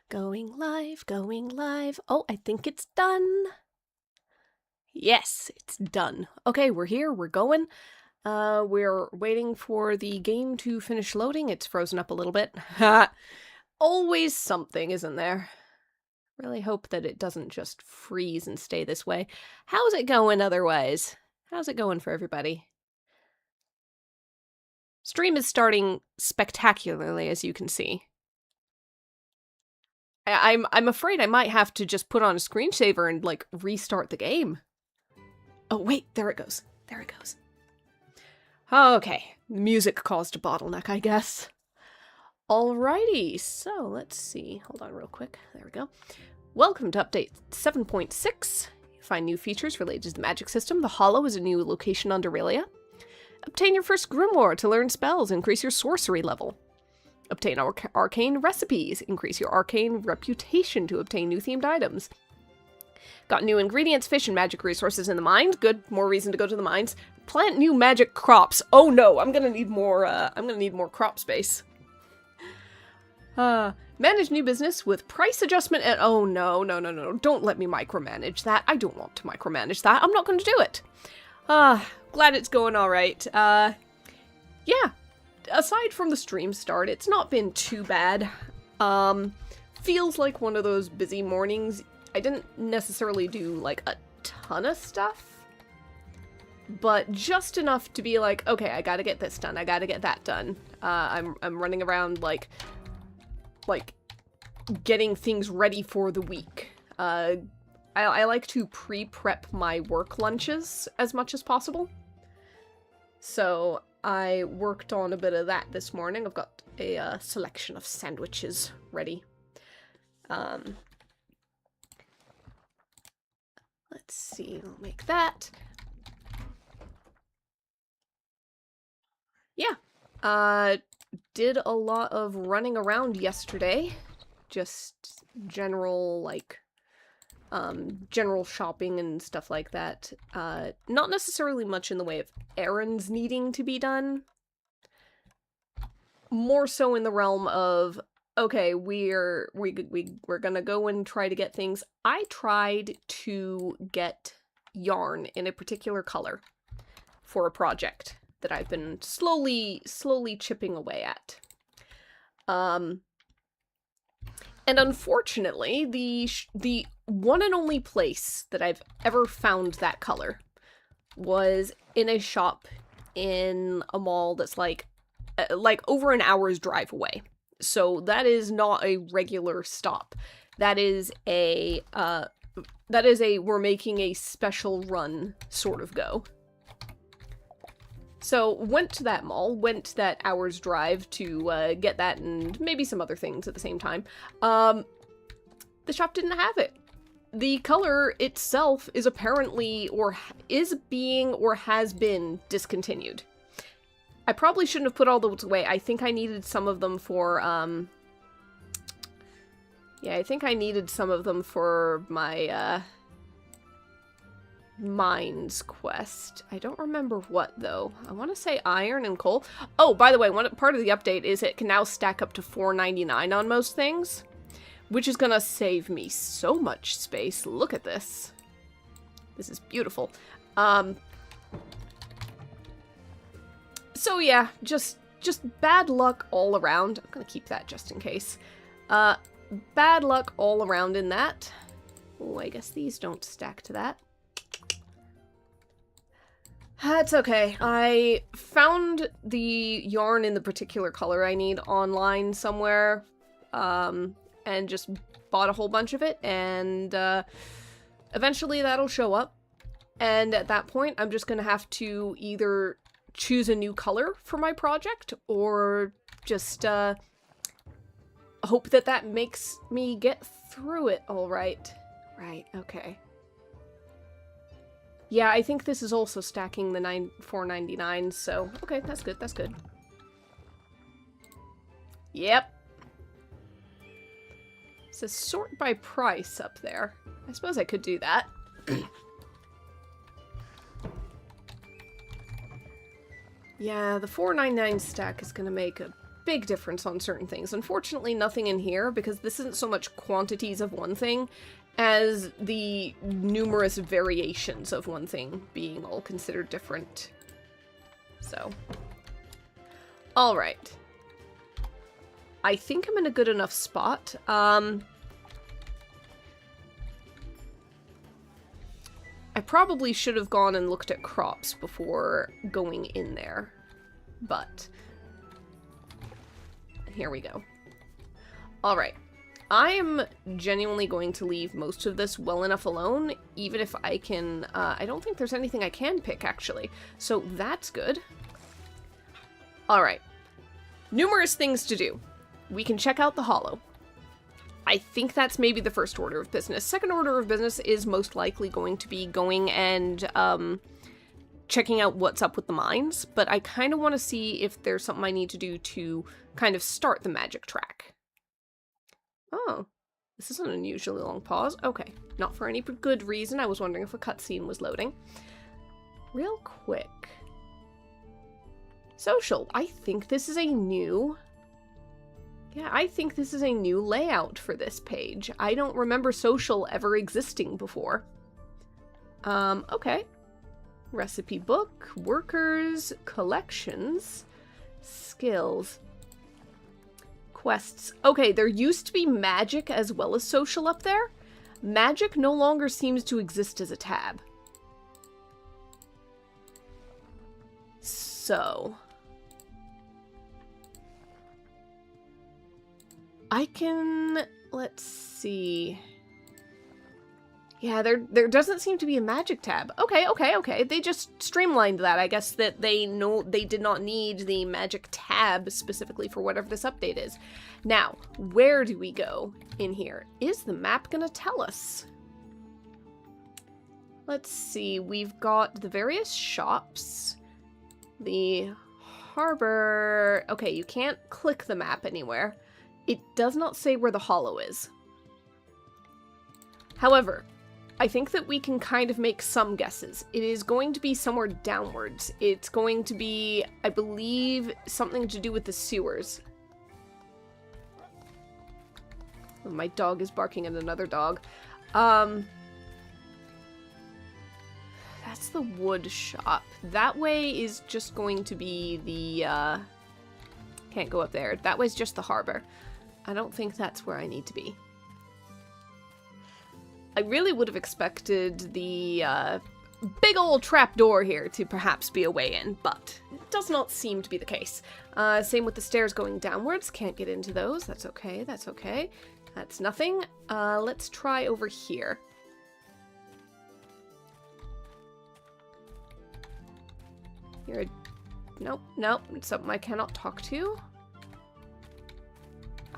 Going live, going live. Oh, I think it's done. Yes, it's done. Okay, we're here, we're going. We're waiting for the game to finish loading. It's frozen up a little bit. Always something, isn't there? Really hope that it doesn't just freeze and stay this way. How's it going otherwise? How's it going for everybody? Stream is starting spectacularly, as you can see. I'm afraid I might have to just put on a screensaver and, like, restart the game. Oh, wait, there it goes. There it goes. Okay, music caused a bottleneck, I guess. Alrighty, so let's see. Hold on real quick. There we go. Welcome to update 7.6. You find new features related to the magic system. The Hollow is a new location on Dorelia. Obtain your first grimoire to learn spells, increase your sorcery level. Obtain arcane recipes, increase your arcane reputation to obtain new themed items. Got new ingredients, fish, and magic resources in the mine. Good, more reason to go to the mines. Plant new magic crops. Oh no, I'm gonna need more crop space. Manage new business with price adjustment and oh no, don't let me micromanage that. I don't want to micromanage that. I'm not gonna do it. Glad it's going alright. Yeah. Aside from the stream start, it's not been too bad. Feels like one of those busy mornings. I didn't necessarily do, like, a ton of stuff, but just enough to be like, okay, I gotta get this done, I gotta get that done. I'm running around, like, getting things ready for the week. I like to pre-prep my work lunches as much as possible. So I worked on a bit of that this morning. I've got a selection of sandwiches ready. Let's see, I'll make that. Yeah, did a lot of running around yesterday. Just general, like, general shopping and stuff like that. Not necessarily much in the way of errands needing to be done. More so in the realm of, okay, we're gonna go and try to get things. I tried to get yarn in a particular color for a project that I've been slowly chipping away at. And unfortunately, the one and only place that I've ever found that color was in a shop in a mall that's like over an hour's drive away. So that is not a regular stop. That is a we're making a special run sort of go. So went to that mall, went that hour's drive to get that and maybe some other things at the same time. The shop didn't have it. The color itself is apparently is being or has been discontinued. I probably shouldn't have put all those away. I think I needed some of them for, yeah, I think I needed some of them for my, mines quest. I don't remember what, though. I want to say iron and coal. Oh, by the way, one part of the update is it can now stack up to $4.99 on most things, which is gonna save me so much space. Look at this. This is beautiful. So yeah, just bad luck all around. I'm gonna keep that just in case. Bad luck all around in that. Oh, I guess these don't stack to that. That's okay. I found the yarn in the particular color I need online somewhere, and just bought a whole bunch of it, and eventually that'll show up. And at that point, I'm just gonna have to either choose a new color for my project, or just hope that that makes me get through it all right. Right, okay. Yeah, I think this is also stacking the $4.99, so okay, that's good, that's good. Yep. It says sort by price up there. I suppose I could do that. Yeah, the $4.99 stack is gonna make a big difference on certain things. Unfortunately, nothing in here, because this isn't so much quantities of one thing as the numerous variations of one thing being all considered different. So, alright. I think I'm in a good enough spot. I probably should have gone and looked at crops before going in there, but here we go. Alright. I am genuinely going to leave most of this well enough alone, even if I can, I don't think there's anything I can pick, actually. So that's good. Alright. Numerous things to do. We can check out the Hollow. I think that's maybe the first order of business. Second order of business is most likely going to be going and, checking out what's up with the mines, but I kind of want to see if there's something I need to do to kind of start the magic track. Oh, this is an unusually long pause. Okay, not for any good reason. I was wondering if a cutscene was loading. Real quick. Social. I think this is a new... Yeah, I think this is a new layout for this page. I don't remember social ever existing before. Okay. Recipe book, workers, collections, skills, quests. Okay, there used to be magic as well as social up there. Magic no longer seems to exist as a tab. So... I can... let's see... Yeah, there doesn't seem to be a magic tab. Okay. They just streamlined that. I guess that they did not need the magic tab specifically for whatever this update is. Now, where do we go in here? Is the map gonna tell us? Let's see. We've got the various shops. The harbor... Okay, you can't click the map anywhere. It does not say where the Hollow is. However, I think that we can kind of make some guesses. It is going to be somewhere downwards. It's going to be, I believe, something to do with the sewers. My dog is barking at another dog. That's the wood shop. That way is just going to be the, can't go up there. That way's just the harbor. I don't think that's where I need to be. I really would have expected the big old trapdoor here to perhaps be a way in, but it does not seem to be the case. Same with the stairs going downwards. Can't get into those. That's okay. That's okay. That's nothing. Let's try over here. You're a... Nope. It's something I cannot talk to.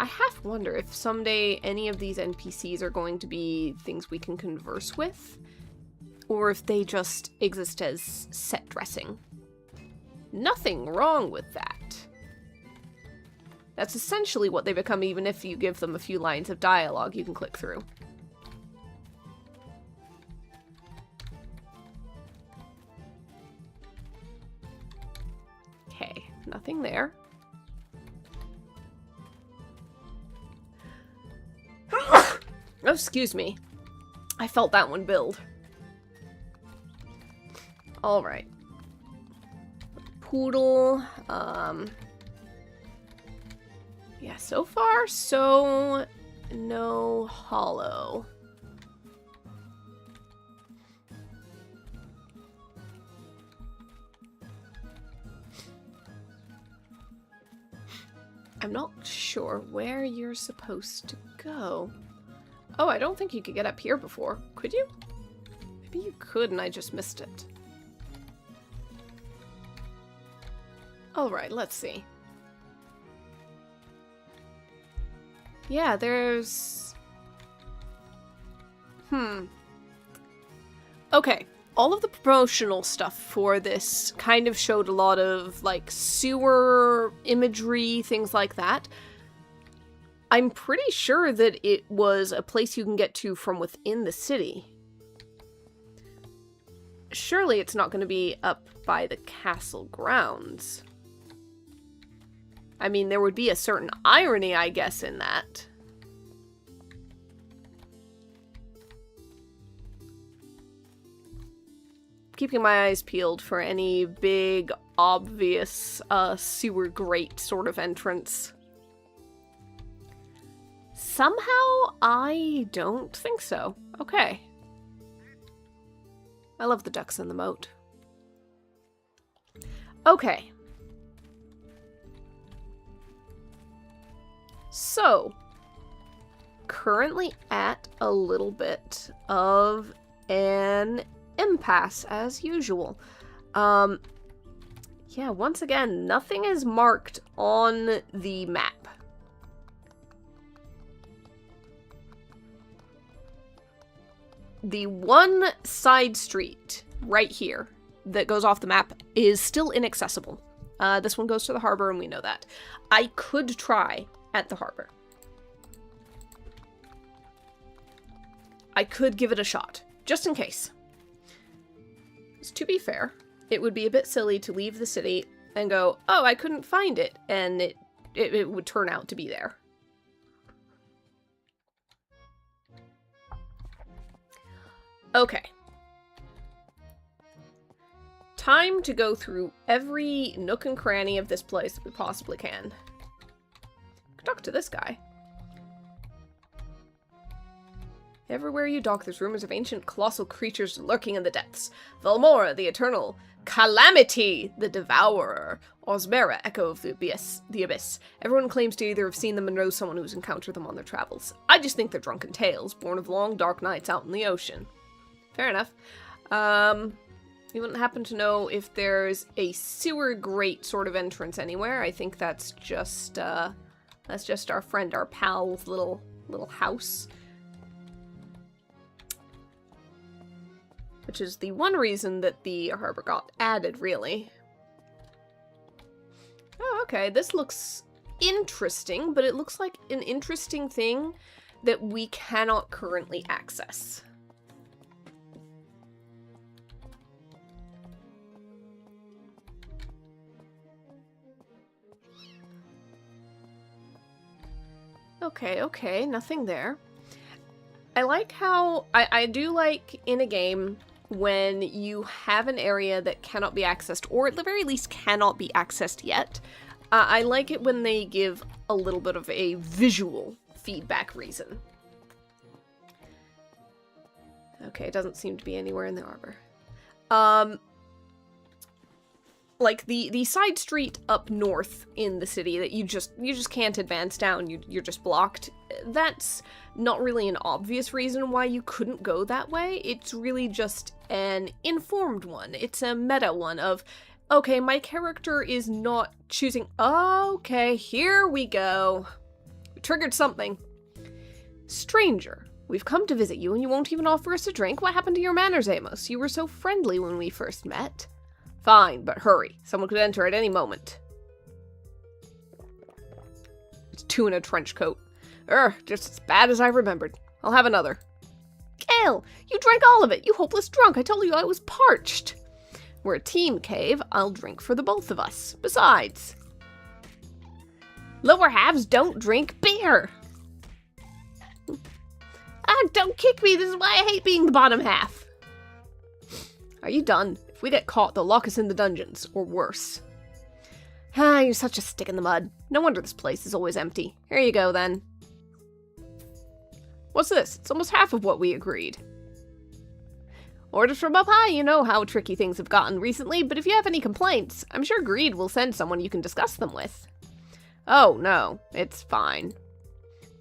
I half wonder if someday any of these NPCs are going to be things we can converse with, or if they just exist as set dressing. Nothing wrong with that. That's essentially what they become, even if you give them a few lines of dialogue you can click through. Okay, nothing there. Oh, excuse me. I felt that one build. Alright. Poodle. Yeah, so far, so no Hollow. I'm not sure where you're supposed to go. Oh, I don't think you could get up here before. Could you? Maybe you could and I just missed it. Alright, let's see. Yeah, there's... Okay, all of the promotional stuff for this kind of showed a lot of, like, sewer imagery, things like that. I'm pretty sure that it was a place you can get to from within the city. Surely it's not going to be up by the castle grounds. I mean, there would be a certain irony, I guess, in that. Keeping my eyes peeled for any big, obvious, sewer grate sort of entrance. Somehow, I don't think so. Okay. I love the ducks in the moat. Okay. So, currently at a little bit of an impasse as usual. Yeah, once again, nothing is marked on the map. The one side street right here that goes off the map is still inaccessible. This one goes to the harbor, and we know that. I could try at the harbor. I could give it a shot, just in case. To be fair, it would be a bit silly to leave the city and go, oh, I couldn't find it, and it would turn out to be there. Okay. Time to go through every nook and cranny of this place that we possibly can. Talk to this guy. Everywhere you dock, there's rumors of ancient colossal creatures lurking in the depths. Velmora, the Eternal. Calamity, the Devourer. Osmera, Echo of the Abyss. Everyone claims to either have seen them or know someone who's encountered them on their travels. I just think they're drunken tales, born of long, dark nights out in the ocean. Fair enough. You wouldn't happen to know if there's a sewer grate sort of entrance anywhere. I think that's just our friend, our pal's little house. Which is the one reason that the harbor got added, really. Oh, okay, this looks interesting, but it looks like an interesting thing that we cannot currently access. Okay, nothing there. I like how, I do like in a game when you have an area that cannot be accessed, or at the very least cannot be accessed yet. I like it when they give a little bit of a visual feedback reason. Okay, it doesn't seem to be anywhere in the harbor. Like the side street up north in the city that you just can't advance down, you're just blocked. That's not really an obvious reason why you couldn't go that way. It's really just an informed one. It's a meta one of, okay, my character is not choosing, okay, here we go. We triggered something. Stranger, we've come to visit you and you won't even offer us a drink? What happened to your manners, Amos? You were so friendly when we first met. Fine, but hurry. Someone could enter at any moment. It's two in a trench coat. Just as bad as I remembered. I'll have another. Gale, you drank all of it, you hopeless drunk. I told you I was parched. We're a team, Cave. I'll drink for the both of us. Besides, lower halves don't drink beer. Don't kick me. This is why I hate being the bottom half. Are you done? If we get caught, they'll lock us in the dungeons, or worse. You're such a stick in the mud. No wonder this place is always empty. Here you go, then. What's this? It's almost half of what we agreed. Orders from up high, you know how tricky things have gotten recently, but if you have any complaints, I'm sure Greed will send someone you can discuss them with. Oh, no. It's fine.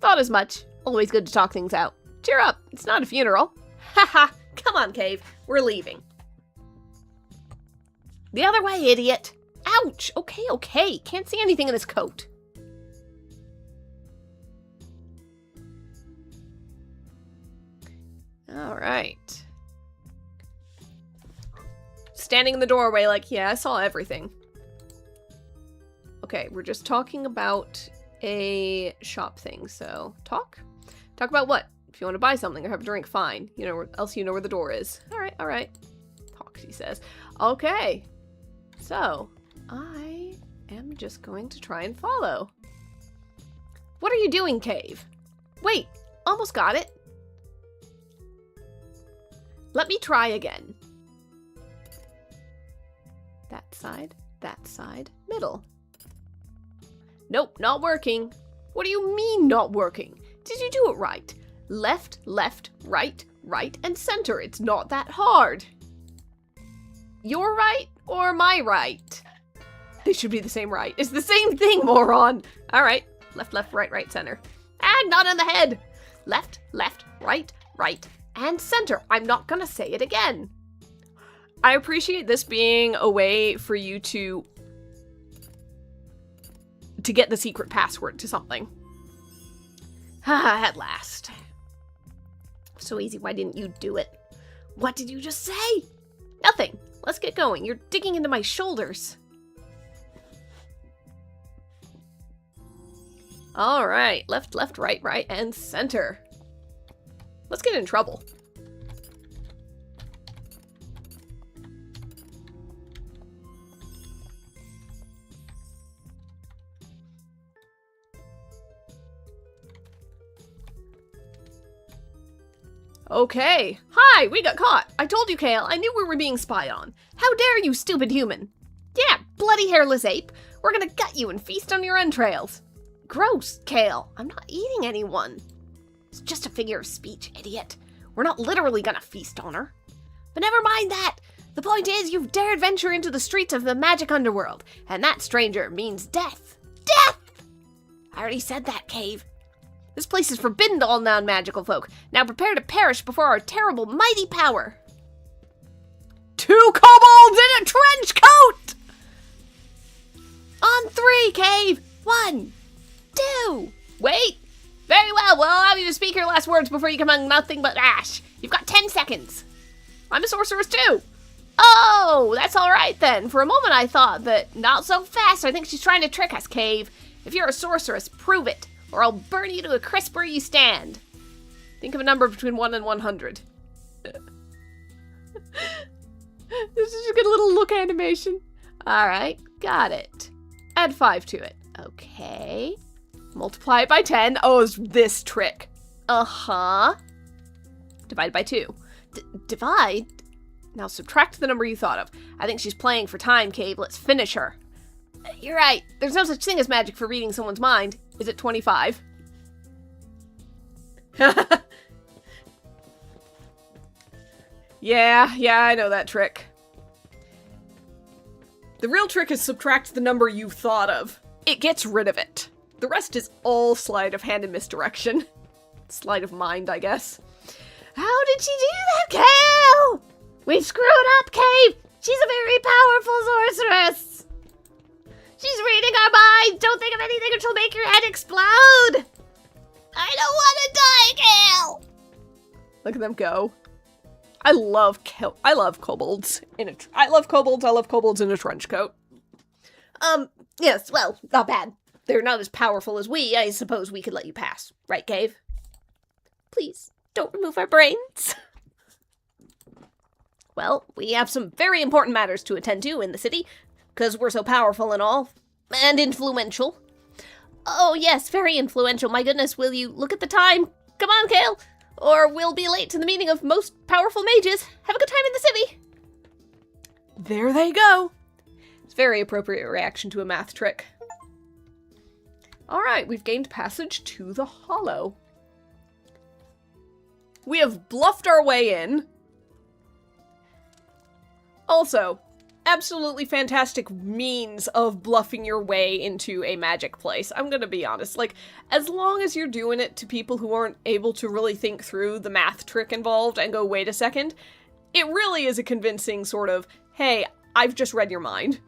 Thought as much. Always good to talk things out. Cheer up. It's not a funeral. Haha. Come on, Cave. We're leaving. The other way, idiot! Ouch! Okay. Can't see anything in this coat. Alright. Standing in the doorway like, yeah, I saw everything. Okay, we're just talking about a shop thing, so talk? Talk about what? If you want to buy something or have a drink, fine. You know, else you know where the door is. Alright. Talk, he says. Okay. So, I am just going to try and follow. What are you doing, Cave? Wait, almost got it. Let me try again. That side, middle. Nope, not working. What do you mean not working? Did you do it right? Left, left, right, right, and center. It's not that hard. Your right or my right? They should be the same right. It's the same thing, moron. All right, left, left, right, right, center. And not on the head. Left, left, right, right, and center. I'm not gonna say it again. I appreciate this being a way for you to get the secret password to something. At last. So easy, why didn't you do it? What did you just say? Nothing. Let's get going. You're digging into my shoulders. All right, left, left, right, right, and center. Let's get in trouble. Okay. Hi, we got caught. I told you, Kale. I knew we were being spied on. How dare you, stupid human? Yeah, bloody hairless ape. We're gonna gut you and feast on your entrails. Gross, Kale. I'm not eating anyone. It's just a figure of speech, idiot. We're not literally gonna feast on her. But never mind that. The point is, you've dared venture into the streets of the magic underworld, and that stranger means death. Death! I already said that, Cave. This place is forbidden to all non-magical folk. Now prepare to perish before our terrible, mighty power. 2 kobolds in a trench coat! On 3, Cave. 1, 2. Wait. Very well. We'll allow you to speak your last words before you come on nothing but ash. You've got 10 seconds. I'm a sorceress too. Oh, that's all right then. For a moment I thought that not so fast. I think she's trying to trick us, Cave. If you're a sorceress, prove it, or I'll burn you to a crisp where you stand. Think of a number between 1 and 100. This is a good little look animation. Alright, got it. Add 5 to it. Okay. Multiply it by 10. Oh, it's this trick. Uh-huh. Divide by 2. Divide? Now subtract the number you thought of. I think she's playing for time, Cave. Let's finish her. You're right. There's no such thing as magic for reading someone's mind. Is it 25? Yeah, I know that trick. The real trick is subtract the number you thought of. It gets rid of it. The rest is all sleight of hand and misdirection. Sleight of mind, I guess. How did she do that, Kale? We screwed up, Cave. She's a very powerful sorceress. She's reading our minds. Don't think of anything or she'll make your head explode. I don't want to die, Kale. Look at them go. I love kobolds in a I love kobolds in a trench coat. Yes, well, not bad. They're not as powerful as we. I suppose we could let you pass. Right, Cave? Please, don't remove our brains. Well, we have some very important matters to attend to in the city, because we're so powerful and all, and influential. Oh yes, very influential. My goodness, will you look at the time? Come on, Kale, or we'll be late to the meeting of most powerful mages. Have a good time in the city. There they go. It's a very appropriate reaction to a math trick. All right, we've gained passage to the Hollow. We have bluffed our way in. Also, absolutely fantastic means of bluffing your way into a magic place. I'm gonna be honest, like, as long as you're doing it to people who aren't able to really think through the math trick involved and go, wait a second, it really is a convincing sort of, hey, I've just read your mind.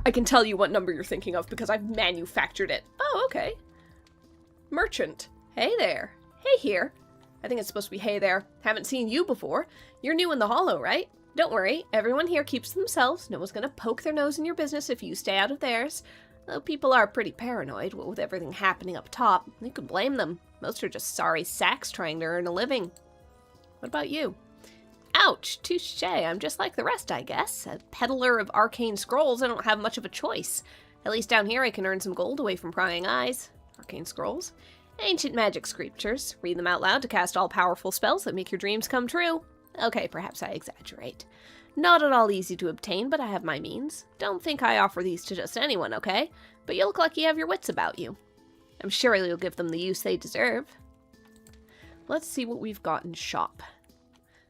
I can tell you what number you're thinking of because I've manufactured it. Oh, okay. Merchant. Hey there. Hey here. I think it's supposed to be hey there. Haven't seen you before. You're new in the Hollow, right? Don't worry. Everyone here keeps to themselves. No one's gonna poke their nose in your business if you stay out of theirs. Though people are pretty paranoid, what with everything happening up top. You can blame them. Most are just sorry sacks trying to earn a living. What about you? Ouch, touche. I'm just like the rest, I guess. A peddler of arcane scrolls, I don't have much of a choice. At least down here I can earn some gold away from prying eyes. Arcane scrolls. Ancient magic scriptures. Read them out loud to cast all-powerful spells that make your dreams come true. Okay, perhaps I exaggerate. Not at all easy to obtain, but I have my means. Don't think I offer these to just anyone, okay? But you look like you have your wits about you. I'm sure you'll give them the use they deserve. Let's see what we've got in shop.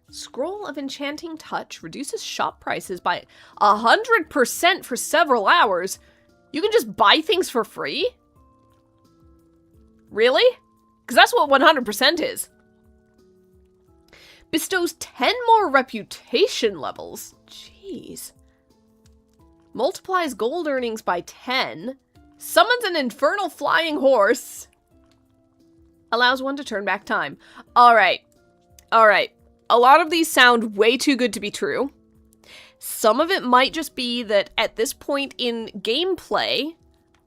Scroll of Enchanting Touch reduces shop prices by 100% for several hours. You can just buy things for free? Really? Because that's what 100% is. Bestows 10 more reputation levels. Jeez. Multiplies gold earnings by 10. Summons an infernal flying horse. Allows one to turn back time. Alright. Alright. A lot of these sound way too good to be true. Some of it might just be that at this point in gameplay,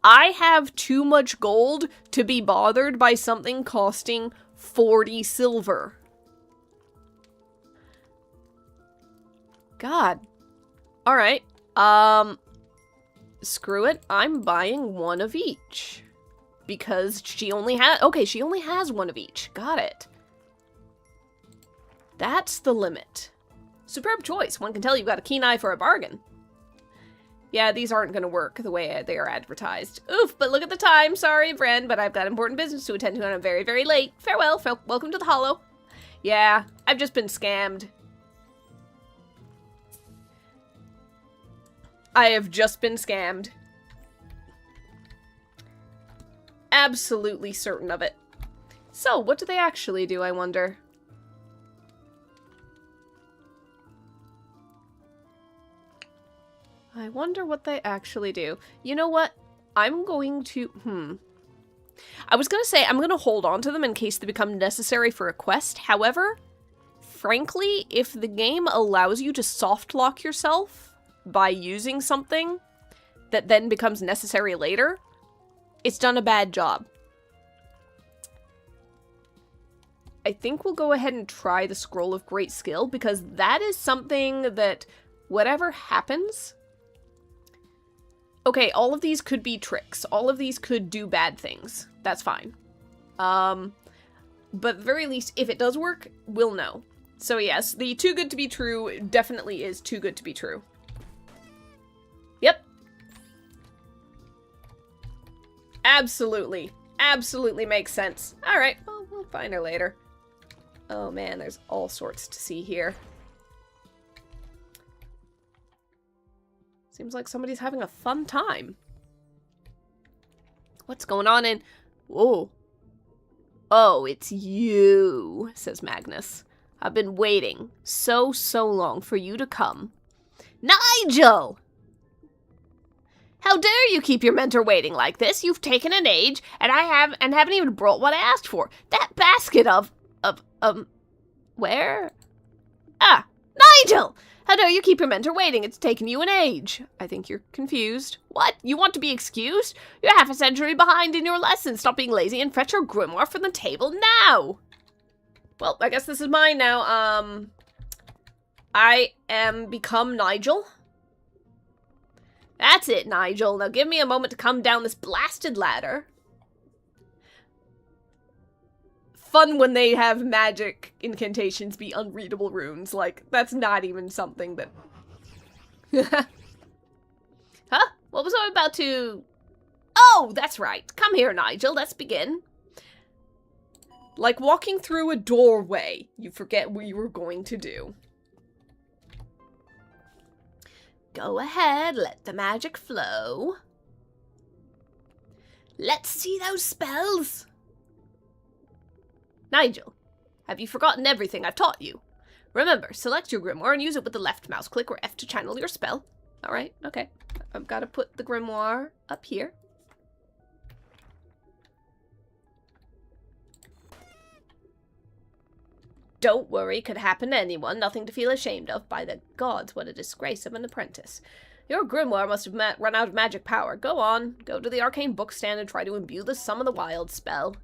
I have too much gold to be bothered by something costing 40 silver. God. Alright. Screw it. I'm buying one of each. Because she only has... Okay, she only has one of each. Got it. That's the limit. Superb choice. One can tell you've got a keen eye for a bargain. Yeah, these aren't going to work the way they are advertised. Oof, but look at the time. Sorry, friend, but I've got important business to attend to and I'm very, very late. Farewell. Welcome to the Hollow. Yeah, I've just been scammed. I have just been scammed. Absolutely certain of it. So, what do they actually do, I wonder? I wonder what they actually do. You know what? I'm going to... I was going to say I'm going to hold on to them in case they become necessary for a quest. However, frankly, if the game allows you to soft lock yourself by using something that then becomes necessary later, it's done a bad job. I think we'll go ahead and try the Scroll of Great Skill, because that is something that, whatever happens... Okay, all of these could be tricks. All of these could do bad things. That's fine. But at the very least, if it does work, we'll know. So yes, the too good to be true definitely is too good to be true. Yep. Absolutely. Absolutely makes sense. Alright, well, we'll find her later. Oh man, there's all sorts to see here. Seems like somebody's having a fun time. What's going on in... Whoa. Oh, it's you, says Magnus. I've been waiting so long for you to come. Nigel! How dare you keep your mentor waiting like this? You've taken an age, and haven't even brought what I asked for. That basket of where? Ah, Nigel! How dare you keep your mentor waiting? It's taken you an age. I think you're confused. What? You want to be excused? You're half a century behind in your lessons. Stop being lazy and fetch your grimoire from the table now. Well, I guess this is mine now. I am become Nigel. That's it, Nigel. Now give me a moment to come down this blasted ladder. Fun when they have magic incantations be unreadable runes. Like, that's not even something that... Huh? What was I about to... Oh, that's right. Come here, Nigel. Let's begin. Like walking through a doorway. You forget what you were going to do. Go ahead. Let the magic flow. Let's see those spells. Nigel, have you forgotten everything I've taught you? Remember, select your grimoire and use it with the left mouse click or F to channel your spell. Alright, okay. I've got to put the grimoire up here. Don't worry, could happen to anyone, nothing to feel ashamed of. By the gods, what a disgrace of an apprentice. Your grimoire must have run out of magic power. Go on, go to the arcane book stand and try to imbue the Summon the Wild spell.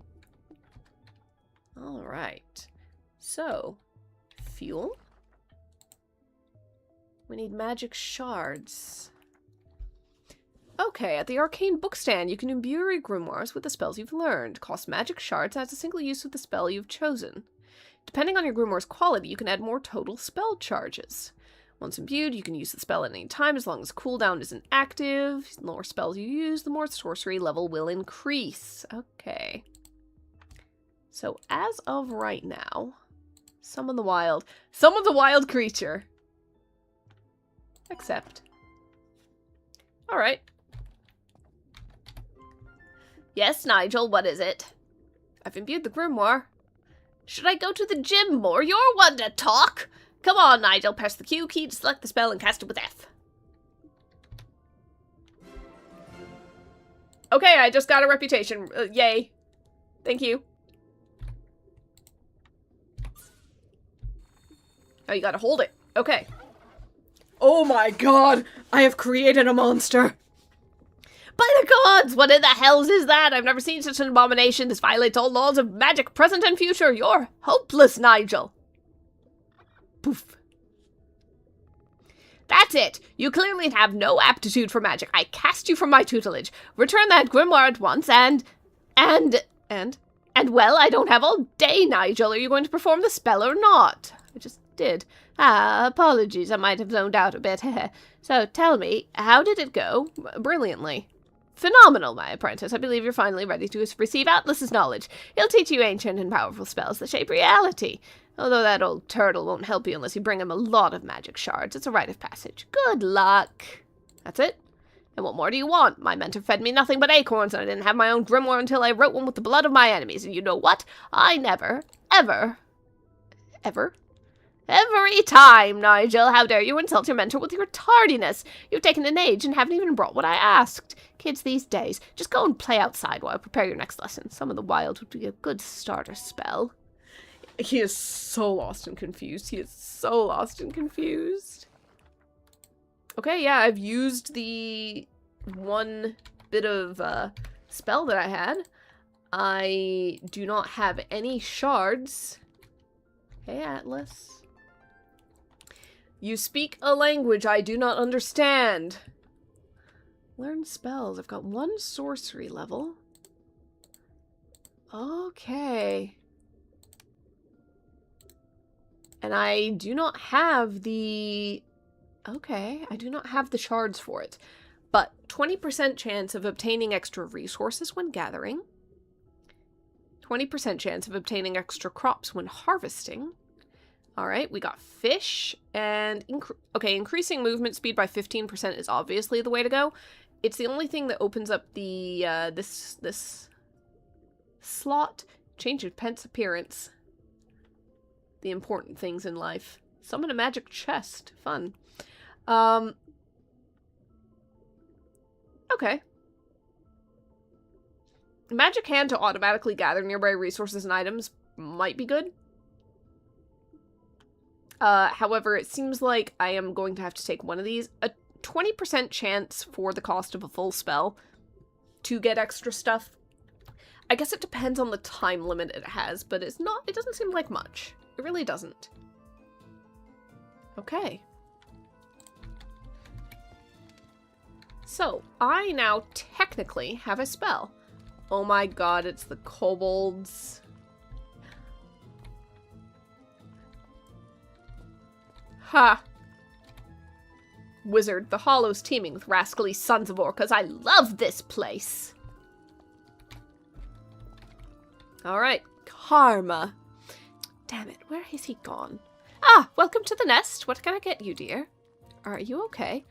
Alright. So, fuel. We need magic shards. Okay, at the arcane bookstand, you can imbue your grimoires with the spells you've learned. Cost magic shards adds a single use of the spell you've chosen. Depending on your grimoire's quality, you can add more total spell charges. Once imbued, you can use the spell at any time as long as cooldown isn't active. The more spells you use, the more sorcery level will increase. Okay. So as of right now, summon the wild creature. Accept. Alright. Yes, Nigel, what is it? I've imbued the grimoire. Should I go to the gym more? You're one to talk! Come on, Nigel, press the Q key to select the spell and cast it with F. Okay, I just got a reputation. Yay. Thank you. Oh, you gotta hold it. Okay. Oh my god! I have created a monster! By the gods! What in the hells is that? I've never seen such an abomination. This violates all laws of magic, present and future. You're hopeless, Nigel. Poof. That's it. You clearly have no aptitude for magic. I cast you from my tutelage. Return that grimoire at once and well, I don't have all day, Nigel. Are you going to perform the spell or not? I just did. Apologies. I might have zoned out a bit. So tell me, how did it go? Brilliantly. Phenomenal, my apprentice. I believe you're finally ready to receive Atlas's knowledge. He'll teach you ancient and powerful spells that shape reality. Although that old turtle won't help you unless you bring him a lot of magic shards. It's a rite of passage. Good luck. That's it? And what more do you want? My mentor fed me nothing but acorns, and I didn't have my own grimoire until I wrote one with the blood of my enemies. And you know what? I never, ever, every time, Nigel, how dare you insult your mentor with your tardiness? You've taken an age and haven't even brought what I asked. Kids these days, just go and play outside while I prepare your next lesson. Some of the wild would be a good starter spell. He is so lost and confused. He is so lost and confused. Okay, yeah, I've used the one bit of spell that I had. I do not have any shards. Hey, Atlas. You speak a language I do not understand. Learn spells. I've got one sorcery level. Okay. And I do not have the... Okay, I do not have the shards for it. But 20% chance of obtaining extra resources when gathering. 20% chance of obtaining extra crops when harvesting. Alright, we got fish, and... increasing movement speed by 15% is obviously the way to go. It's the only thing that opens up the, this slot. Change of Pent's appearance. The important things in life. Summon a magic chest. Fun. Okay. Magic hand to automatically gather nearby resources and items might be good. However, it seems like I am going to have to take one of these. A 20% chance for the cost of a full spell to get extra stuff. I guess it depends on the time limit it has, but it doesn't seem like much. It really doesn't. Okay. So, I now technically have a spell. Oh my god, it's the kobolds. Ha! Wizard, the hollow's teeming with rascally sons of orcas. I love this place! Alright, Karma. Damn it, where has he gone? Ah, welcome to the nest. What can I get you, dear? Are you okay?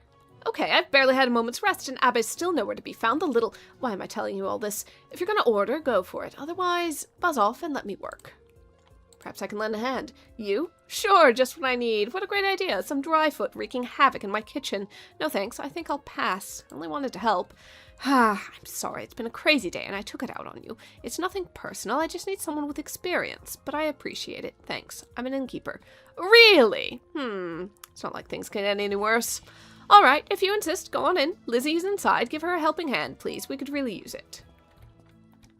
Okay, I've barely had a moment's rest, and Abba's still nowhere to be found. The little... Why am I telling you all this? If you're gonna order, go for it. Otherwise, buzz off and let me work. Perhaps I can lend a hand. You? Sure, just what I need. What a great idea. Some dryfoot wreaking havoc in my kitchen. No thanks, I think I'll pass. I only wanted to help. I'm sorry, it's been a crazy day and I took it out on you. It's nothing personal, I just need someone with experience. But I appreciate it, thanks. I'm an innkeeper. Really? It's not like things can get any worse. Alright, if you insist, go on in. Lizzie's inside, give her a helping hand, please. We could really use it.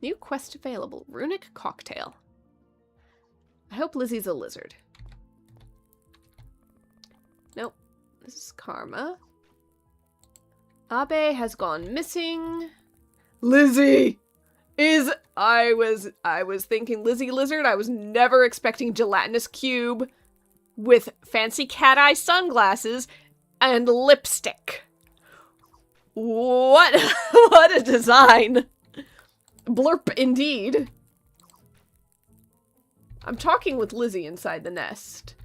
New quest available. Runic cocktail. I hope Lizzie's a lizard. Nope. This is Karma. Abe has gone missing. Lizzie is... I was thinking Lizzie Lizard. I was never expecting Gelatinous Cube with fancy cat eye sunglasses and lipstick. What? What a design. Blurp indeed. I'm talking with Lizzie inside the nest.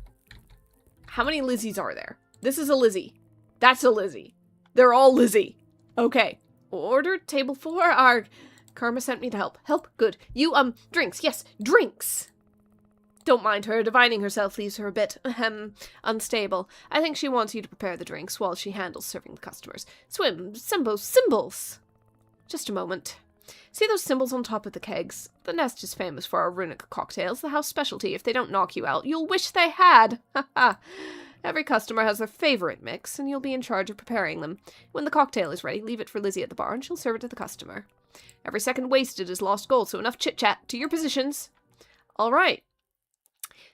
How many Lizzies are there? This is a Lizzie. That's a Lizzie. They're all Lizzie. Okay. Order table 4. Arg. Karma sent me to help. Help? Good. You, drinks. Yes, drinks. Don't mind her. Divining herself leaves her a bit, unstable. I think she wants you to prepare the drinks while she handles serving the customers. Symbols. Just a moment. See those symbols on top of the kegs? The nest is famous for our runic cocktails, the house specialty. If they don't knock you out, you'll wish they had. Ha ha. Every customer has their favorite mix, and you'll be in charge of preparing them. When the cocktail is ready, leave it for Lizzie at the bar, and she'll serve it to the customer. Every second wasted is lost gold, so enough chit-chat. To your positions. All right.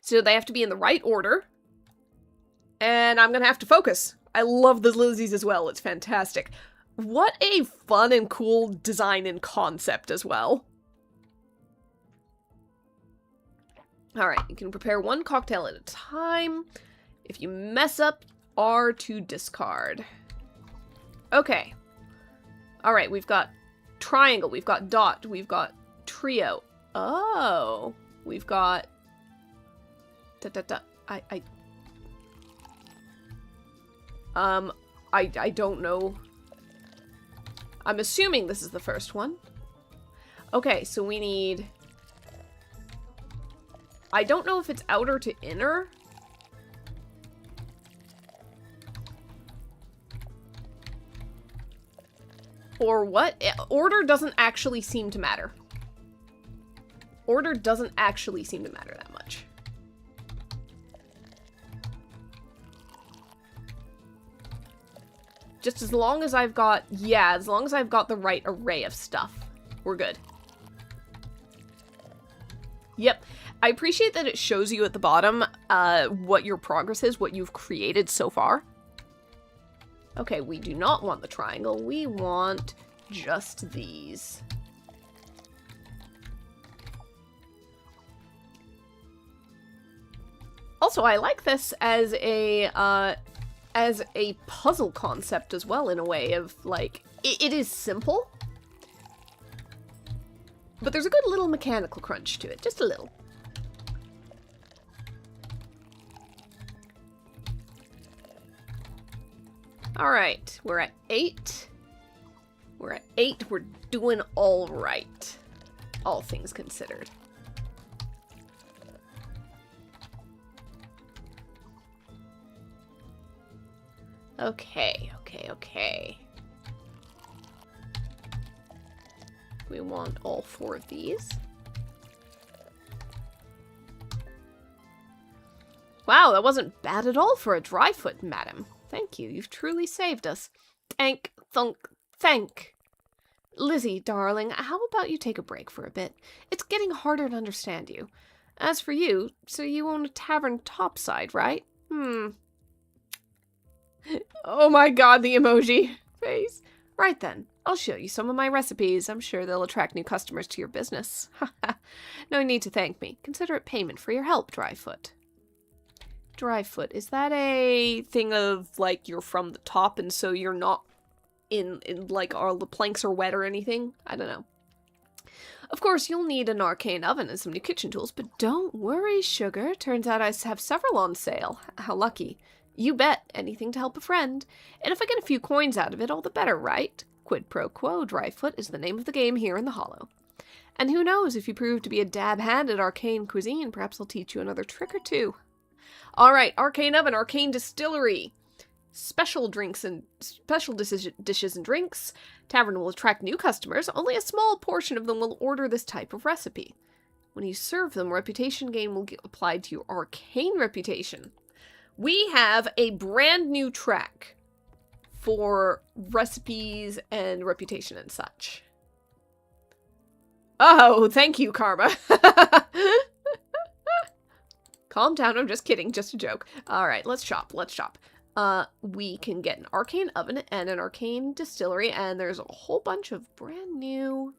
So they have to be in the right order. And I'm going to have to focus. I love the Lizzies as well. It's fantastic. What a fun and cool design and concept as well. All right. You can prepare one cocktail at a time. If you mess up, R to discard. Okay. All right, we've got triangle, we've got dot, we've got trio. Oh, we've got... I don't know. I'm assuming this is the first one. Okay, so we need... I don't know if it's outer to inner. Or what? Order doesn't actually seem to matter. Order doesn't actually seem to matter that much. Just as long as I've got, yeah, as long as I've got the right array of stuff, we're good. Yep. I appreciate that it shows you at the bottom what your progress is, what you've created so far. Okay, we do not want the triangle. We want just these. Also, I like this as a puzzle concept as well, in a way of, like, it is simple, but there's a good little mechanical crunch to it, just a little. Alright, we're at 8. We're at 8, we're doing all right, all things considered. Okay. We want all 4 of these. Wow, that wasn't bad at all for a dryfoot, madam. Thank you, you've truly saved us. Thank. Lizzie, darling, how about you take a break for a bit? It's getting harder to understand you. As for you, so you own a tavern topside, right? Oh my god, the emoji face. Right then, I'll show you some of my recipes. I'm sure they'll attract new customers to your business. No need to thank me. Consider it payment for your help, Dryfoot. Dryfoot, is that a thing of, like, you're from the top and so you're not in like, all the planks are wet or anything? I don't know. Of course, you'll need an arcane oven and some new kitchen tools, but don't worry, sugar. Turns out I have several on sale. How lucky. You bet. Anything to help a friend. And if I get a few coins out of it, all the better, right? Quid pro quo, Dryfoot is the name of the game here in the Hollow. And who knows, if you prove to be a dab hand at arcane cuisine, perhaps I'll teach you another trick or two. Alright, arcane oven, arcane distillery. Special drinks and special dishes and drinks. Tavern will attract new customers. Only a small portion of them will order this type of recipe. When you serve them, reputation gain will get applied to your arcane reputation. We have a brand new track for recipes and reputation and such. Oh, thank you, Karma. Calm down, I'm just kidding, just a joke. Alright, let's shop. we can get an arcane oven and an arcane distillery, and there's a whole bunch of brand new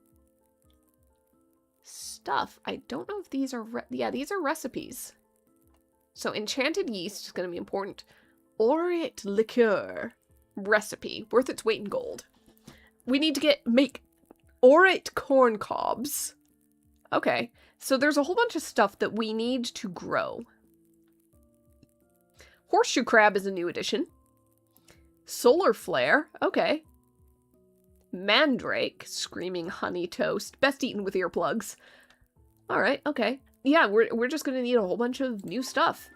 stuff. I don't know if these are, yeah, these are recipes. So enchanted yeast is going to be important. Orate liqueur recipe, worth its weight in gold. We need to make orate corn cobs. Okay, so there's a whole bunch of stuff that we need to grow. Horseshoe crab is a new addition. Solar flare, okay. Mandrake, screaming honey toast, best eaten with earplugs. Alright, okay. Yeah, we're just gonna need a whole bunch of new stuff.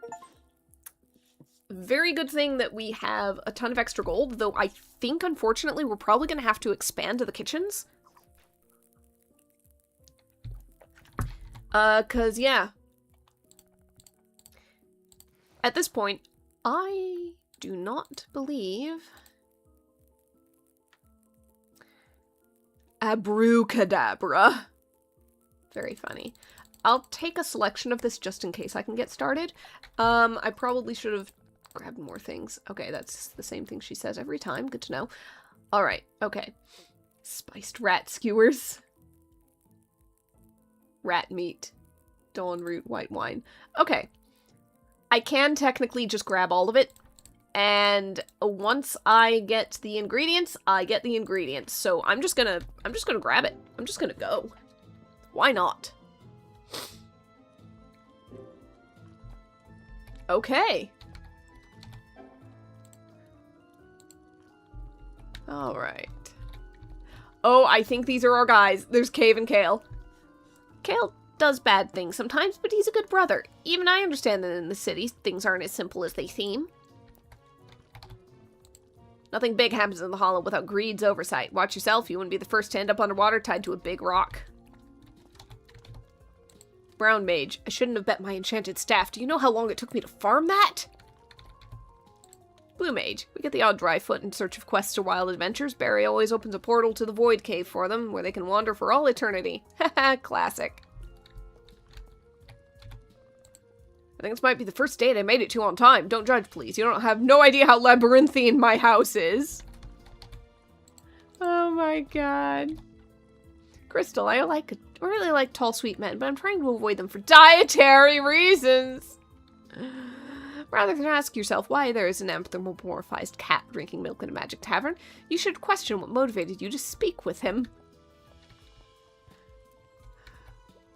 Very good thing that we have a ton of extra gold, though I think, unfortunately, we're probably gonna have to expand to the kitchens. 'Cause, yeah. At this point, I do not believe... Abracadabra. Very funny. I'll take a selection of this just in case I can get started. I probably should have grabbed more things. Okay, that's the same thing she says every time. Good to know. Alright, okay. Spiced rat skewers. Rat meat. Dawn root white wine. Okay. I can technically just grab all of it. And once I get the ingredients, I get the ingredients. So I'm just gonna grab it. I'm just gonna go. Why not? Okay. Alright. Oh, I think these are our guys. There's Cave and Kale. Kale does bad things sometimes, but he's a good brother. Even I understand that in the city, things aren't as simple as they seem. Nothing big happens in the Hollow without Greed's oversight. Watch yourself, you wouldn't be the first to end up underwater tied to a big rock. Brown Mage. I shouldn't have bet my enchanted staff. Do you know how long it took me to farm that? Blue Mage. We get the odd dry foot in search of quests or wild adventures. Barry always opens a portal to the Void Cave for them, where they can wander for all eternity. Haha, classic. I think this might be the first date I made it to on time. Don't judge, please. You don't have no idea how labyrinthine my house is. Oh my god. Crystal, I really like tall, sweet men, but I'm trying to avoid them for dietary reasons. Rather than ask yourself why there is an anthropomorphized cat drinking milk in a magic tavern, you should question what motivated you to speak with him.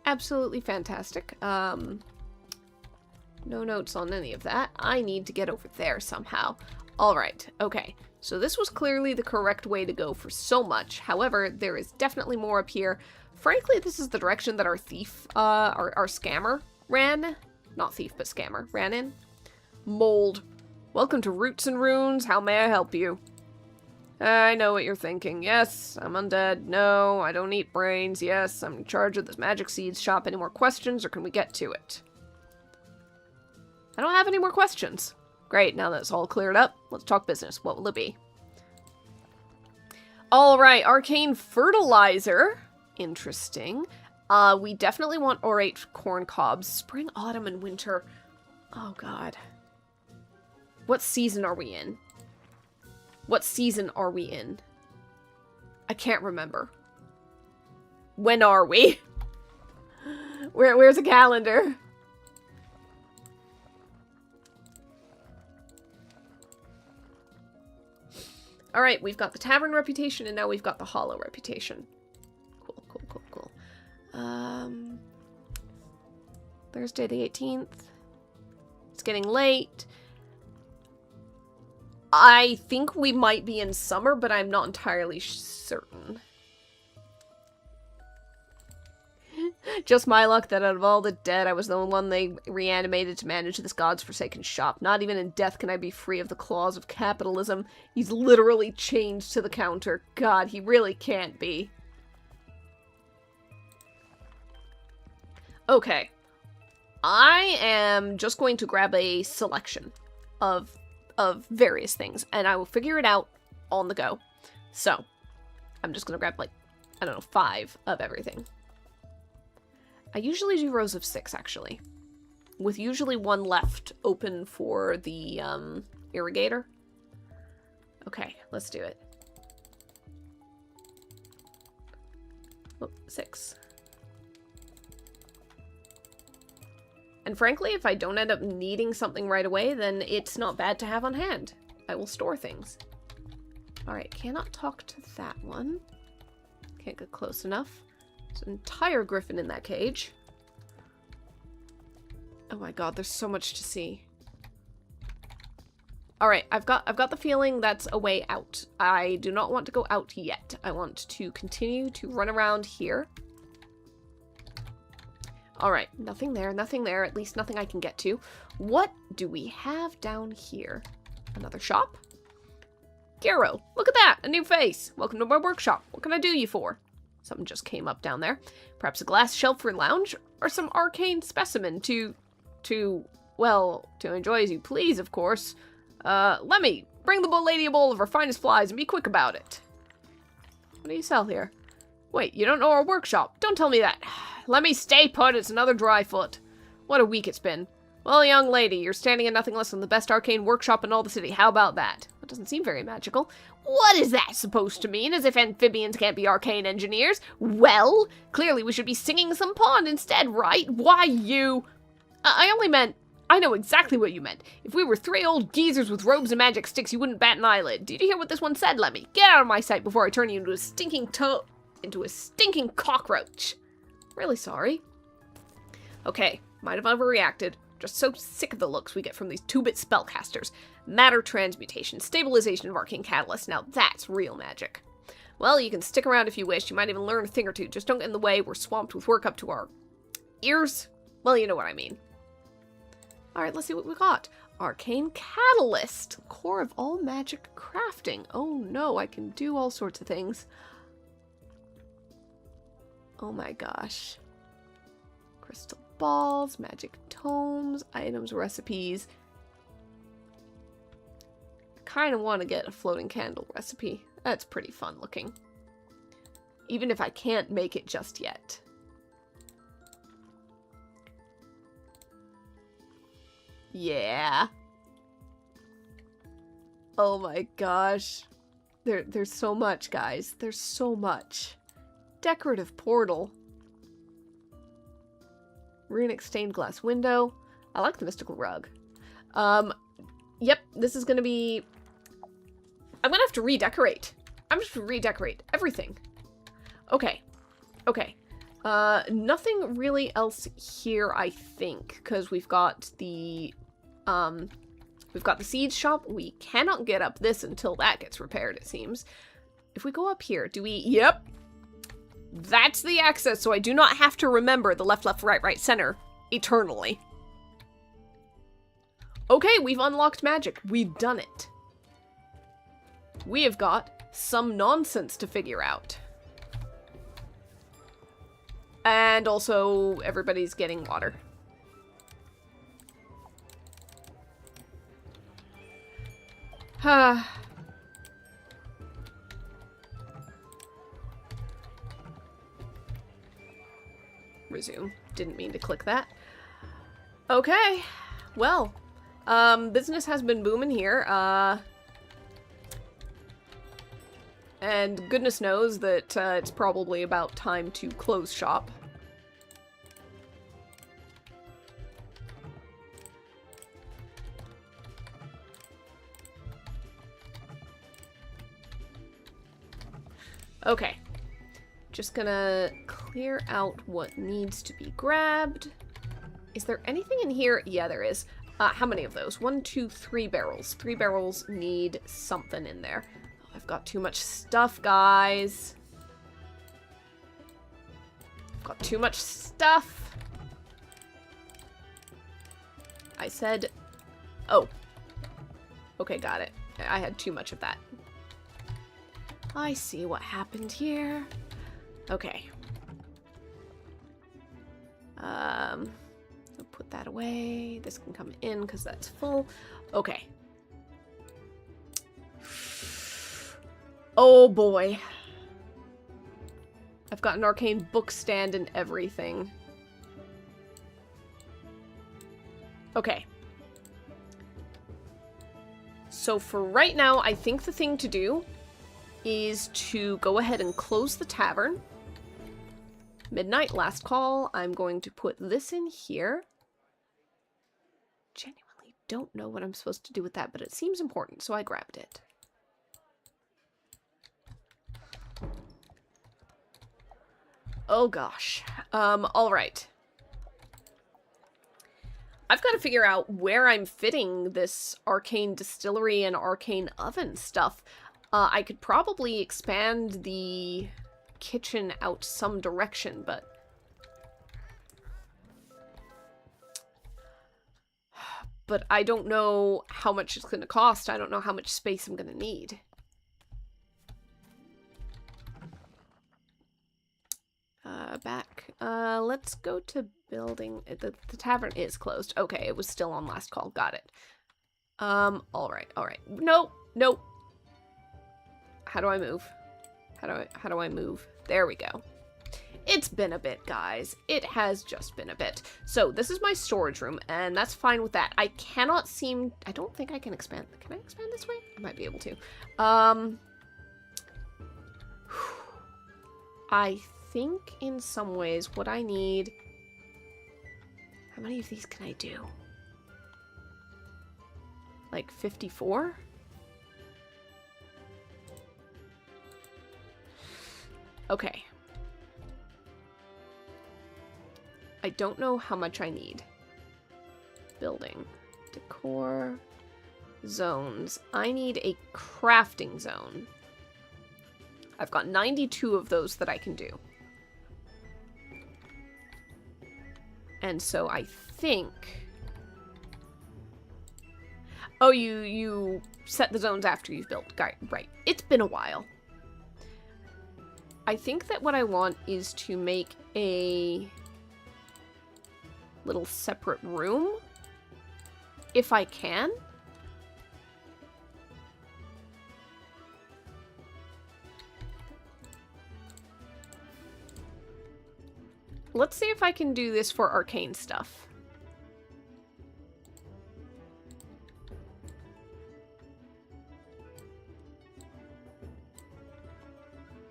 Absolutely fantastic. No notes on any of that. I need to get over there somehow. Alright, okay. So this was clearly the correct way to go for so much. However, there is definitely more up here. Frankly, this is the direction that our thief, our scammer ran. Not thief, but scammer ran in. Mold. Welcome to Roots and Runes. How may I help you? I know what you're thinking. Yes, I'm undead. No, I don't eat brains. Yes, I'm in charge of this magic seeds shop. Any more questions, or can we get to it? I don't have any more questions. Great, now that's all cleared up, let's talk business. What will it be? Alright, arcane fertilizer. Interesting. We definitely want orate corn cobs. Spring, autumn, and winter. Oh god. What season are we in? What season are we in? I can't remember. When are we? Where's a calendar? Alright, we've got the tavern reputation, and now we've got the hollow reputation. Cool, cool, cool, cool. Thursday the 18th. It's getting late. I think we might be in summer, but I'm not entirely certain. Just my luck that out of all the dead, I was the one they reanimated to manage this god's forsaken shop. Not even in death can I be free of the claws of capitalism. He's literally chained to the counter. God, he really can't be. Okay. I am just going to grab a selection of various things, and I will figure it out on the go. So, I'm just gonna grab, like, I don't know, 5 of everything. I usually do rows of 6, actually. With usually 1 left open for the Irrigator. Okay, let's do it. Oh, 6. And frankly, if I don't end up needing something right away, then it's not bad to have on hand. I will store things. Alright, cannot talk to that one. Can't get close enough. There's an entire griffin in that cage. Oh my god, there's so much to see. Alright, I've got the feeling that's a way out. I do not want to go out yet. I want to continue to run around here. Alright, nothing there, at least nothing I can get to. What do we have down here? Another shop? Garo, look at that, a new face. Welcome to my workshop. What can I do you for? Something just came up down there. Perhaps a glass shelf for lounge? Or some arcane specimen to enjoy as you please, of course. Lemmy, bring the lady a bowl of our finest flies and be quick about it. What do you sell here? Wait, you don't know our workshop? Don't tell me that. Lemmy, stay put, it's another Dryfoot. What a week it's been. Well, young lady, you're standing in nothing less than the best arcane workshop in all the city. How about that? That doesn't seem very magical. What is that supposed to mean? As if amphibians can't be arcane engineers? Well, clearly we should be singing some pond instead, right? Why, you... I only meant... I know exactly what you meant. If we were 3 old geezers with robes and magic sticks, you wouldn't bat an eyelid. Did you hear what this one said, Lemmy? Get out of my sight before I turn you into a stinking cockroach. Really sorry. Okay, might have overreacted. Just so sick of the looks we get from these 2-bit spellcasters. Matter transmutation, stabilization of arcane catalyst. Now that's real magic. Well, you can stick around if you wish. You might even learn a thing or two. Just don't get in the way. We're swamped with work up to our ears. Well, you know what I mean. Alright, let's see what we got. Arcane Catalyst. Core of all magic crafting. Oh no, I can do all sorts of things. Oh my gosh. Crystal balls, magic tomes, items, recipes. I kind of want to get a floating candle recipe. That's pretty fun looking. Even if I can't make it just yet. Yeah. Oh my gosh. There's so much, guys. There's so much. Decorative portal. Runic stained glass window. I like the mystical rug. Yep, this is gonna be... I'm gonna have to redecorate. I'm just gonna redecorate everything. Okay. Okay. Nothing really else here, I think, because we've got the seeds shop. We cannot get up this until that gets repaired, it seems. If we go up here, do we... Yep. That's the access, so I do not have to remember the left, left, right, right, center eternally. Okay, we've unlocked magic. We've done it. We have got some nonsense to figure out. And also, everybody's getting water. Resume. Didn't mean to click that. Okay. Well, business has been booming here. And goodness knows that it's probably about time to close shop. Okay. Just gonna clear out what needs to be grabbed. Is there anything in here? Yeah, there is. How many of those? 1, 2, 3 barrels. 3 barrels need something in there. Oh, I've got too much stuff, guys. I've got too much stuff. I said... Oh. Okay, got it. I had too much of that. I see what happened here. Okay. I'll put that away. This can come in because that's full. Okay. Oh boy. I've got an arcane book stand and everything. Okay. So for right now, I think the thing to do is to go ahead and close the tavern. Midnight, last call. I'm going to put this in here. Genuinely don't know what I'm supposed to do with that, but it seems important, so I grabbed it. Oh gosh. Alright. I've got to figure out where I'm fitting this arcane distillery and arcane oven stuff. I could probably expand the kitchen out some direction, but... But I don't know how much it's going to cost. I don't know how much space I'm going to need. Back. Let's go to building. The tavern is closed. Okay, it was still on last call. Got it. Alright. Nope. How do I move? How do I move? There we go. It's been a bit, guys. It has just been a bit. So, this is my storage room, and that's fine with that. I cannot seem... I don't think I can expand... Can I expand this way? I might be able to. I think in some ways what I need... How many of these can I do? Like 54? Okay. I don't know how much I need. Building. Decor. Zones. I need a crafting zone. I've got 92 of those that I can do. And so I think... Oh, you set the zones after you've built. Right. It's been a while. I think that what I want is to make a little separate room, if I can. Let's see if I can do this for arcane stuff.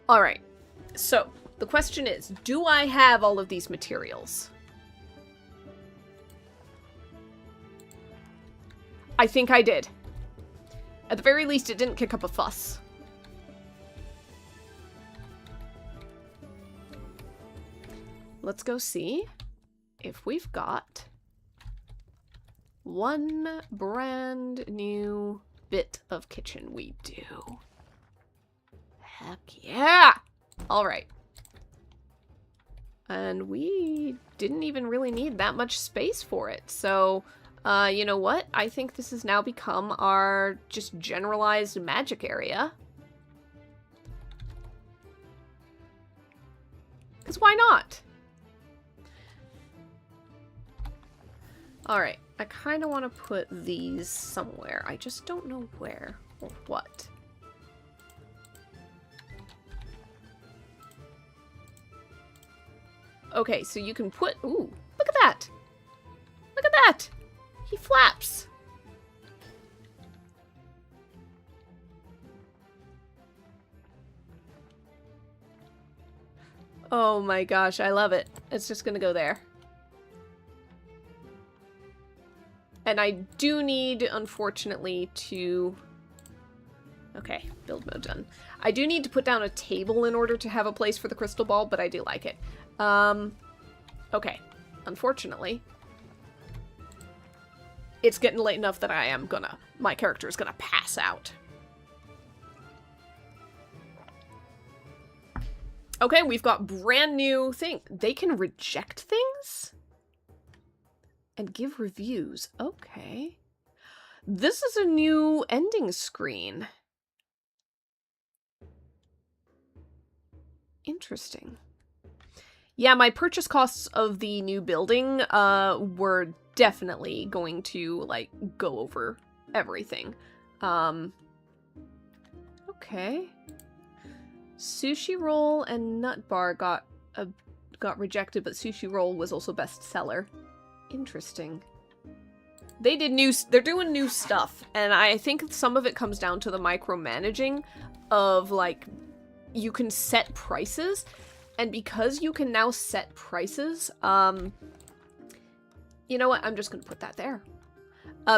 Alright, so the question is, do I have all of these materials? I think I did. At the very least, it didn't kick up a fuss. Let's go see if we've got one brand new bit of kitchen. We do. Heck yeah! Alright. And we didn't even really need that much space for it, so... you know what? I think this has now become our just generalized magic area. Because why not? Alright, I kind of want to put these somewhere. I just don't know where or what. Okay, so you can put... Ooh, look at that! Look at that! He flaps! Oh my gosh, I love it. It's just gonna go there. And I do need, unfortunately, to... Okay, build mode done. I do need to put down a table in order to have a place for the crystal ball, but I do like it. Okay. Unfortunately, it's getting late enough that my character is gonna pass out. Okay, we've got brand new thing. They can reject things? And give reviews. Okay. This is a new ending screen. Interesting. Yeah, my purchase costs of the new building were definitely going to, like, go over everything. Okay. Sushi Roll and Nut Bar got rejected, but Sushi Roll was also bestseller. Interesting. they're doing new stuff, and I think some of it comes down to the micromanaging of, like, you can set prices, and because you can now set prices, you know what, I'm just gonna put that there.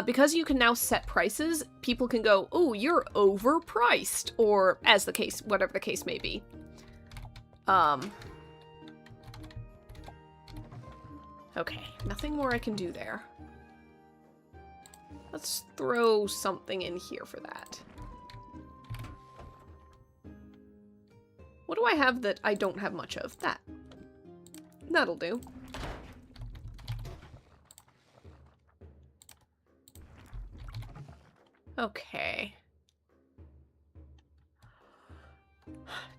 Because you can now set prices, people can go, oh, you're overpriced, or whatever the case may be. Okay, nothing more I can do there. Let's throw something in here for that. What do I have that I don't have much of? That'll do. Okay.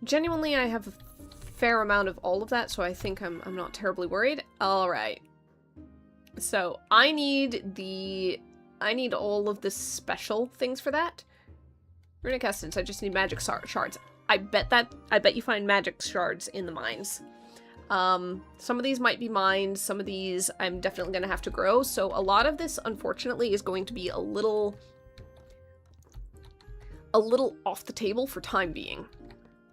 Genuinely, I have a fair amount of all of that, so I think I'm not terribly worried. Alright. So, I need all of the special things for that. Runic essence, I just need magic shards. I bet you find magic shards in the mines. Some of these might be mines, some of these I'm definitely gonna have to grow, so a lot of this, unfortunately, is going to be a little off the table for time being.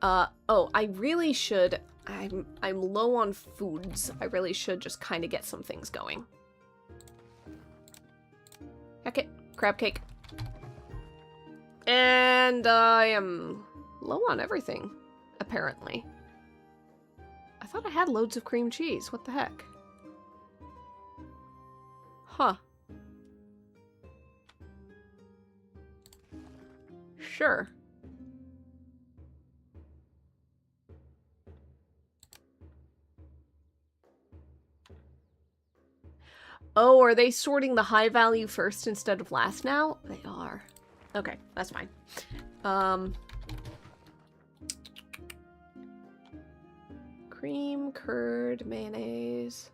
Oh, I really should, I'm low on foods. I really should just kind of get some things going. Heck it, crab cake. And I am low on everything, apparently. I thought I had loads of cream cheese. What the heck? Huh. Sure. Oh, are they sorting the high value first instead of last now? They are. Okay, that's fine. Cream, curd, mayonnaise.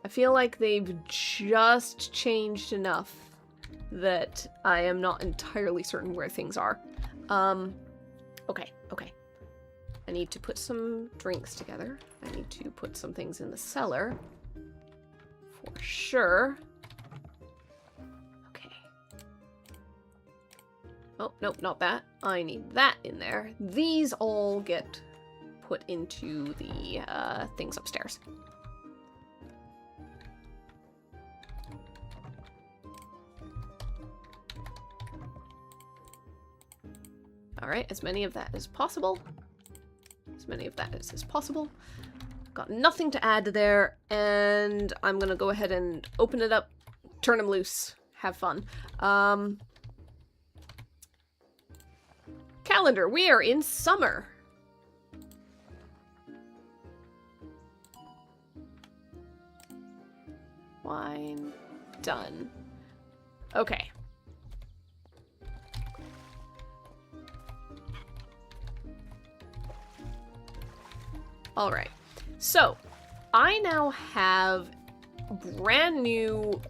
I feel like they've just changed enough that I am not entirely certain where things are. Okay. I need to put some drinks together. I need to put some things in the cellar. For sure. Okay. Oh, nope, not that. I need that in there. These all get put into the things upstairs. Alright, as many of that as possible. As many of that as possible. Got nothing to add there, and I'm gonna go ahead and open it up, turn them loose, have fun. Calendar, we are in summer. Wine, done. Okay. Alright, so I now have brand new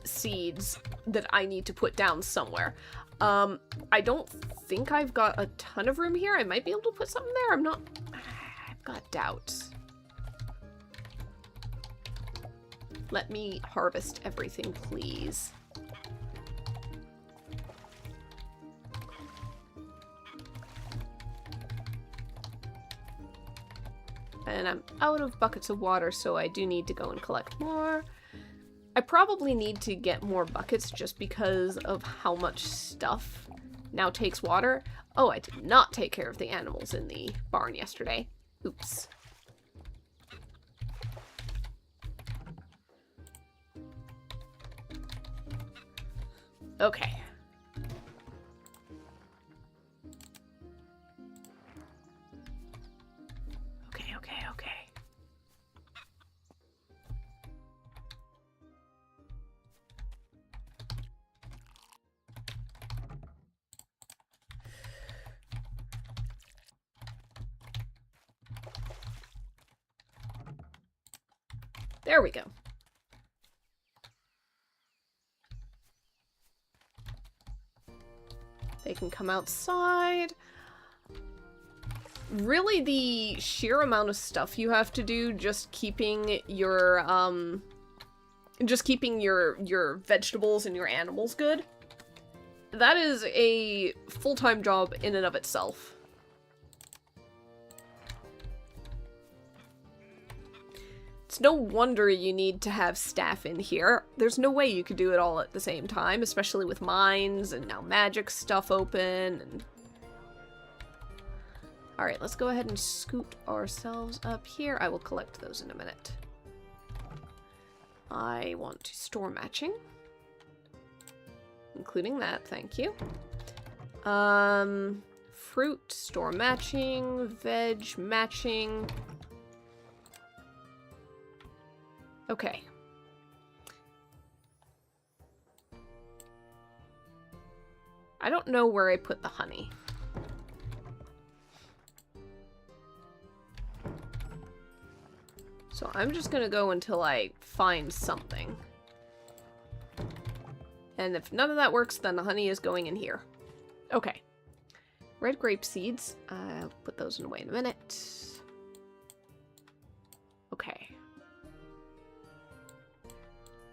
seeds that I need to put down somewhere. I don't think I've got a ton of room here. I might be able to put something there. I've got doubts. Let me harvest everything, please. And I'm out of buckets of water, so I do need to go and collect more. I probably need to get more buckets just because of how much stuff now takes water. Oh, I did not take care of the animals in the barn yesterday. Oops. Okay. Okay. There we go. They can come outside. really the sheer amount of stuff you have to do just keeping your vegetables and your animals good, that is a full-time job in and of itself. It's no wonder you need to have staff in here. There's no way you could do it all at the same time, especially with mines and now magic stuff open. And... Alright, let's go ahead and scoot ourselves up here. I will collect those in a minute. I want to store matching. Including that, thank you. Fruit, store matching, veg matching. Okay. I don't know where I put the honey. So I'm just gonna go until I find something. And if none of that works, then the honey is going in here. Okay. Red grape seeds. I'll put those away in a minute. Okay.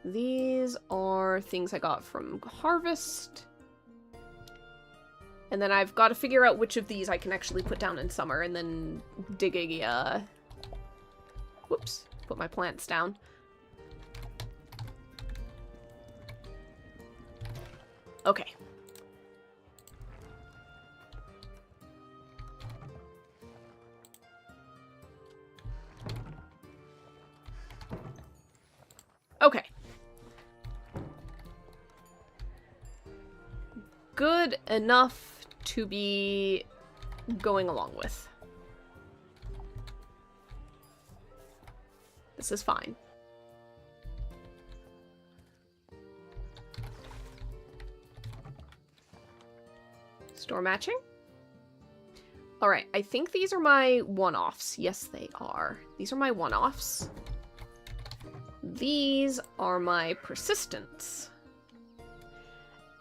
These are things I got from Harvest. And then I've got to figure out which of these I can actually put down in summer and then dig a, whoops, put my plants down. Okay. Okay. Good enough to be going along with. This is fine. Store matching? Alright, I think these are my one-offs. Yes, they are. These are my one-offs. These are my persistents.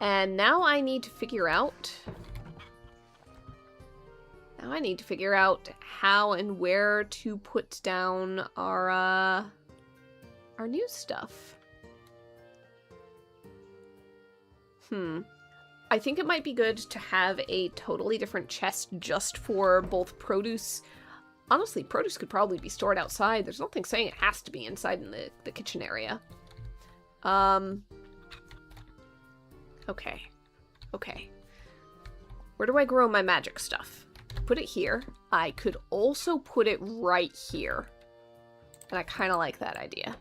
And now I need to figure out... how and where to put down our new stuff. I think it might be good to have a totally different chest just for both produce. Honestly, produce could probably be stored outside. There's nothing saying it has to be inside in the kitchen area. Okay. Okay. Where do I grow my magic stuff? Put it here. I could also put it right here. And I kind of like that idea.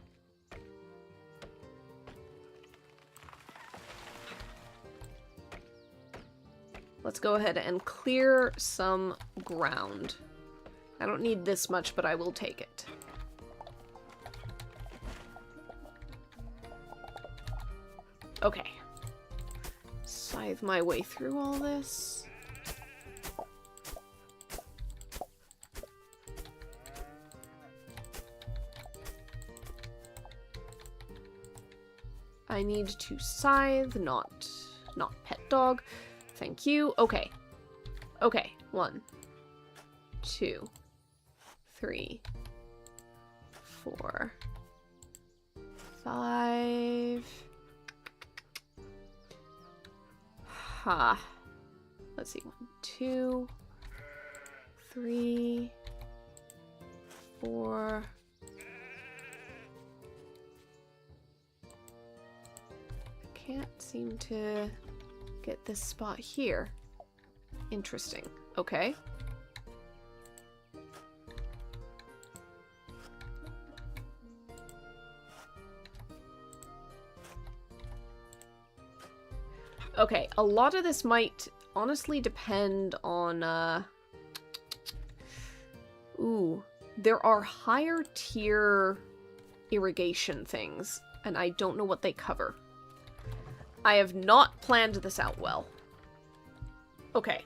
Let's go ahead and clear some ground. I don't need this much, but I will take it. Okay. Scythe my way through all this. I need to scythe, not pet dog. Thank you. Okay. Okay. 1, 2, 3, 4, 5. Ha. Let's see. 1, 2, 3, 4. I can't seem to get this spot here. Interesting. Okay. Okay, a lot of this might honestly depend on, ooh, there are higher tier irrigation things, and I don't know what they cover. I have not planned this out well. Okay.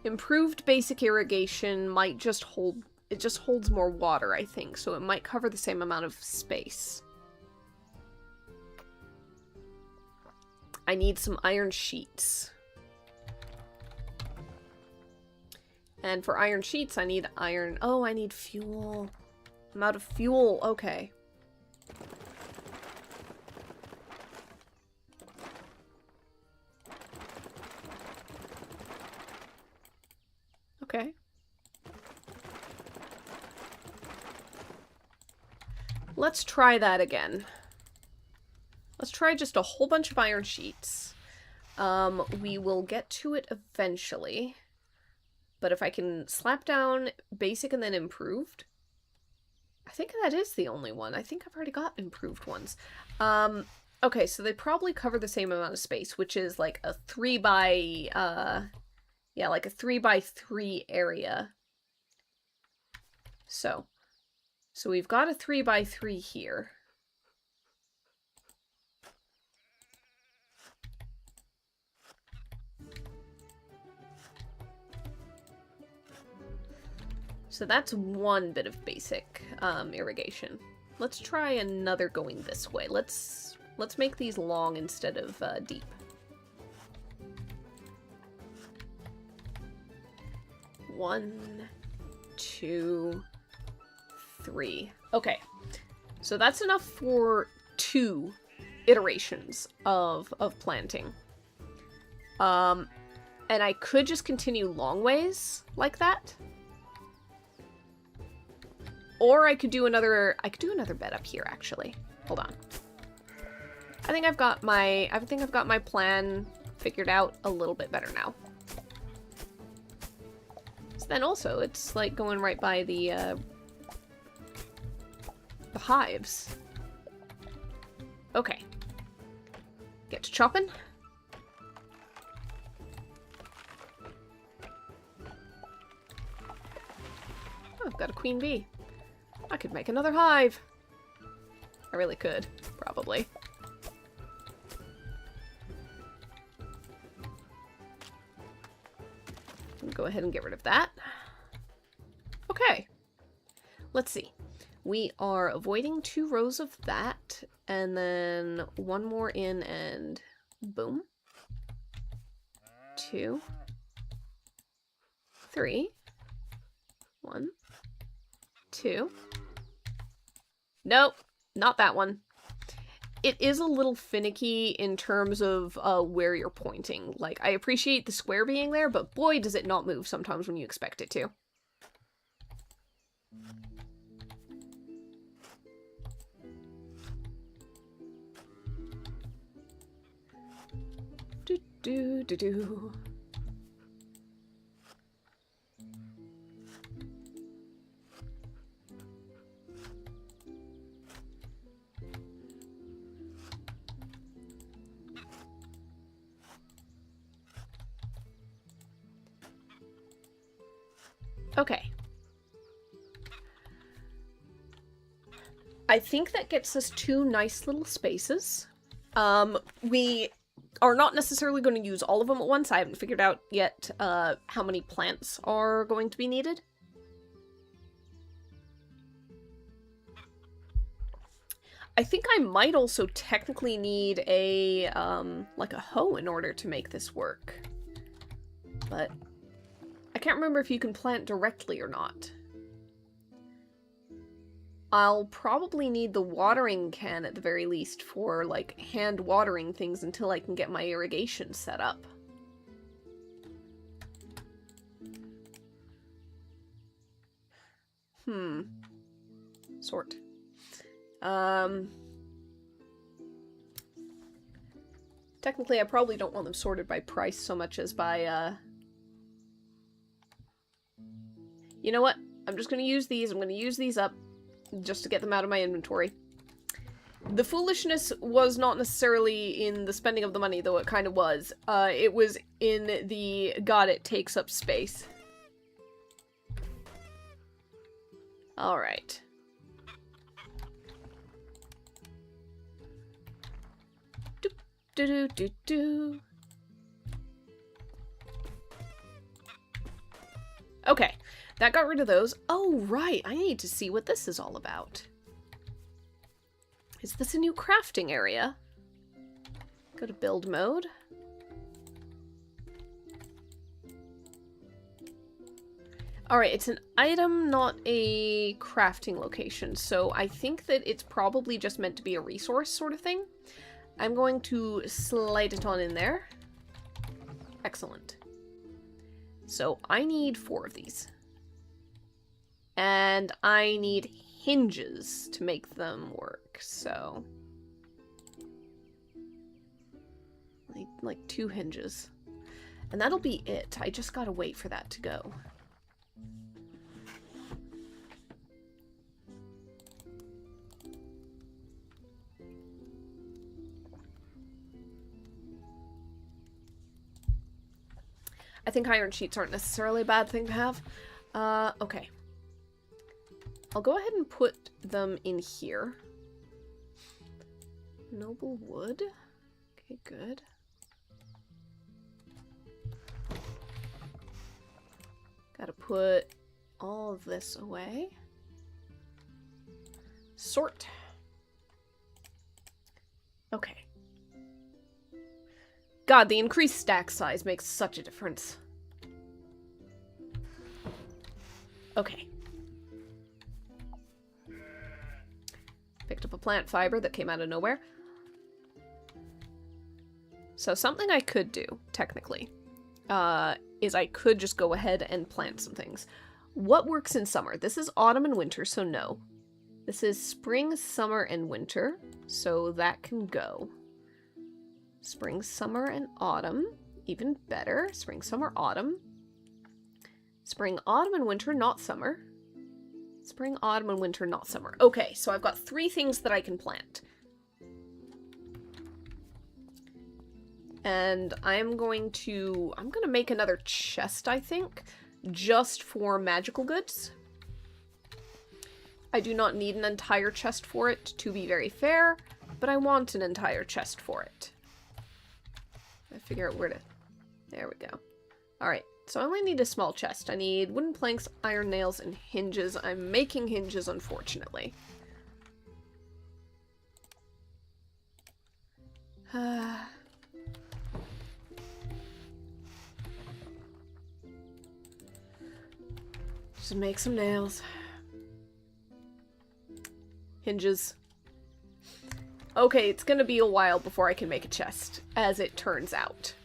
Improved basic irrigation might just hold... It just holds more water, I think, so it might cover the same amount of space. I need some iron sheets. And for iron sheets, I need iron... Oh, I need fuel. I'm out of fuel. Okay. Okay. Let's try that again. Let's try just a whole bunch of iron sheets. We will get to it eventually. But if I can slap down basic and then improved, I think that is the only one. I think I've already got improved ones. Okay, so they probably cover the same amount of space, which is like a 3 by, yeah, like a 3 by 3 area. So we've got a 3 by 3 here. So that's one bit of basic irrigation. Let's try another going this way. Let's make these long instead of deep. 1, 2, 3. Okay, so that's enough for 2 iterations of planting. And I could just continue long ways like that. Or I could do another bed up here, actually. Hold on. I think I've got my plan figured out a little bit better now. So then also, it's like going right by the hives. Okay. Get to chopping. Oh, I've got a queen bee. I could make another hive. I really could, probably. Go ahead and get rid of that. Okay. Let's see. We are avoiding 2 rows of that, and then 1 more in and boom. 2, 3. 1, 2. Nope, not that one. It is a little finicky in terms of where you're pointing. Like, I appreciate the square being there, but boy, does it not move sometimes when you expect it to. Do do do do. Okay. I think that gets us 2 nice little spaces. We are not necessarily going to use all of them at once. I haven't figured out yet how many plants are going to be needed. I think I might also technically need a, like a hoe in order to make this work. But I can't remember if you can plant directly or not. I'll probably need the watering can at the very least for, like, hand watering things until I can get my irrigation set up. Sort. Technically, I probably don't want them sorted by price so much as by, You know what? I'm just gonna use these. I'm gonna use these up just to get them out of my inventory. The foolishness was not necessarily in the spending of the money, though it kind of was. It was in the, God, it takes up space. Alright. Do-do-do-do. Okay, that got rid of those. Oh, right, I need to see what this is all about. Is this a new crafting area? Go to build mode. Alright, it's an item, not a crafting location, so I think that it's probably just meant to be a resource sort of thing. I'm going to slide it on in there. Excellent. So I need 4 of these. And I need hinges to make them work, so... like 2 hinges. And that'll be it. I just gotta wait for that to go. I think iron sheets aren't necessarily a bad thing to have. Okay. I'll go ahead and put them in here. Noble wood. Okay, good. Gotta put all of this away. Sort. Okay. God, the increased stack size makes such a difference. Okay. Picked up a plant fiber that came out of nowhere. So something I could do, technically, is I could just go ahead and plant some things. What works in summer? This is autumn and winter, so no. This is spring, summer, and winter, so that can go. Spring, summer, and autumn. Even better. Spring, summer, autumn. Spring, autumn, and winter, not summer. Spring, autumn, and winter, not summer. Okay, so I've got 3 things that I can plant. And I'm gonna make another chest, I think, just for magical goods. I do not need an entire chest for it, to be very fair, but I want an entire chest for it. I figure out where to... There we go. Alright, so I only need a small chest. I need wooden planks, iron nails, and hinges. I'm making hinges, unfortunately. Just make some nails. Hinges. Okay, it's gonna be a while before I can make a chest, as it turns out.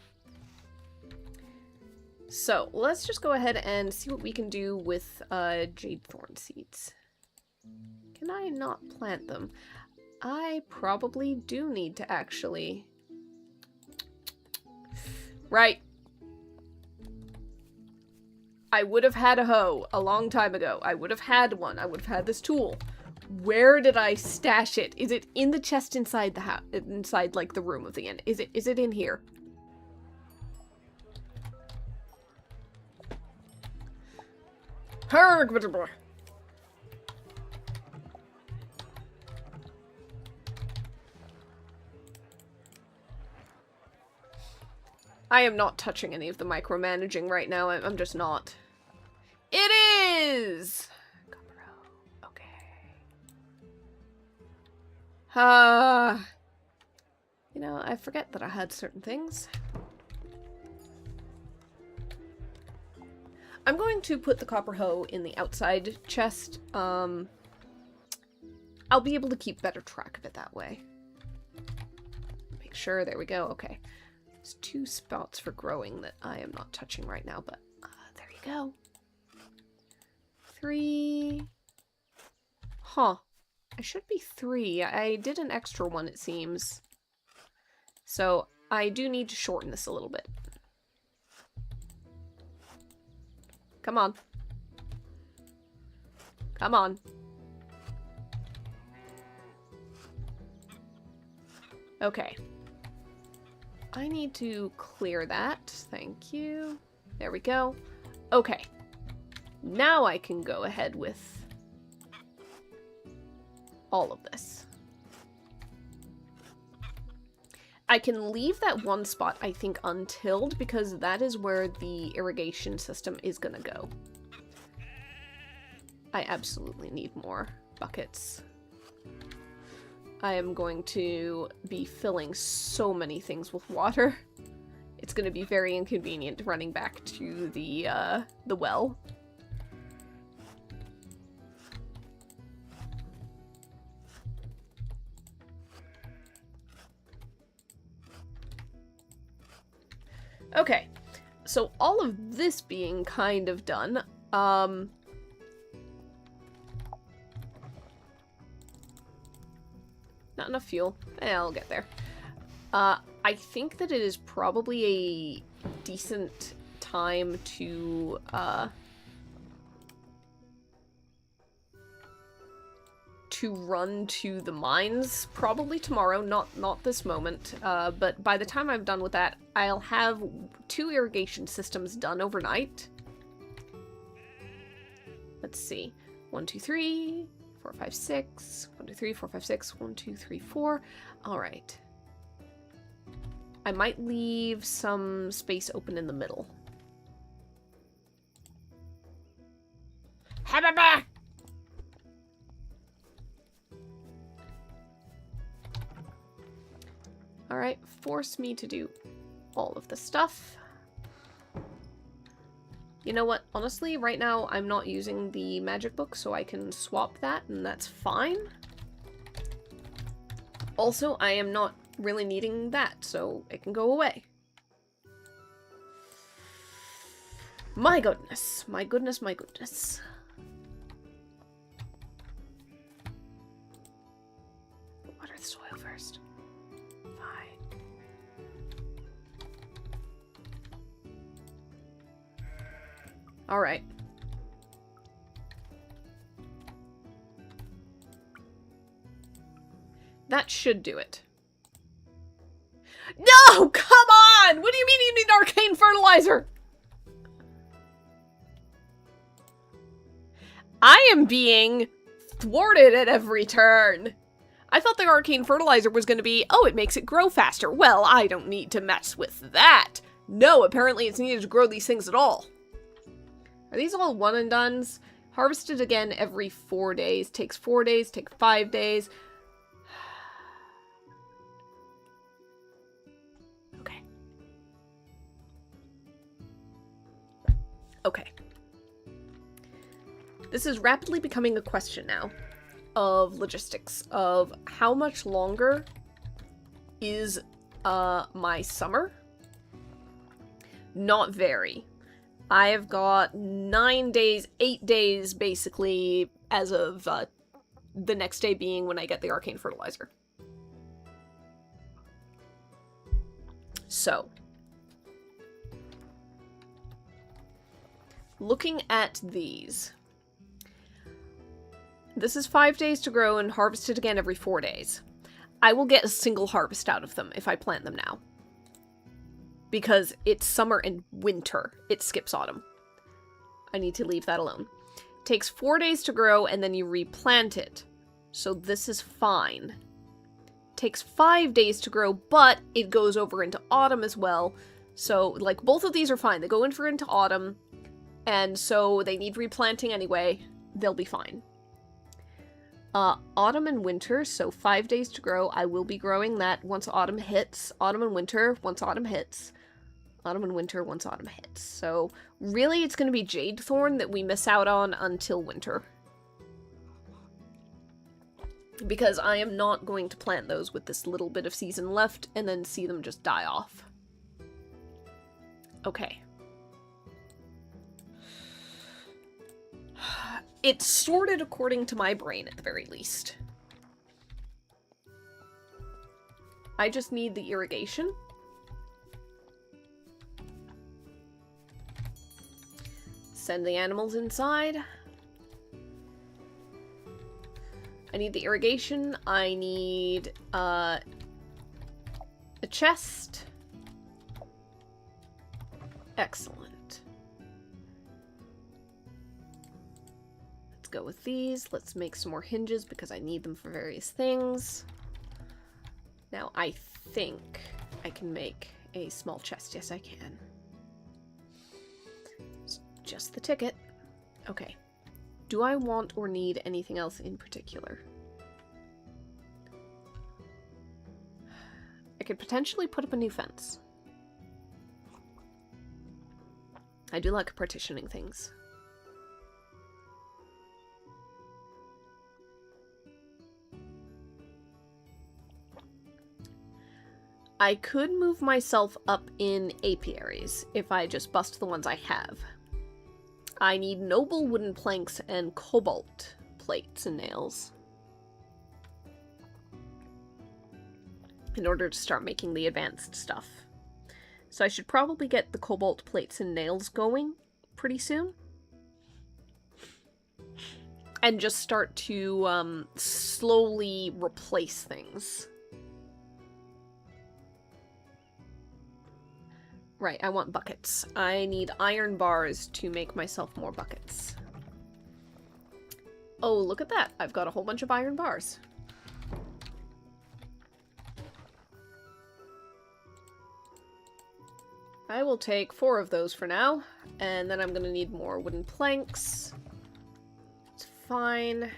So, let's just go ahead and see what we can do with jade thorn seeds. Can I not plant them? I probably do need to actually... Right. I would have had a hoe a long time ago. I would have had one. I would have had this tool. Where did I stash it? Is it in the chest inside the house? Inside, like, the room of the inn? Is it in here? I am not touching any of the micromanaging right now. I'm just not. It is! You know, I forget that I had certain things. I'm going to put the copper hoe in the outside chest. I'll be able to keep better track of it that way. Make sure, there we go, okay. There's 2 spots for growing that I am not touching right now, but there you go. 3. Huh. I should be 3. I did an extra one, it seems. So, I do need to shorten this a little bit. Come on. Come on. Okay. I need to clear that. Thank you. There we go. Okay. Now I can go ahead with all of this. I can leave that one spot, I think, untilled, because that is where the irrigation system is gonna go. I absolutely need more buckets. I am going to be filling so many things with water. It's gonna be very inconvenient running back to the well. Okay, so all of this being kind of done, not enough fuel. I'll get there. I think that it is probably a decent time to, run to the mines, probably tomorrow, not this moment, but by the time I'm done with that, I'll have 2 irrigation systems done overnight. Let's see. 1, 2, 3, 4, 5, 6. 1, 2, 3, 4, 5, 6. 1, 2, 3, 4. Alright. I might leave some space open in the middle. Hababa! Alright, force me to do all of the stuff. You know what? Honestly, right now I'm not using the magic book, so I can swap that, and that's fine. Also, I am not really needing that, so it can go away. My goodness. My goodness, my goodness. Water the soil first. Fine. Alright. That should do it. No! Come on! What do you mean you need arcane fertilizer? I am being thwarted at every turn. I thought the arcane fertilizer was going to be, oh, it makes it grow faster. Well, I don't need to mess with that. No, apparently it's needed to grow these things at all. Are these all one and dones? Harvested again every 4 days. Takes 4 days, takes 5 days. Okay. Okay. This is rapidly becoming a question now of logistics, of how much longer is my summer? Not very. I have got 9 days, 8 days basically, as of the next day being when I get the arcane fertilizer. So, looking at these, this is 5 days to grow and harvested again every 4 days. I will get a single harvest out of them if I plant them now. Because it's summer and winter. It skips autumn. I need to leave that alone. It takes 4 days to grow and then you replant it. So this is fine. It takes 5 days to grow, but it goes over into autumn as well. So, like, both of these are fine. They go into autumn, and so they need replanting anyway. They'll be fine. Autumn and winter, so 5 days to grow. I will be growing that once autumn hits. Autumn and winter, once autumn hits. Autumn and winter, once autumn hits. So, really, it's going to be Jade Thorn that we miss out on until winter. Because I am not going to plant those with this little bit of season left and then see them just die off. Okay. It's sorted according to my brain, at the very least. I just need the irrigation. Send the animals inside. I need the irrigation. I need, a chest. Excellent. Go with these. Let's make some more hinges because I need them for various things. Now, I think I can make a small chest. Yes, I can. It's just the ticket. Okay. Do I want or need anything else in particular? I could potentially put up a new fence. I do like partitioning things. I could move myself up in apiaries if I just bust the ones I have. I need noble wooden planks and cobalt plates and nails in order to start making the advanced stuff. So I should probably get the cobalt plates and nails going pretty soon. And just start to slowly replace things. Right, I want buckets. I need iron bars to make myself more buckets. Oh, look at that. I've got a whole bunch of iron bars. I will take 4 of those for now, and then I'm gonna need more wooden planks. It's fine.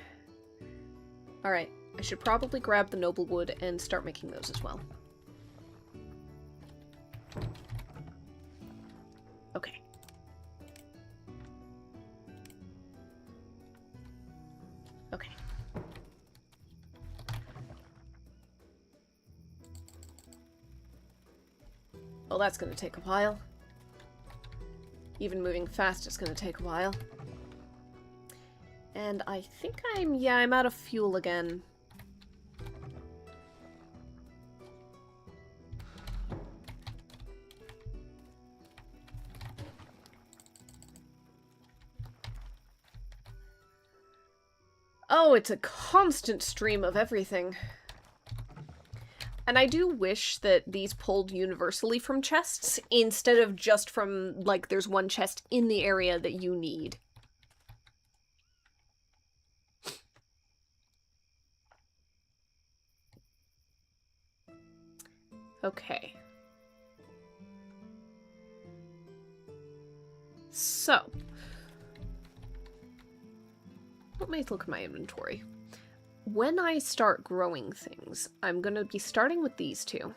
Alright, I should probably grab the noble wood and start making those as well. Okay. Okay. Well, that's gonna take a while. Even moving fast is gonna take a while. And I think I'm out of fuel again. Oh, it's a constant stream of everything. And I do wish that these pulled universally from chests, instead of just from, like, there's one chest in the area that you need. Okay. So. Let me look at my inventory. When I start growing things, I'm gonna be starting with these 2.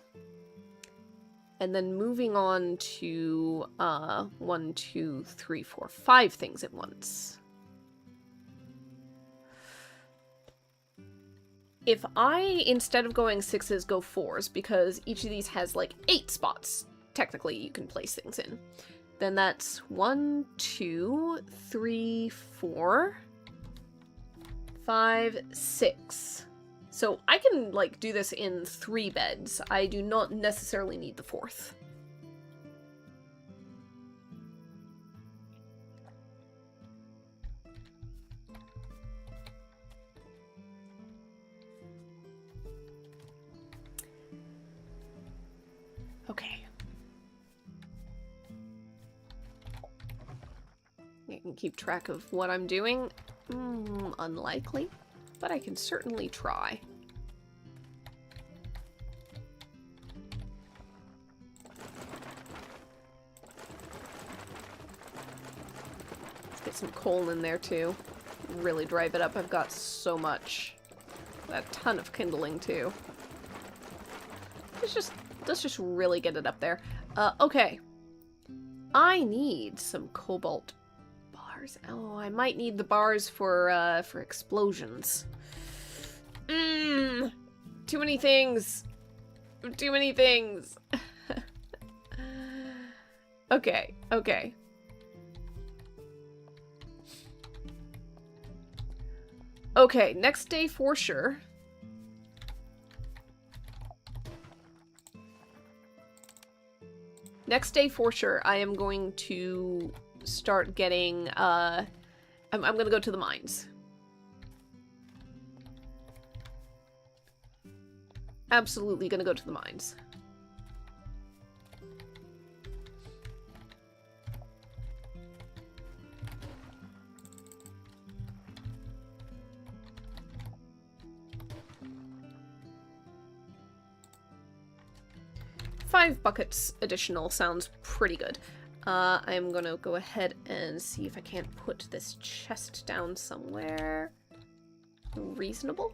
And then moving on to, 1, 2, 3, 4, 5 things at once. If I, instead of going 6s, go 4s, because each of these has, like, 8 spots, technically, you can place things in, then that's 1, 2, 3, 4... 5, 6. So I can, like, do this in 3 beds. I do not necessarily need the 4th. Okay. I can keep track of what I'm doing. Unlikely, but I can certainly try. Let's get some coal in there too. Really drive it up. I've got so much. A ton of kindling too. Let's just really get it up there. Okay. I need some cobalt. Oh, I might need the bars for explosions. Too many things. Too many things. Okay, okay. Okay, next day for sure. Next day for sure, I am going to start getting, I'm gonna go to the mines. Absolutely gonna go to the mines. Five buckets additional sounds pretty good. I'm gonna go ahead and see if I can't put this chest down somewhere reasonable.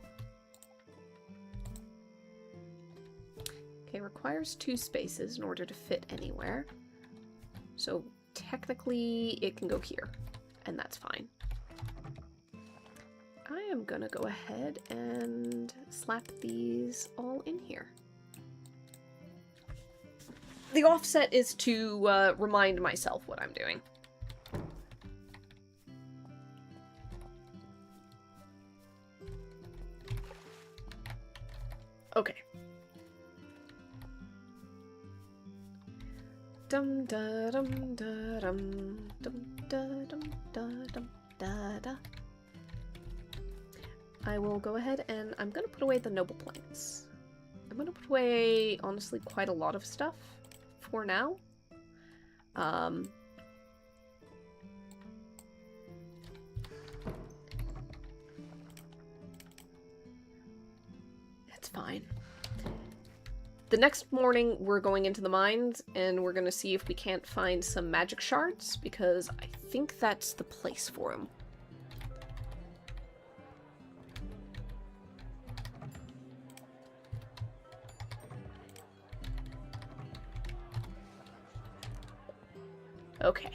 Okay, requires 2 spaces in order to fit anywhere. So technically it can go here, and that's fine. I am gonna go ahead and slap these all in here. The offset is to remind myself what I'm doing. Okay. Dum da dum da dum dum da dum da dum da da. I will go ahead and I'm gonna put away the noble plants. I'm gonna put away, honestly, quite a lot of stuff for now. It's fine. The next morning, we're going into the mines, and we're gonna see if we can't find some magic shards, because I think that's the place for them. Okay.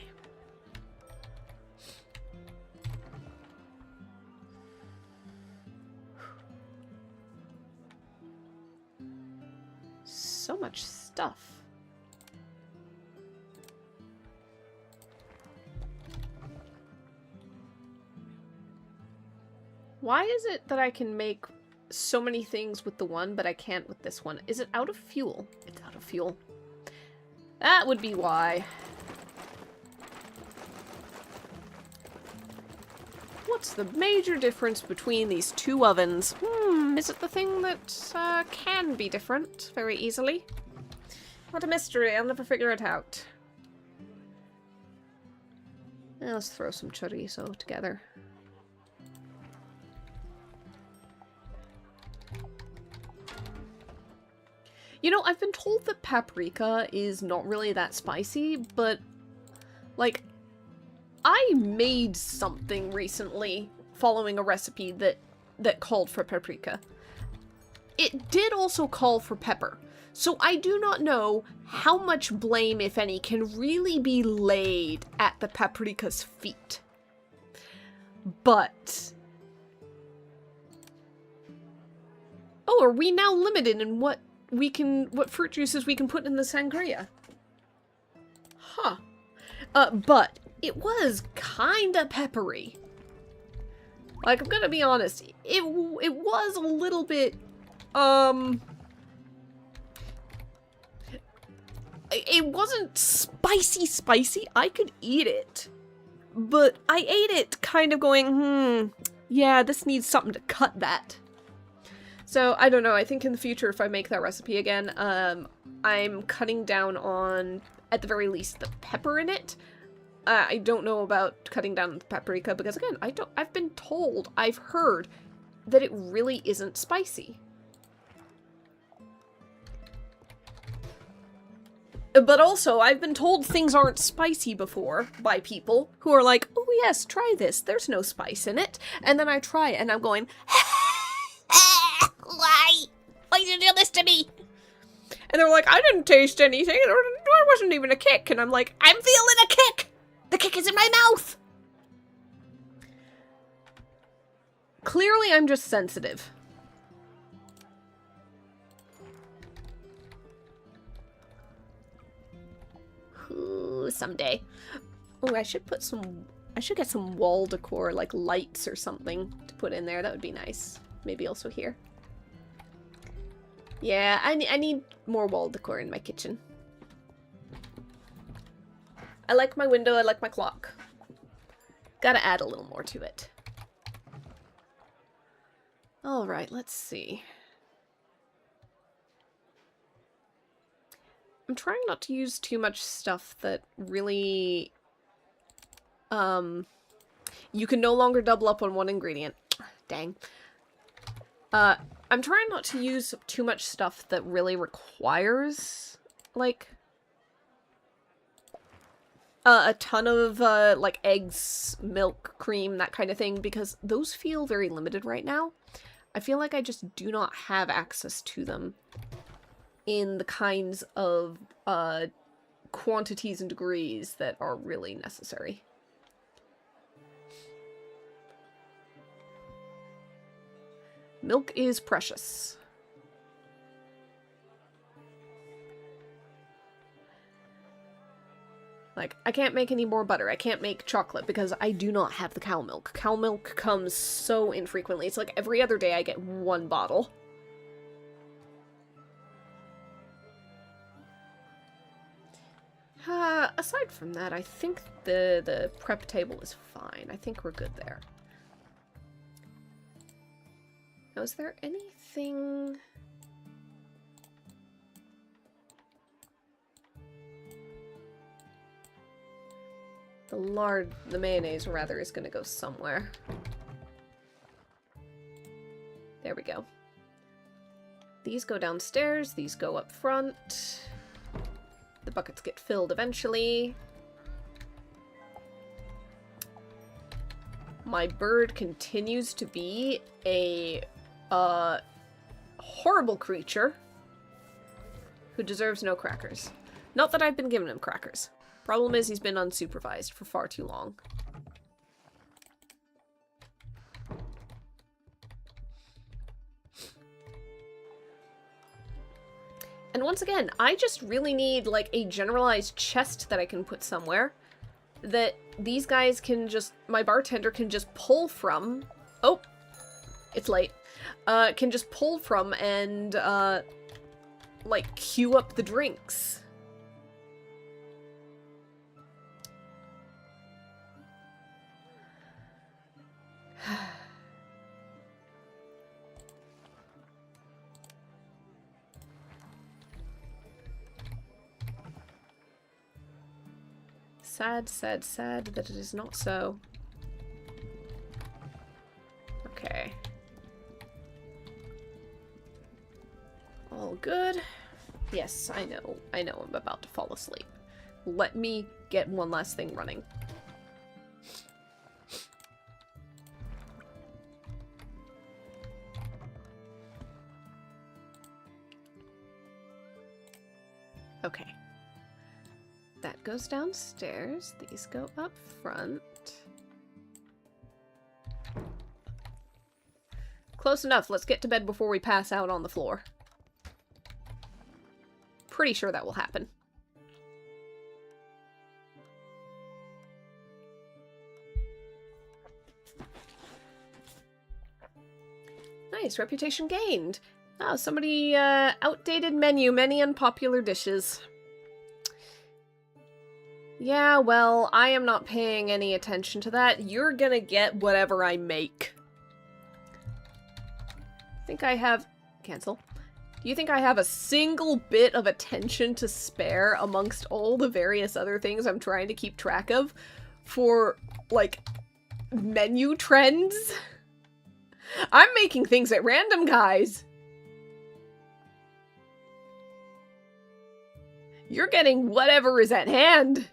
So much stuff. Why is it that I can make so many things with the one, but I can't with this one? Is it out of fuel? It's out of fuel. That would be why. What's the major difference between these two ovens? Is it the thing that can be different very easily? What a mystery, I'll never figure it out. Let's throw some chorizo together. You know, I've been told that paprika is not really that spicy, but, like, I made something recently following a recipe that called for paprika. It did also call for pepper, so I do not know how much blame, if any, can really be laid at the paprika's feet. But... oh, are we now limited in what fruit juices we can put in the sangria? Huh. But it was kinda peppery. Like, I'm gonna be honest, it was a little bit, it wasn't spicy. I could eat it. But I ate it kind of going, yeah, this needs something to cut that. So, I don't know, I think in the future if I make that recipe again, I'm cutting down on, at the very least, the pepper in it. I don't know about cutting down the paprika, because again, I've been told, I've heard, that it really isn't spicy. But also, I've been told things aren't spicy before by people who are like, oh yes, try this, there's no spice in it. And then I try it and I'm going, why? Why did you do this to me? And they're like, I didn't taste anything, there wasn't even a kick. And I'm like, I'm feeling a kick! The kick is in my mouth! Clearly I'm just sensitive. Ooh, someday. Oh, I should get some wall decor, like lights or something to put in there. That would be nice. Maybe also here. Yeah, I need more wall decor in my kitchen. I like my window, I like my clock. Gotta add a little more to it. Alright, let's see. I'm trying not to use too much stuff that really... you can no longer double up on one ingredient. Dang. I'm trying not to use too much stuff that really requires, like... a ton of, like, eggs, milk, cream, that kind of thing, because those feel very limited right now. I feel like I just do not have access to them in the kinds of, quantities and degrees that are really necessary. Milk is precious. Like, I can't make any more butter. I can't make chocolate because I do not have the cow milk. Cow milk comes so infrequently. It's like every other day I get 1 bottle. Aside from that, I think the prep table is fine. I think we're good there. Now, is there anything... The mayonnaise, rather, is gonna go somewhere. There we go. These go downstairs, these go up front. The buckets get filled eventually. My bird continues to be a, horrible creature who deserves no crackers. Not that I've been giving him crackers. Problem is, he's been unsupervised for far too long. And once again, I just really need, like, a generalized chest that I can put somewhere that these guys can just... my bartender can just pull from... Oh! It's late. Can just pull from and, like, queue up the drinks. Sad, sad, sad that it is not so. Okay. All good. Yes, I know I'm about to fall asleep. Let me get one last thing running. Okay. That goes downstairs. These go up front. Close enough. Let's get to bed before we pass out on the floor. Pretty sure that will happen. Nice. Reputation gained. Oh, somebody, outdated menu, many unpopular dishes. Yeah, well, I am not paying any attention to that. You're gonna get whatever I make. Think I have... Cancel. Do you think I have a single bit of attention to spare amongst all the various other things I'm trying to keep track of for, like, menu trends? I'm making things at random, guys! You're getting whatever is at hand.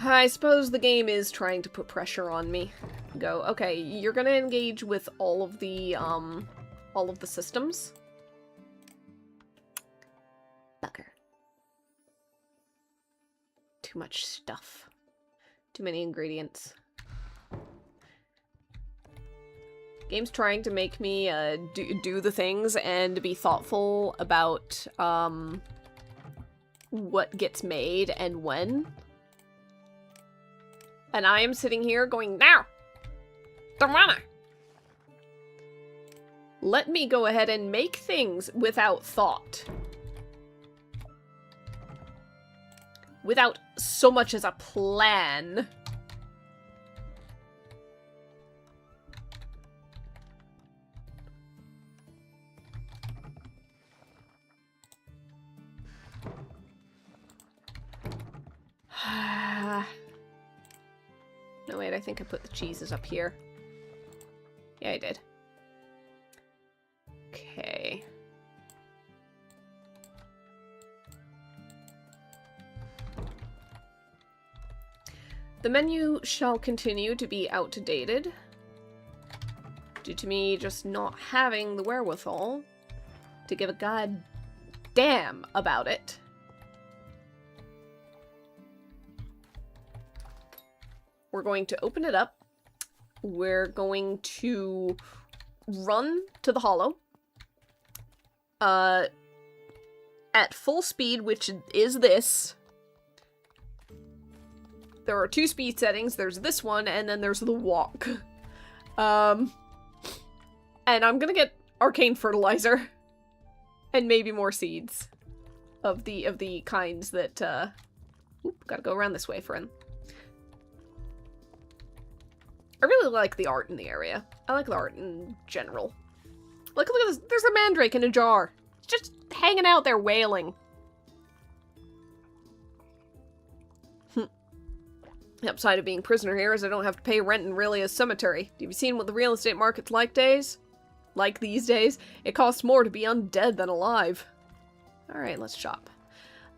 I suppose the game is trying to put pressure on me. Go, okay, you're gonna engage with all of the systems. Bugger. Too much stuff. Too many ingredients. Game's trying to make me do the things and be thoughtful about what gets made and when. And I am sitting here going, now! Dorana! Let me go ahead and make things without thought. Without so much as a plan. No, wait, I think I put the cheeses up here. Yeah, I did. Okay. The menu shall continue to be outdated due to me just not having the wherewithal to give a god damn about it. we're going to open it up. We're going to run to the hollow. At full speed, which is this. There are 2 speed settings. There's this one, and then there's the walk. And I'm gonna get arcane fertilizer. And maybe more seeds. Of the kinds that, Oop, gotta go around this way, friend. I really like the art in the area. I like the art in general. Look at this. There's a mandrake in a jar. It's just hanging out there wailing. The upside of being prisoner here is I don't have to pay rent in really a cemetery. Have you seen what the real estate market's like these days? It costs more to be undead than alive. Alright, let's shop.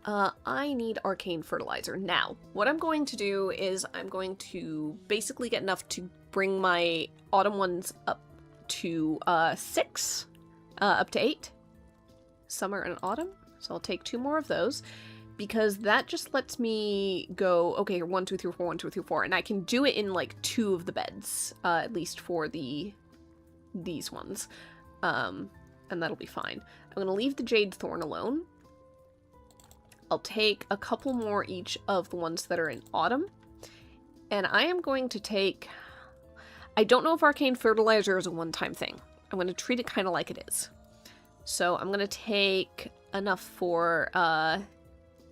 I need arcane fertilizer. Now, what I'm going to do is I'm going to basically get enough to bring my autumn ones up to 6, up to 8. Summer and autumn. So I'll take 2 more of those. Because that just lets me go, okay, 1, 2, 3, 4, 1, 2, 3, 4. And I can do it in like 2 of the beds. At least for these ones. And that'll be fine. I'm going to leave the Jade Thorn alone. I'll take a couple more each of the ones that are in autumn. And I am going to take... I don't know if arcane fertilizer is a one-time thing. I'm going to treat it kind of like it is. So I'm going to take enough for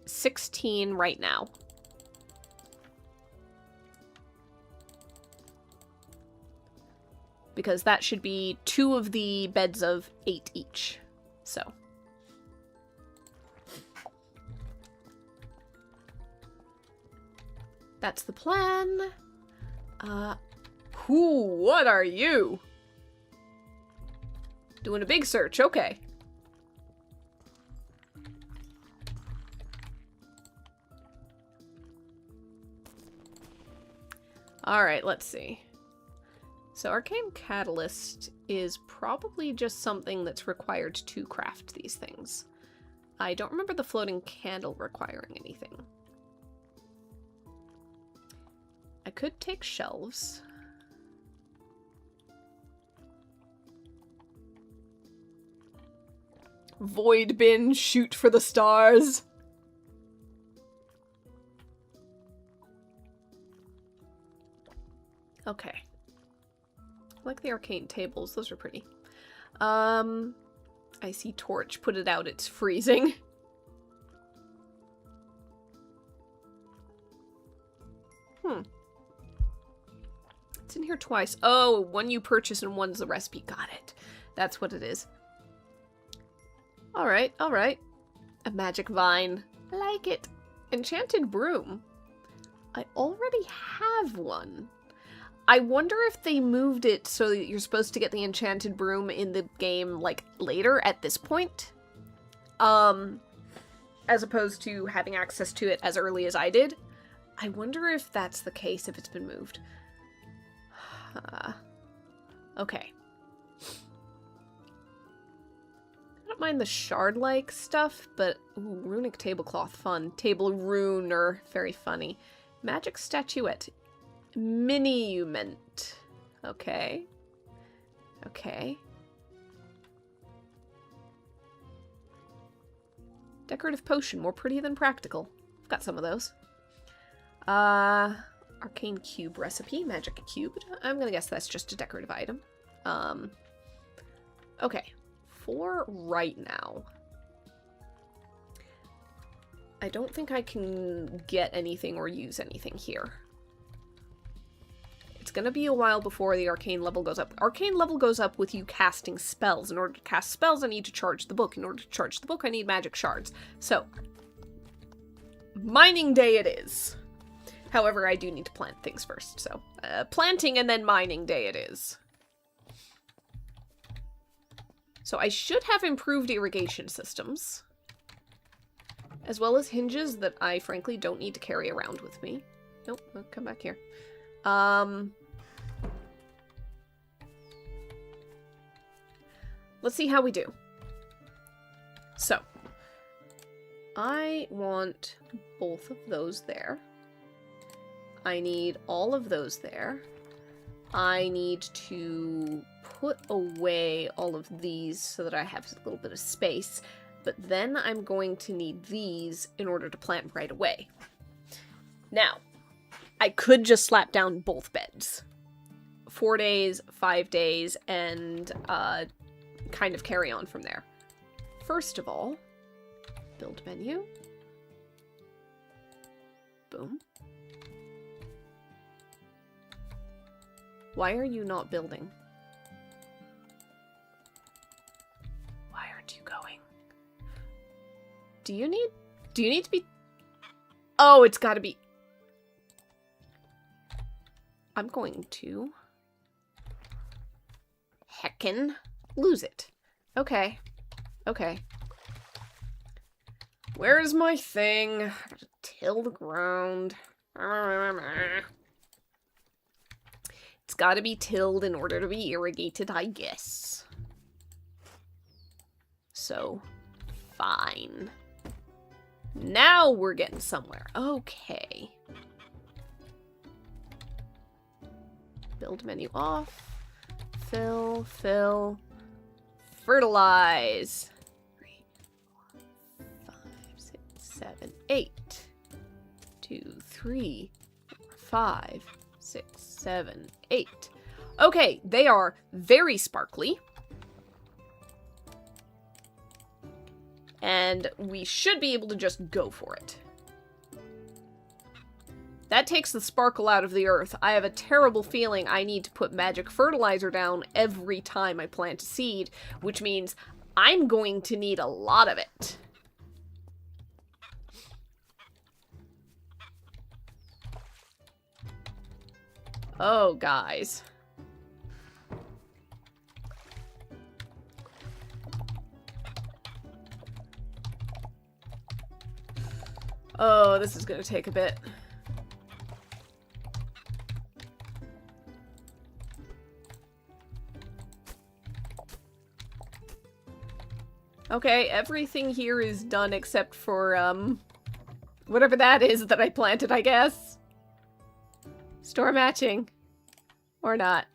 16 right now. Because that should be 2 of the beds of 8 each. So... that's the plan. What are you? Doing a big search, okay. Alright, let's see. So Arcane Catalyst is probably just something that's required to craft these things. I don't remember the floating candle requiring anything. I could take shelves. Void bin, shoot for the stars. Okay. I like the arcane tables, those are pretty. I see torch, put it out, it's freezing. It's in here twice. Oh, one you purchase and one's the recipe. Got it. That's what it is. Alright, alright. A magic vine. I like it. Enchanted broom. I already have one. I wonder if they moved it so that you're supposed to get the enchanted broom in the game, like, later at this point. As opposed to having access to it as early as I did. I wonder if that's the case, if it's been moved. Okay. I don't mind the shard-like stuff, but... ooh, runic tablecloth, fun. Table runer, very funny. Magic statuette. Mini-ument. Okay. Okay. Decorative potion, more pretty than practical. I've got some of those. Arcane cube recipe, magic cubed. I'm gonna guess that's just a decorative item. Okay. For right now, I don't think I can get anything or use anything here. It's gonna be a while before the arcane level goes up. Arcane level goes up with you casting spells. In order to cast spells, I need to charge the book. In order to charge the book, I need magic shards. So, mining day it is. However, I do need to plant things first, so... planting and then mining day it is. So I should have improved irrigation systems. As well as hinges that I frankly don't need to carry around with me. Nope, I'll come back here. Let's see how we do. So, I want both of those there. I need all of those there. I need to put away all of these so that I have a little bit of space. But then I'm going to need these in order to plant right away. Now, I could just slap down both beds. 4 days, 5 days, and kind of carry on from there. First of all, build menu. Boom. Why are you not building? Why aren't you going? Do you need to be... Oh, it's gotta be... I'm going to... heckin' lose it. Okay. Okay. Where's my thing? I gotta till the ground. It's gotta be tilled in order to be irrigated, I guess. So, fine. Now we're getting somewhere. Okay. Build menu off. Fill, fill. Fertilize. 3, 4, 5, 6, 7, 8. 2, 3, 4, 5, 6, 7, 8. Okay, they are very sparkly. And we should be able to just go for it. That takes the sparkle out of the earth. I have a terrible feeling I need to put magic fertilizer down every time I plant a seed, which means I'm going to need a lot of it. Oh, guys. Oh, this is gonna take a bit. Okay, everything here is done except for, whatever that is that I planted, I guess. Store matching. Or not.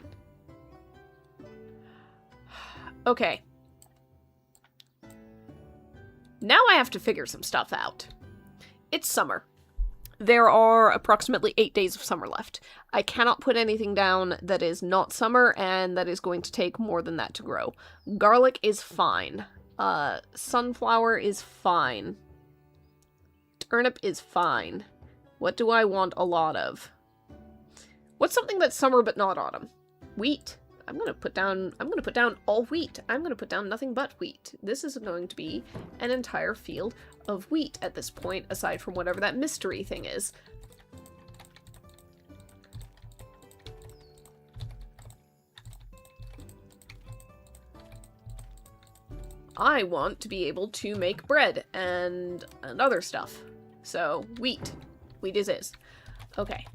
Okay. Now I have to figure some stuff out. It's summer. There are approximately 8 days of summer left. I cannot put anything down that is not summer, and that is going to take more than that to grow. Garlic is fine. Sunflower is fine. Turnip is fine. What do I want a lot of? What's something that's summer but not autumn? Wheat. I'm gonna put down all wheat. I'm gonna put down nothing but wheat. This is going to be an entire field of wheat at this point, aside from whatever that mystery thing is. I want to be able to make bread and other stuff. So, wheat. Wheat is. Okay.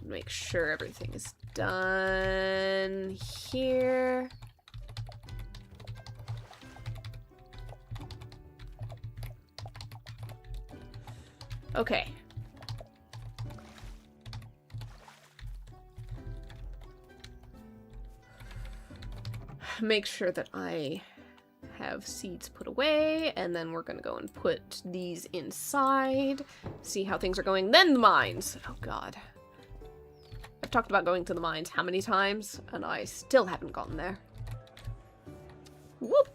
Make sure everything is done here. Okay. Make sure that I have seeds put away, and then we're gonna go and put these inside, see how things are going. Then the mines! Oh god. I've talked about going to the mines how many times, and I still haven't gotten there. Whoop!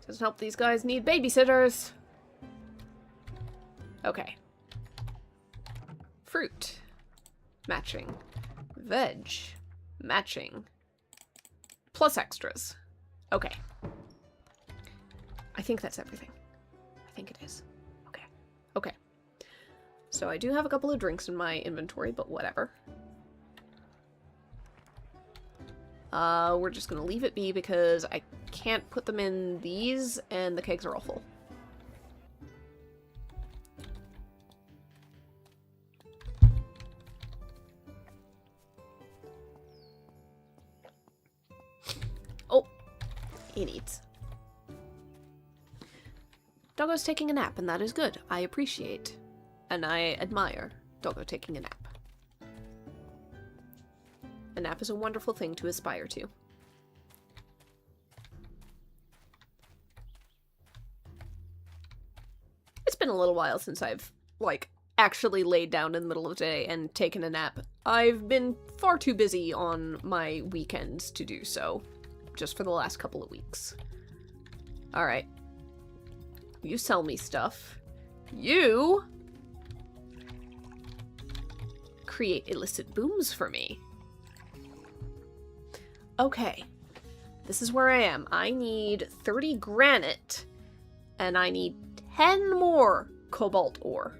Doesn't help these guys need babysitters. Okay. Fruit. Matching. Veg. Matching. Plus extras. Okay. I think that's everything. I think it is. Okay. Okay. So I do have a couple of drinks in my inventory, but whatever. We're just gonna leave it be because I can't put them in these, and the kegs are all full. he needs. Doggo's taking a nap, and that is good. I appreciate. And I admire Doggo taking a nap. A nap is a wonderful thing to aspire to. It's been a little while since I've, like, actually laid down in the middle of the day and taken a nap. I've been far too busy on my weekends to do so, just for the last couple of weeks. Alright. You sell me stuff. You create illicit booms for me. Okay. This is where I am. I need 30 granite, and I need 10 more cobalt ore.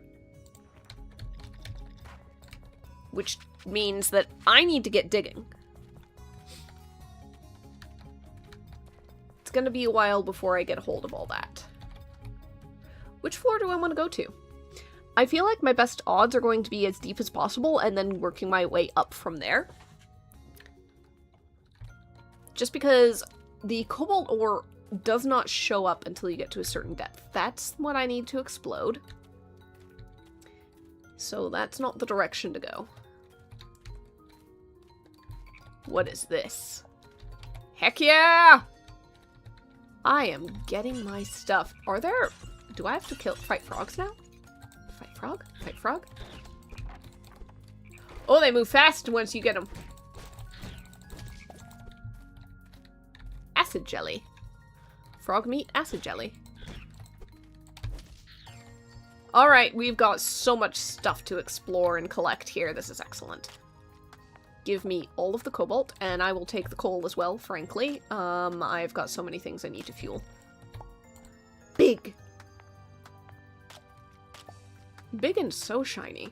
Which means that I need to get digging. It's gonna be a while before I get a hold of all that. Which floor do I want to go to? I feel like my best odds are going to be as deep as possible and then working my way up from there. Just because the cobalt ore does not show up until you get to a certain depth. That's what I need to explode. So that's not the direction to go. What is this? Heck yeah! I am getting my stuff. Are there... Do I have to fight frogs now? Fight frog? Fight frog? Oh, they move fast once you get them. Acid jelly. Frog meat, acid jelly. Alright, we've got so much stuff to explore and collect here. This is excellent. Give me all of the cobalt, and I will take the coal as well, frankly. I've got so many things I need to fuel. Big! Big and so shiny.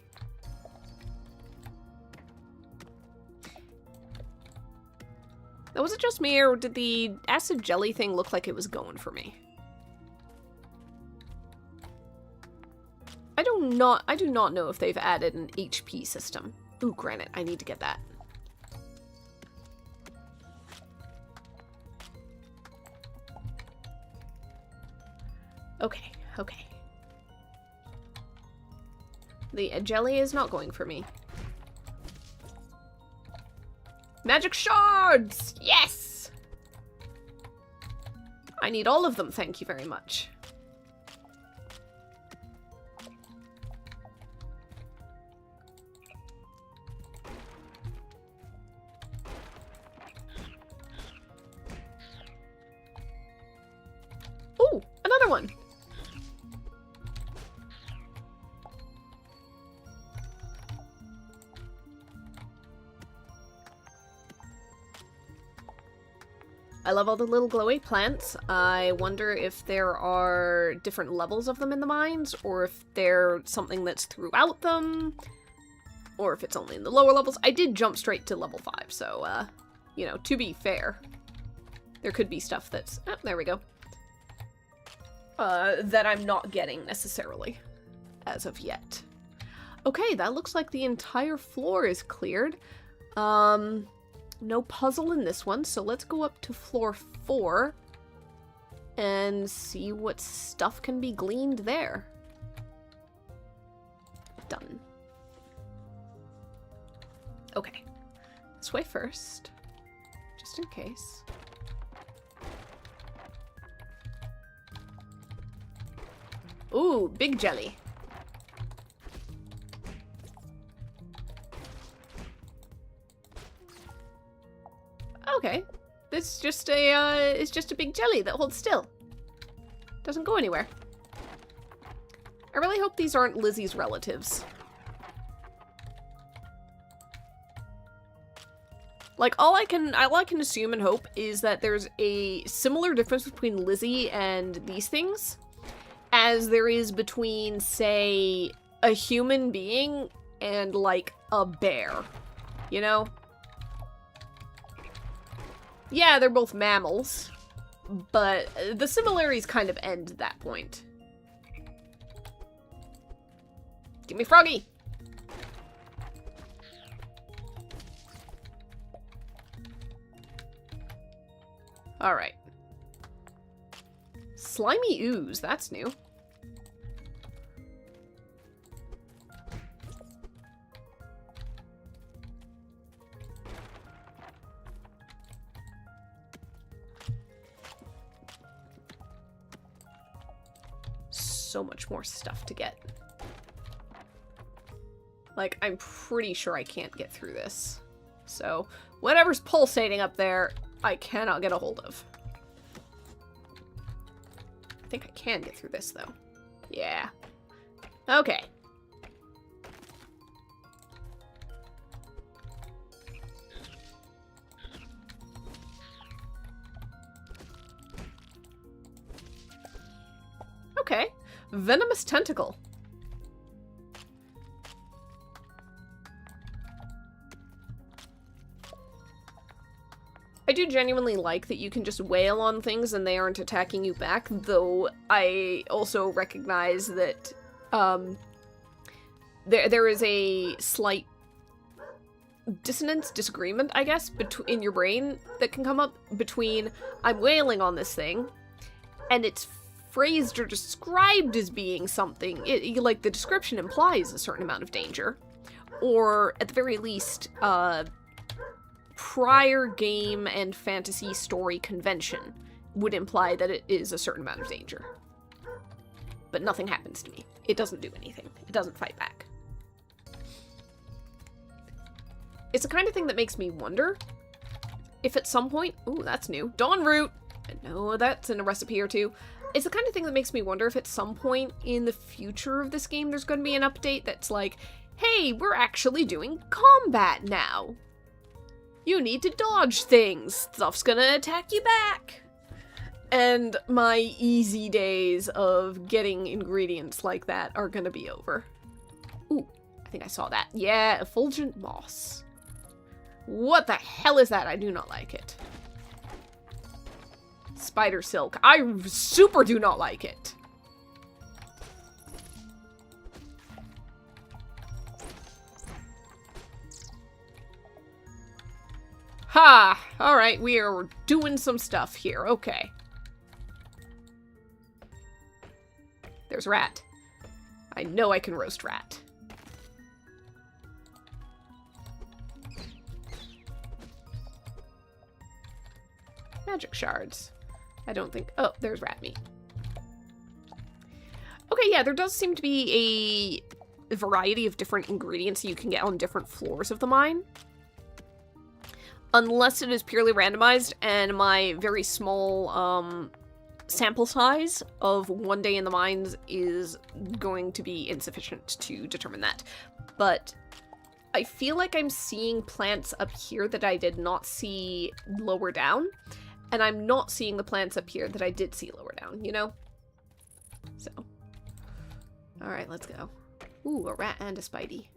Now, was it just me, or did the acid jelly thing look like it was going for me? I do not know if they've added an HP system. Ooh, granite. I need to get that. Okay, okay. The jelly is not going for me. Magic shards! Yes! I need all of them, thank you very much. Ooh, another one! I love all the little glowy plants. I wonder if there are different levels of them in the mines, or if they're something that's throughout them, or if it's only in the lower levels. I did jump straight to level 5, so, you know, to be fair, there could be stuff that's... Oh, there we go. That I'm not getting, necessarily, as of yet. Okay, that looks like the entire floor is cleared. No puzzle in this one, so let's go up to floor 4 and see what stuff can be gleaned there. Done. Okay. This way first, just in case. Ooh, big jelly. Okay, it's just a big jelly that holds still. Doesn't go anywhere. I really hope these aren't Lizzie's relatives. Like, all I can assume and hope is that there's a similar difference between Lizzie and these things as there is between, say, a human being and, like, a bear. You know? Yeah, they're both mammals, but the similarities kind of end at that point. Give me Froggy! Alright. slimy ooze. That's new. So much more stuff to get. Like, I'm pretty sure I can't get through this. So, whatever's pulsating up there, I cannot get a hold of. I think I can get through this, though. Yeah. Okay. Okay. Venomous tentacle. I do genuinely like that you can just wail on things and they aren't attacking you back, though I also recognize that there is a slight disagreement, I guess, in your brain that can come up between I'm wailing on this thing and it's phrased or described as being something, like the description implies a certain amount of danger, or at the very least, prior game and fantasy story convention would imply that it is a certain amount of danger. But nothing happens to me. It doesn't do anything. It doesn't fight back. It's the kind of thing that makes me wonder if at some point... Ooh, that's new. Dawn Root! I know that's in a recipe or two. It's the kind of thing that makes me wonder if at some point in the future of this game there's going to be an update that's like, hey, we're actually doing combat now. You need to dodge things. Stuff's gonna attack you back. And my easy days of getting ingredients like that are gonna be over. Ooh, I think I saw that. Yeah, effulgent moss. What the hell is that? I do not like it. Spider silk. I super do not like it. Ha! Alright, we are doing some stuff here. Okay. There's rat. I know I can roast rat. Magic shards. I don't think... Oh, there's rat meat. Okay, yeah, there does seem to be a variety of different ingredients you can get on different floors of the mine. Unless it is purely randomized, and my very small sample size of one day in the mines is going to be insufficient to determine that. But I feel like I'm seeing plants up here that I did not see lower down, and I'm not seeing the plants up here that I did see lower down, you know? So. Alright, let's go. Ooh, a rat and a Spidey.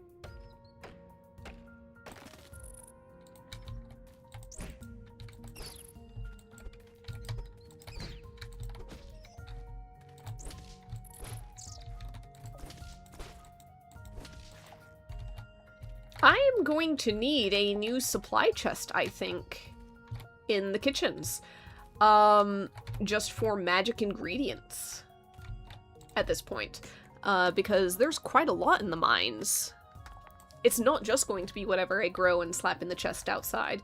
I am going to need a new supply chest, I think, in the kitchens. Just for magic ingredients at this point. Because there's quite a lot in the mines. It's not just going to be whatever I grow and slap in the chest outside.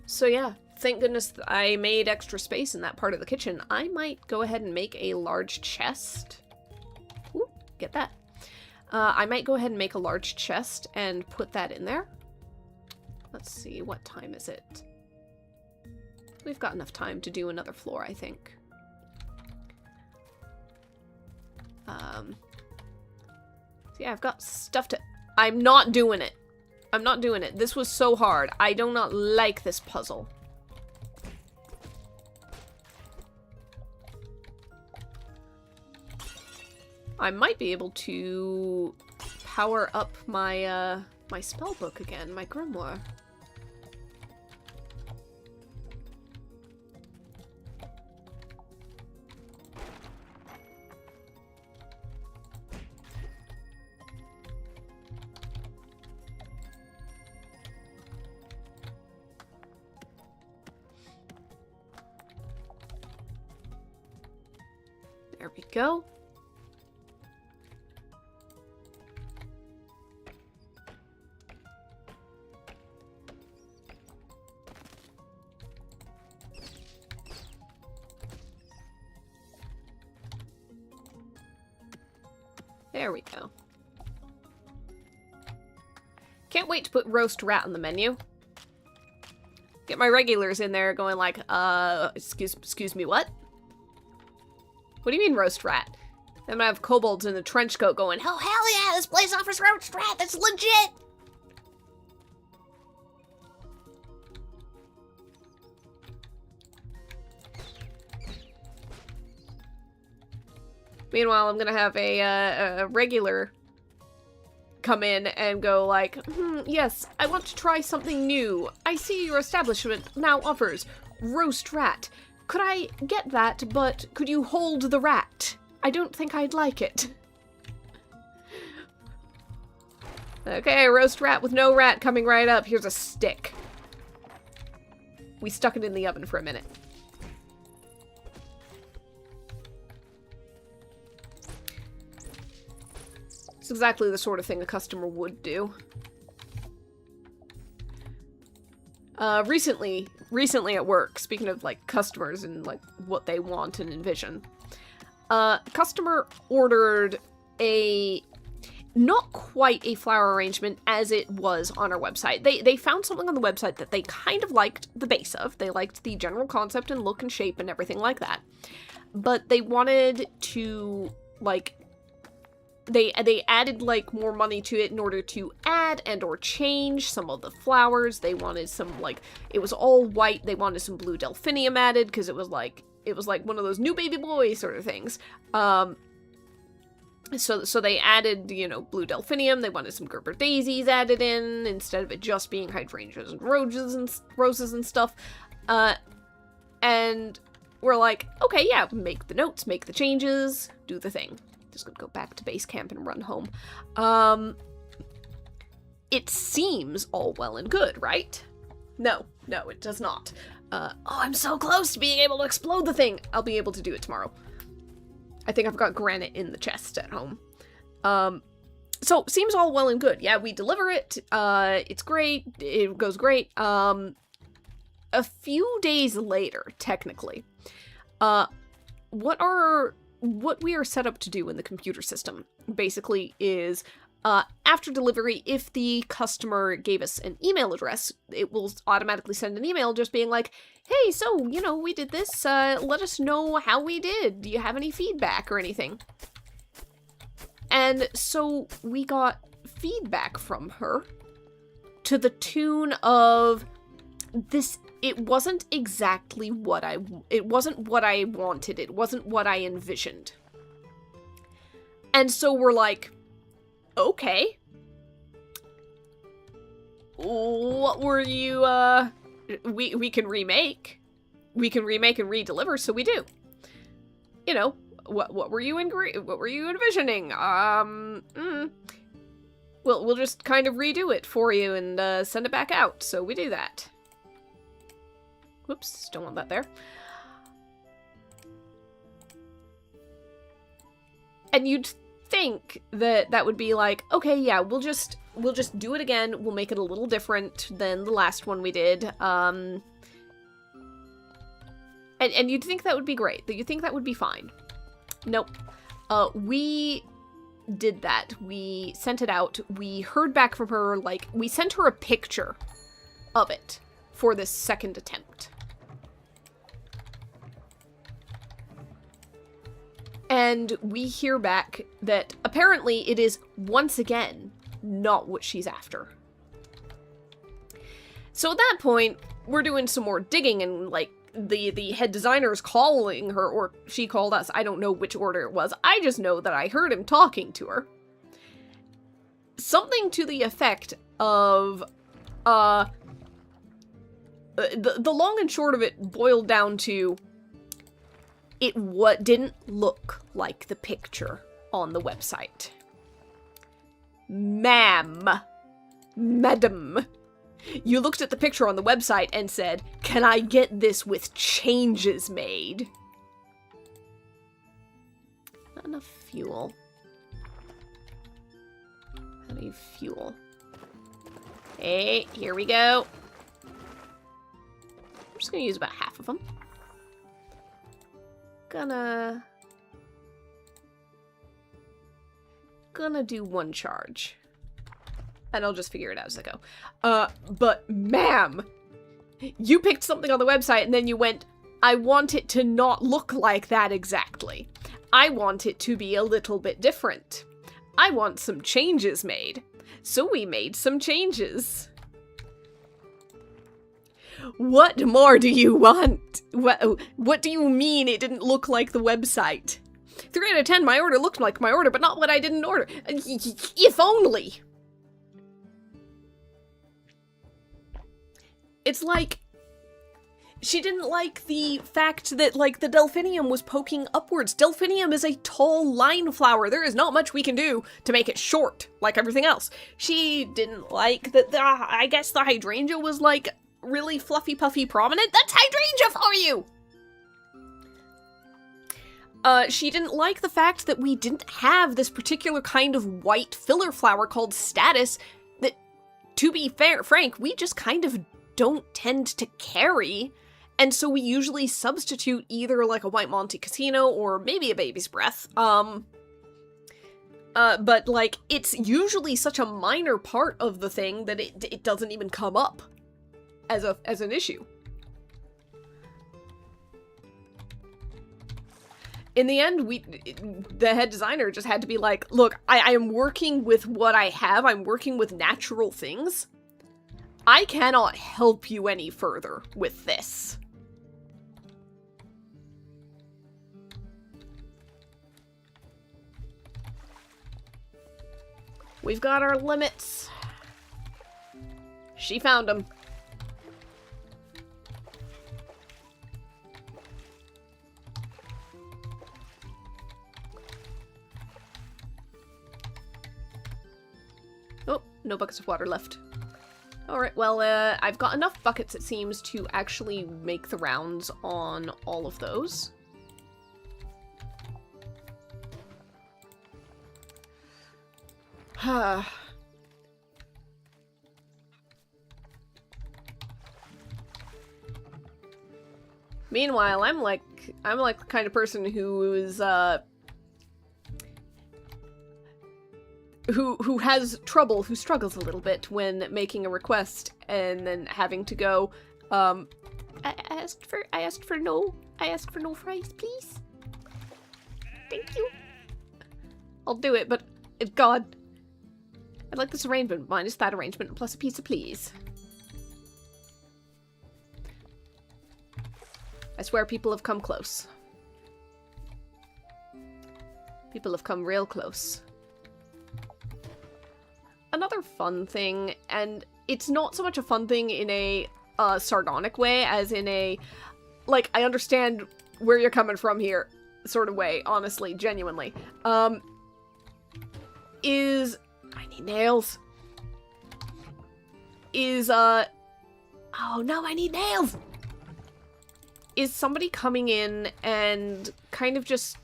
So yeah, thank goodness that I made extra space in that part of the kitchen. I might go ahead and make a large chest. Ooh, get that. I might go ahead and make a large chest and put that in there. Let's see, what time is it? We've got enough time to do another floor, I think. So yeah, I've got stuff to... I'm not doing it. I'm not doing it. This was so hard. I do not like this puzzle. I might be able to power up my, my spell book again, my grimoire. There we go. There we go. Can't wait to put roast rat on the menu. Get my regulars in there going like, excuse me, what? What do you mean roast rat? I'm gonna have kobolds in the trench coat going, oh hell yeah, this place offers roast rat, that's legit! Meanwhile, I'm gonna have a regular come in and go like, yes, I want to try something new. I see your establishment now offers roast rat. Could I get that, but could you hold the rat? I don't think I'd like it. Okay, roast rat with no rat coming right up. Here's a stick. We stuck it in the oven for a minute. It's exactly the sort of thing a customer would do. Recently at work, speaking of like customers and like what they want and envision, customer ordered not quite a flower arrangement as it was on our website. They found something on the website that they kind of liked the base of. They liked the general concept and look and shape and everything like that. But they wanted to like they added like more money to it in order to add and or change some of the flowers. They wanted some like, it was all white. They wanted some blue delphinium added because it was like one of those new baby boy sort of things. So they added, you know, blue delphinium. They wanted some Gerber daisies added in instead of it just being hydrangeas and roses and stuff. And we're like, okay, yeah, make the notes, make the changes, do the thing. Just gonna go back to base camp and run home. It seems all well and good, right? No, it does not. Oh, I'm so close to being able to explode the thing. I'll be able to do it tomorrow. I think I've got granite in the chest at home. So, seems all well and good. Yeah, we deliver it. It's great. It goes great. A few days later, technically, what we are set up to do in the computer system, basically, is after delivery, if the customer gave us an email address, it will automatically send an email just being like, hey, so, you know, we did this, let us know how we did. Do you have any feedback or anything? And so we got feedback from her to the tune of this. It wasn't exactly it wasn't what I wanted. It wasn't what I envisioned. And so we're like, okay. What were you, we can remake. We can remake and re-deliver, so we do. You know, what were you envisioning? We'll just kind of redo it for you and send it back out, so we do that. Whoops, don't want that there. And you'd think that would be like, okay, yeah, we'll just do it again. We'll make it a little different than the last one we did. And you'd think that would be great. That you'd think that would be fine. Nope. We did that. We sent it out. We heard back from her, like, we sent her a picture of it for this second attempt. And we hear back that apparently it is once again not what she's after. So at that point, we're doing some more digging and like the head designer is calling her, or she called us. I don't know which order it was. I just know that I heard him talking to her. Something to the effect of, the long and short of it boiled down to, it didn't look like the picture on the website. Madam, you looked at the picture on the website and said, can I get this with changes made? enough fuel? How do you fuel? Hey, here we go. I'm just gonna use about half of them. Gonna do one charge. And I'll just figure it out as I go. But ma'am, you picked something on the website and then you went, I want it to not look like that exactly. I want it to be a little bit different. I want some changes made. So we made some changes. What more do you want? What do you mean it didn't look like the website? 3 out of 10, my order looked like my order, but not what I didn't order. If only. It's like, she didn't like the fact that, like, the delphinium was poking upwards. Delphinium is a tall line flower. There is not much we can do to make it short, like everything else. She didn't like that I guess the hydrangea was, like, really fluffy, puffy, prominent. That's hydrangea for you! She didn't like the fact that we didn't have this particular kind of white filler flower called Status that, to be frank, we just kind of don't tend to carry. And so we usually substitute either like a White Monte Casino or maybe a Baby's Breath. But like, it's usually such a minor part of the thing that it doesn't even come up as an issue. In the end, the head designer just had to be like, look, I am working with what I have. I'm working with natural things. I cannot help you any further with this. We've got our limits. She found them. Oh, no buckets of water left. Alright, well, I've got enough buckets, it seems, to actually make the rounds on all of those. Meanwhile, I'm like the kind of person who is, who has trouble, who struggles a little bit when making a request and then having to go, I asked for no fries, please. Thank you. I'll do it, but, God, I'd like this arrangement minus that arrangement plus a pizza, please. I swear people have come close. People have come real close. Another fun thing, and it's not so much a fun thing in a sardonic way as in a, like, I understand where you're coming from here sort of way, honestly, genuinely, is, I need nails, is, oh no, I need nails! Is somebody coming in and kind of just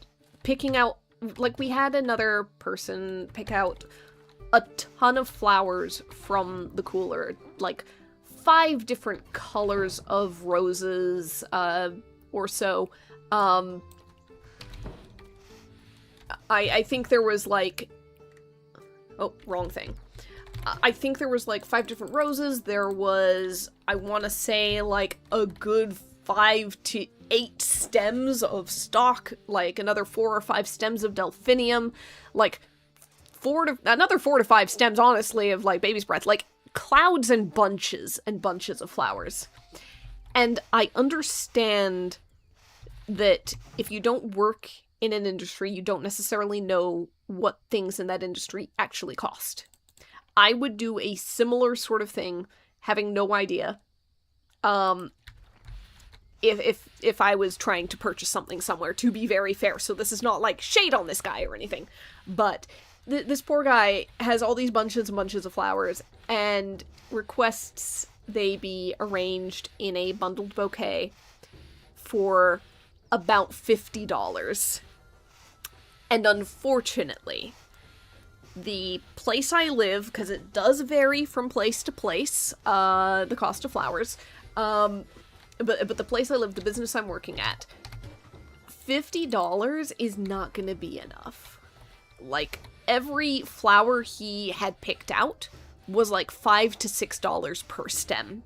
picking out, like, we had another person pick out a ton of flowers from the cooler, like 5 different colors of roses, or so. I think there was like, oh, wrong thing. I think there was like 5 different roses. There was, I want to say, like a good 5 to 8 stems of stock, like another 4 or 5 stems of delphinium, like another 4 to 5 stems, honestly, of like Baby's Breath, like clouds and bunches of flowers. And I understand that if you don't work in an industry, you don't necessarily know what things in that industry actually cost. I would do a similar sort of thing, having no idea, if I was trying to purchase something somewhere, to be very fair. So this is not like shade on this guy or anything, but this poor guy has all these bunches and bunches of flowers and requests they be arranged in a bundled bouquet for about $50. And unfortunately, the place I live, because it does vary from place to place, the cost of flowers, but the place I live, the business I'm working at, $50 is not gonna be enough. Like, every flower he had picked out was like $5 to $6 per stem.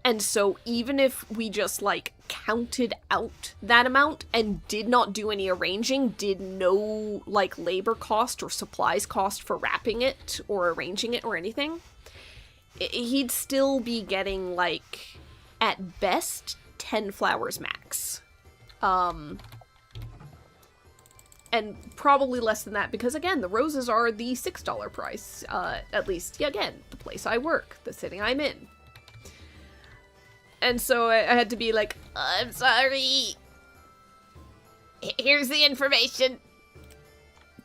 And so even if we just, like, counted out that amount and did not do any arranging, did no, like, labor cost or supplies cost for wrapping it or arranging it or anything, he'd still be getting, like, at best, 10 flowers max. And probably less than that, because again, the roses are the $6 price, at least, again, the place I work, the city I'm in. And so I had to be like, I'm sorry. Here's the information.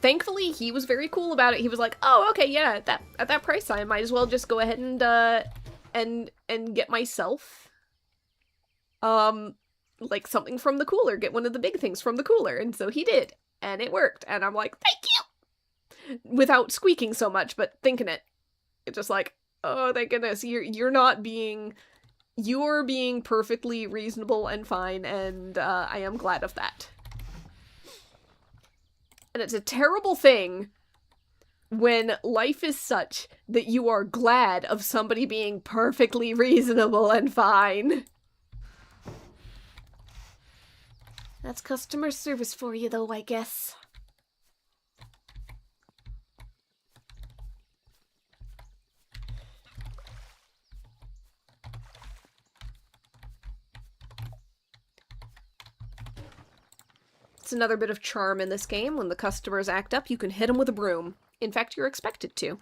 Thankfully, he was very cool about it. He was like, oh, okay, yeah, at that price, I might as well just go ahead and get myself, like, something from the cooler, get one of the big things from the cooler. And so he did, and it worked. And I'm like, thank you! Without squeaking so much, but thinking it. It's just like, oh, thank goodness, you're being perfectly reasonable and fine, and I am glad of that. And it's a terrible thing when life is such that you are glad of somebody being perfectly reasonable and fine. That's customer service for you, though, I guess. It's another bit of charm in this game. When the customers act up, you can hit them with a broom. In fact, you're expected to.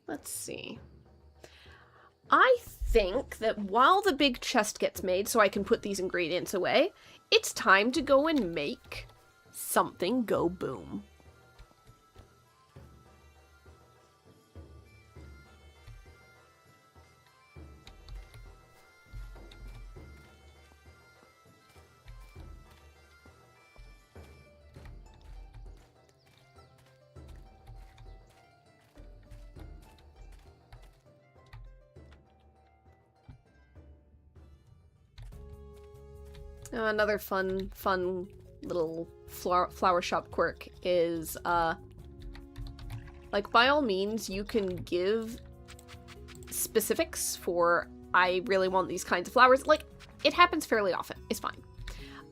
Let's see. I think that while the big chest gets made so I can put these ingredients away, it's time to go and make something go boom. Another fun little flower shop quirk is, like, by all means, you can give specifics for, I really want these kinds of flowers. Like, it happens fairly often. It's fine.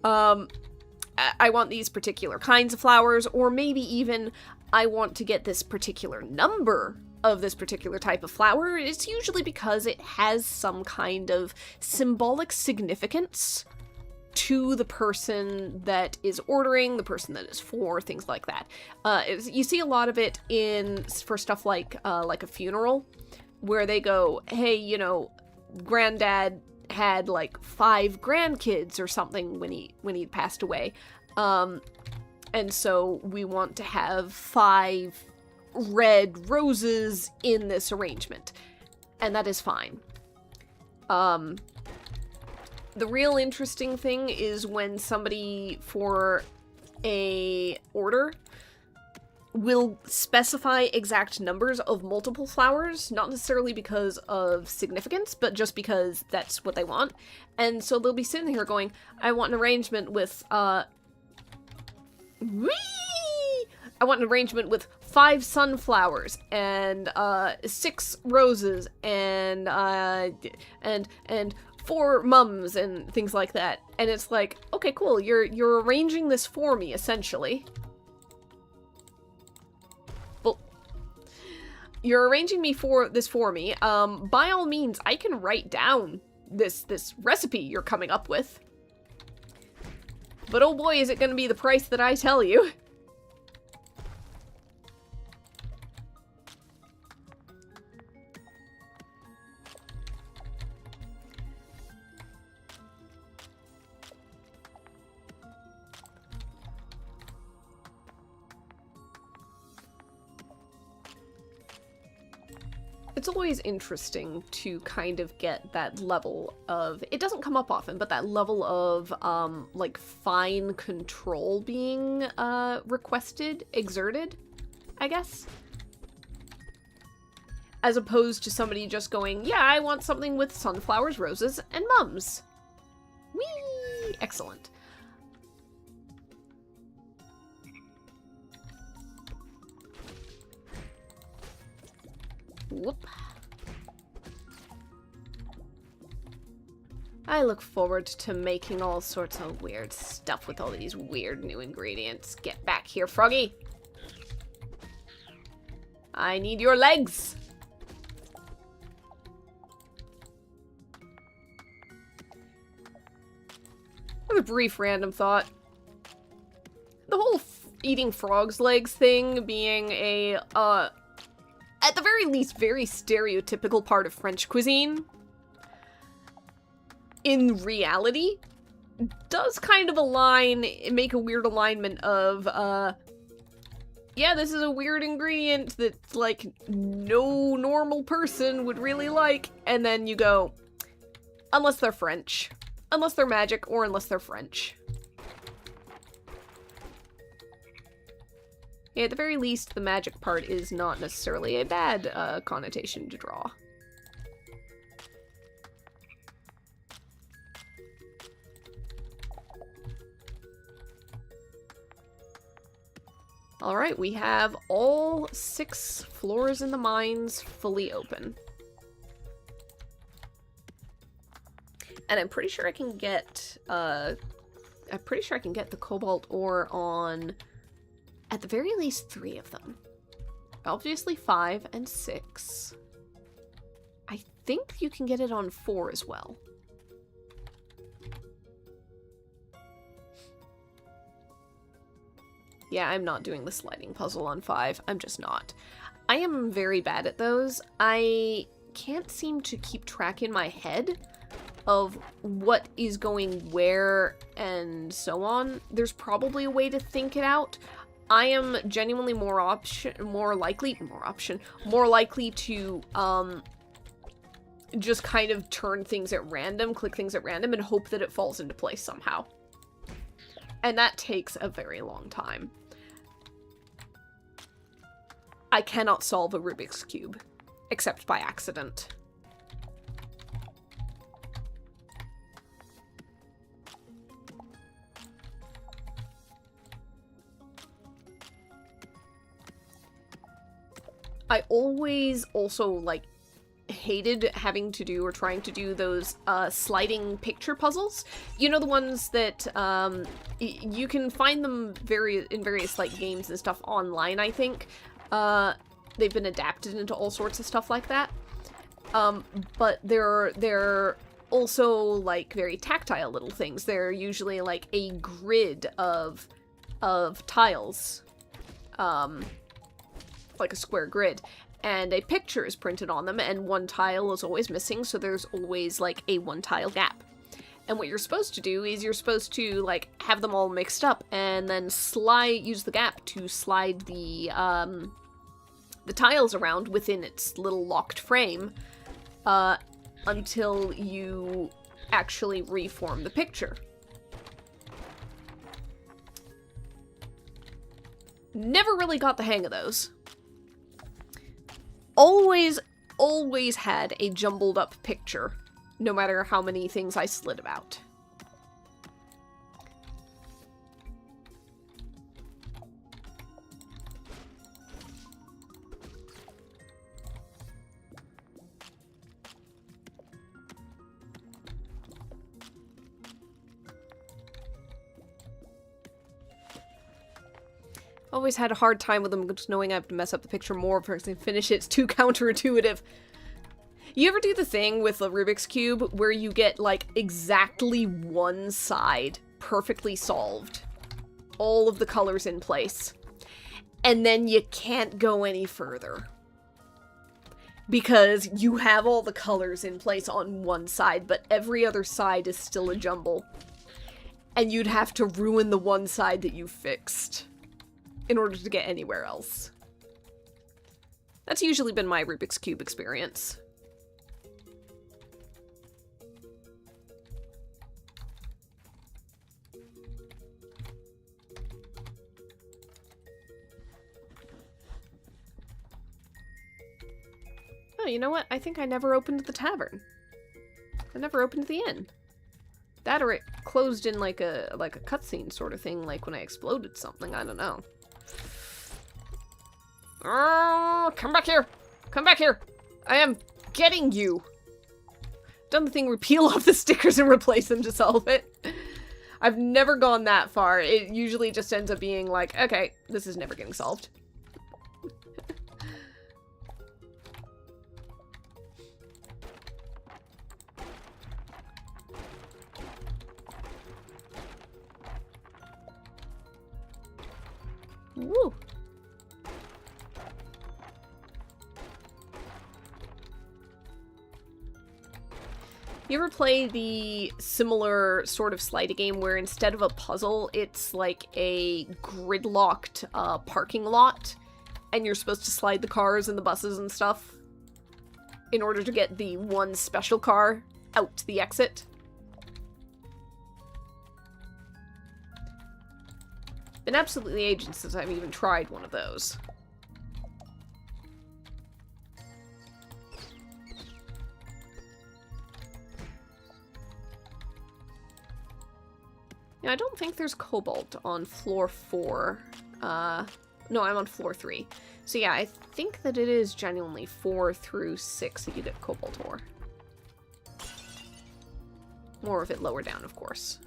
I want these particular kinds of flowers, or maybe even, I want to get this particular number of this particular type of flower. It's usually because it has some kind of symbolic significance to the person that is ordering, the person that is for, things like that. You see a lot of it for stuff like a funeral, where they go, hey, you know, granddad had like 5 grandkids or something when he passed away, and so we want to have 5 red roses in this arrangement, and that is fine. The real interesting thing is when somebody for a order will specify exact numbers of multiple flowers, not necessarily because of significance, but just because that's what they want. And so they'll be sitting here going, I want an arrangement with, I want an arrangement with 5 sunflowers and 6 roses and 4 mums and things like that. And it's like, okay, cool, you're arranging this for me, essentially. Well, you're arranging this for me. By all means, I can write down this recipe you're coming up with. But oh boy, is it gonna be the price that I tell you. it's always interesting to kind of get that level of, it doesn't come up often, but that level of, like, fine control being, exerted, I guess. As opposed to somebody just going, yeah, I want something with sunflowers, roses, and mums. Whee! Excellent. Whoop. I look forward to making all sorts of weird stuff with all these weird new ingredients. Get back here, Froggy. I need your legs. I have a brief random thought. The whole eating frogs' legs thing being a, at the very least, very stereotypical part of French cuisine, in reality, does kind of make a weird alignment of, yeah, this is a weird ingredient that, like, no normal person would really like, and then you go, unless they're French. Unless they're magic, or unless they're French. Yeah, at the very least, the magic part is not necessarily a bad connotation to draw. Alright, we have all 6 floors in the mines fully open. And I'm pretty sure I can get, the cobalt ore on, at the very least, 3 of them. Obviously 5 and 6. I think you can get it on 4 as well. Yeah, I'm not doing the sliding puzzle on 5. I'm just not. I am very bad at those. I can't seem to keep track in my head of what is going where and so on. There's probably a way to think it out. I am genuinely more likely to just kind of turn things at random, click things at random, and hope that it falls into place somehow. And that takes a very long time. I cannot solve a Rubik's Cube, except by accident. I always also, like, hated having to do or trying to do those sliding picture puzzles. You know, the ones that you can find them in various like games and stuff online, I think. They've been adapted into all sorts of stuff like that. But they're also like very tactile little things. They're usually like a grid of tiles. Like a square grid, and a picture is printed on them, and one tile is always missing, so there's always like a 1 tile gap. And what you're supposed to do is you're supposed to like have them all mixed up and then use the gap to slide the tiles around within its little locked frame until you actually reform the picture. Never really got the hang of those. Always had a jumbled up picture, no matter how many things I slid about. Always had a hard time with them just knowing I have to mess up the picture more before I can finish it. It's too counterintuitive. You ever do the thing with the Rubik's Cube where you get, like, exactly one side perfectly solved? All of the colors in place. And then you can't go any further. Because you have all the colors in place on one side, but every other side is still a jumble. And you'd have to ruin the one side that you fixed in order to get anywhere else. That's usually been my Rubik's Cube experience. Oh, you know what? I think I never opened the tavern. I never opened the inn. That or it closed in like a cutscene sort of thing, like when I exploded something, I don't know. Oh, come back here! Come back here! I am getting you! Done the thing where peel off the stickers and replace them to solve it. I've never gone that far. It usually just ends up being like, okay, this is never getting solved. Woo! You ever play the similar sort of slidey game where instead of a puzzle, it's like a gridlocked parking lot, and you're supposed to slide the cars and the buses and stuff in order to get the one special car out to the exit? Been absolutely ages since I've even tried one of those. Yeah, I don't think there's cobalt on floor 4. No, I'm on floor 3. So yeah, I think that it is genuinely 4 through 6 that you get cobalt ore. More of it lower down, of course.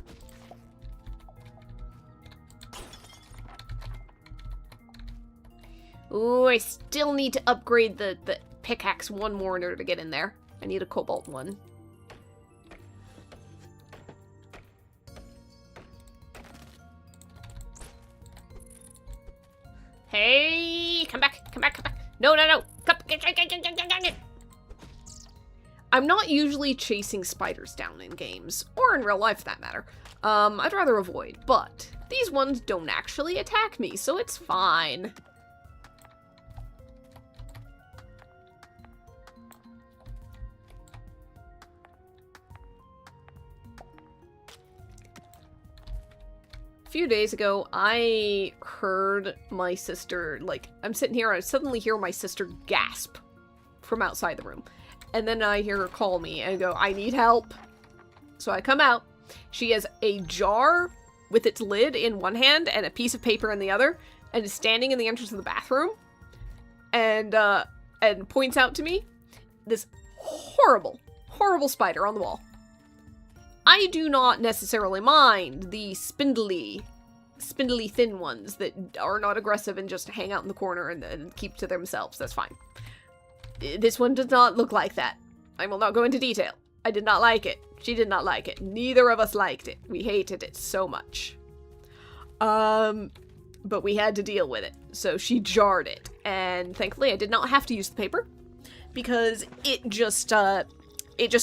Ooh, I still need to upgrade the pickaxe one more in order to get in there. I need a cobalt one. Hey, come back, come back, come back. No, no, no. Come. I'm not usually chasing spiders down in games, or in real life for that matter. I'd rather avoid, but these ones don't actually attack me, so it's fine. A few days ago, I heard my sister, like, I'm sitting here, I suddenly hear my sister gasp from outside the room. And then I hear her call me and go, I need help. So I come out. She has a jar with its lid in one hand and a piece of paper in the other, and is standing in the entrance of the bathroom and points out to me this horrible, horrible spider on the wall. I do not necessarily mind the spindly thin ones that are not aggressive and just hang out in the corner and keep to themselves. That's fine. This one does not look like that. I will not go into detail. I did not like it. She did not like it. Neither of us liked it. We hated it so much. But we had to deal with it. So she jarred it. And thankfully I did not have to use the paper, because it just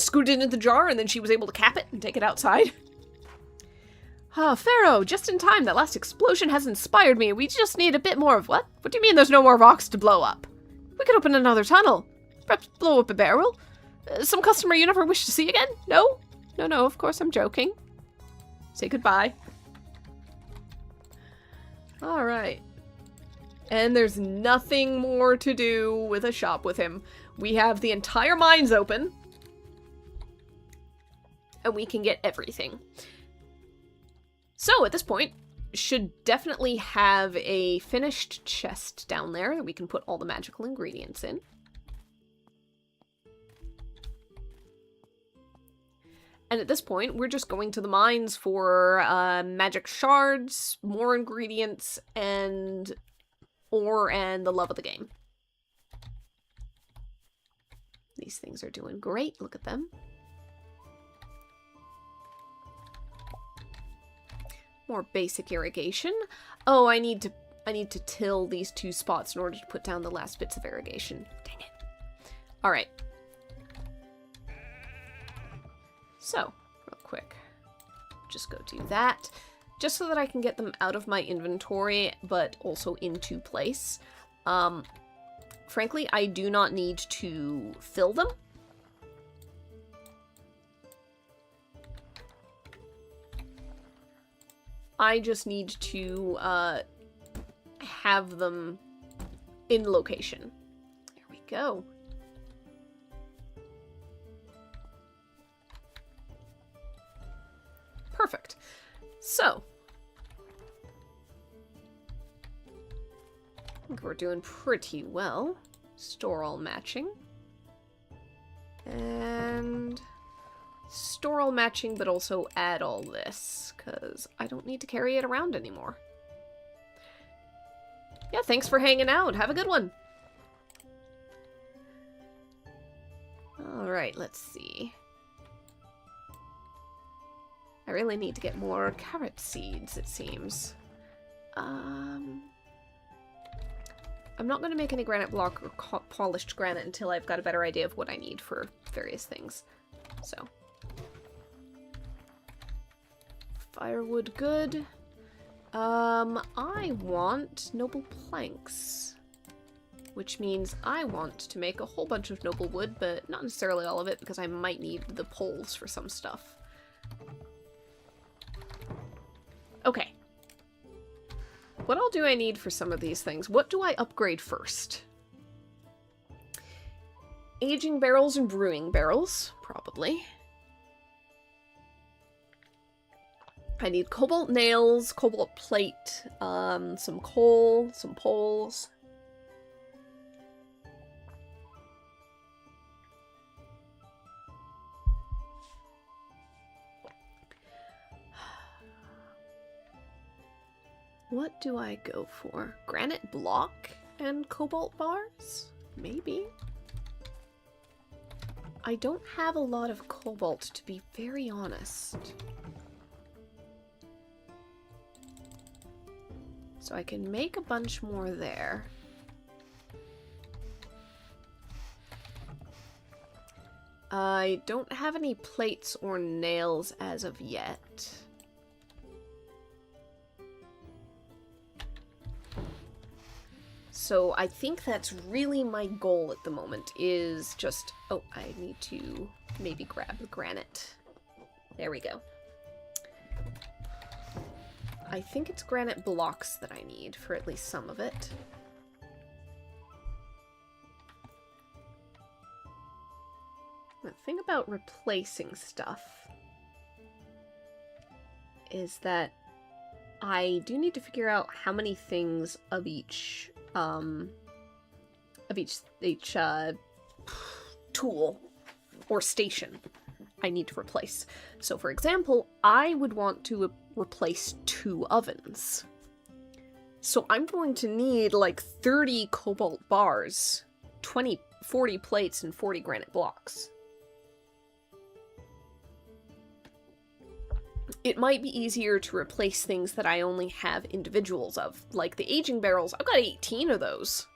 scooted into the jar, and then she was able to cap it and take it outside. Ah, Pharaoh, just in time. That last explosion has inspired me. We just need a bit more of what? What do you mean there's no more rocks to blow up? We could open another tunnel. Perhaps blow up a barrel. Some customer you never wish to see again? No? No, of course I'm joking. Say goodbye. Alright. And there's nothing more to do with a shop with him. We have the entire mines open. And we can get everything. So, at this point, should definitely have a finished chest down there that we can put all the magical ingredients in. And at this point, we're just going to the mines for magic shards, more ingredients, and ore, and the love of the game. These things are doing great. Look at them. More basic irrigation. Oh, I need to till these 2 spots in order to put down the last bits of irrigation. Dang it. Alright. So, real quick. Just go do that. Just so that I can get them out of my inventory, but also into place. frankly, I do not need to fill them. I just need to have them in location. There we go. Perfect. So, I think we're doing pretty well. Store all matching. And store all matching, but also add all this, because I don't need to carry it around anymore. Yeah, thanks for hanging out. Have a good one. Alright, let's see. I really need to get more carrot seeds, it seems. I'm not going to make any granite block or polished granite until I've got a better idea of what I need for various things. So. Firewood, good. I want noble planks. Which means I want to make a whole bunch of noble wood, but not necessarily all of it, because I might need the poles for some stuff. Okay. What all do I need for some of these things? What do I upgrade first? Aging barrels and brewing barrels, probably. I need cobalt nails, cobalt plate, some coal, some poles. What do I go for? Granite block and cobalt bars? Maybe. I don't have a lot of cobalt, to be very honest. So I can make a bunch more there. I don't have any plates or nails as of yet. So I think that's really my goal at the moment, is just... Oh, I need to maybe grab the granite. There we go. I think it's granite blocks that I need for at least some of it. The thing about replacing stuff is that I do need to figure out how many things of each tool or station I need to replace. So for example, I would want to replace 2 ovens. So I'm going to need like 30 cobalt bars, 40 plates, and 40 granite blocks. It might be easier to replace things that I only have individuals of, like the aging barrels. I've got 18 of those.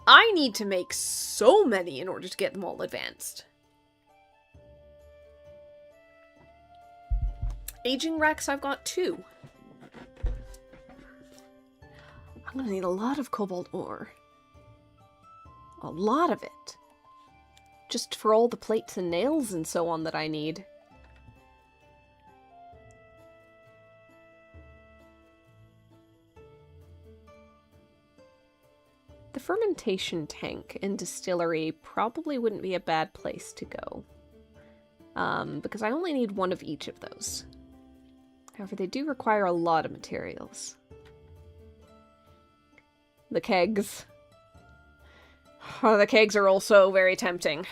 I need to make so many in order to get them all advanced. Aging racks, I've got 2. I'm gonna need a lot of cobalt ore. A lot of it. Just for all the plates and nails and so on that I need. The fermentation tank and distillery probably wouldn't be a bad place to go. Because I only need 1 of each of those. However, they do require a lot of materials. The kegs. Oh, the kegs are also very tempting.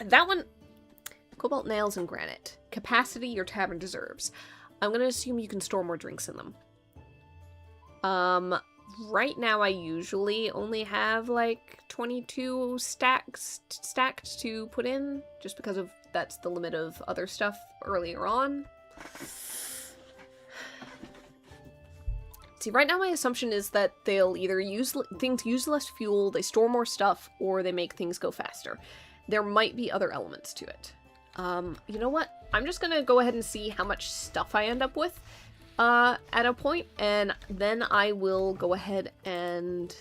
That one... Cobalt nails and granite. Capacity your tavern deserves. I'm gonna assume you can store more drinks in them. Right now I usually only have like 22 stacked to put in, just because of that's the limit of other stuff earlier on. See, right now my assumption is that they'll either use less fuel, they store more stuff, or they make things go faster. There might be other elements to it. You know what? I'm just gonna go ahead and see how much stuff I end up with at a point, and then I will go ahead and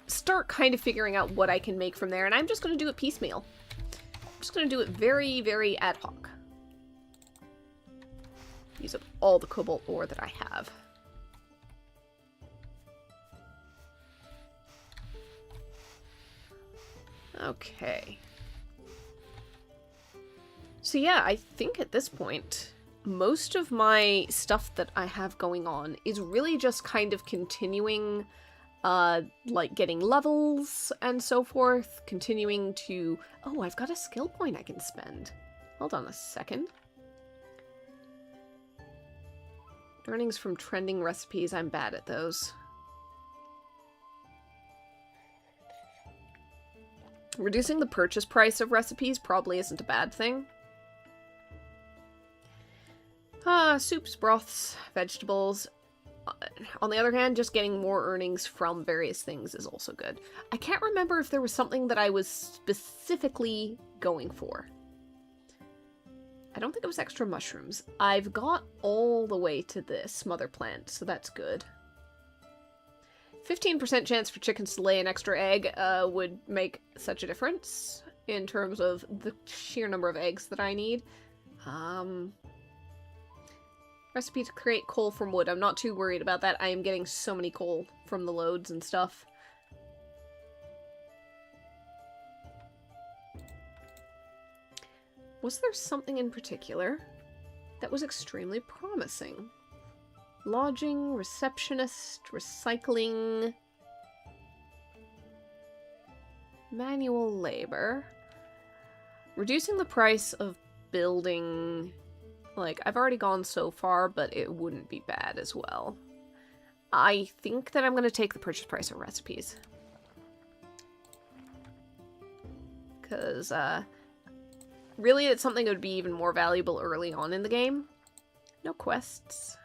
start kind of figuring out what I can make from there, and I'm just going to do it piecemeal. I'm just going to do it very, very ad hoc. Use up all the cobalt ore that I have. Okay. So yeah, I think at this point, most of my stuff that I have going on is really just kind of continuing, like getting levels and so forth, continuing to... Oh, I've got a skill point I can spend. Hold on a second. Earnings from trending recipes, I'm bad at those. Reducing the purchase price of recipes probably isn't a bad thing. Soups, broths, vegetables. On the other hand, just getting more earnings from various things is also good. I can't remember if there was something that I was specifically going for. I don't think it was extra mushrooms. I've got all the way to this mother plant, so that's good. 15% chance for chickens to lay an extra egg would make such a difference in terms of the sheer number of eggs that I need. Recipe to create coal from wood. I'm not too worried about that. I am getting so many coal from the loads and stuff. Was there something in particular that was extremely promising? Lodging, receptionist, recycling, manual labor. Reducing the price of building... Like, I've already gone so far, but it wouldn't be bad as well. I think that I'm going to take the purchase price of recipes. Because, really it's something that would be even more valuable early on in the game. No quests.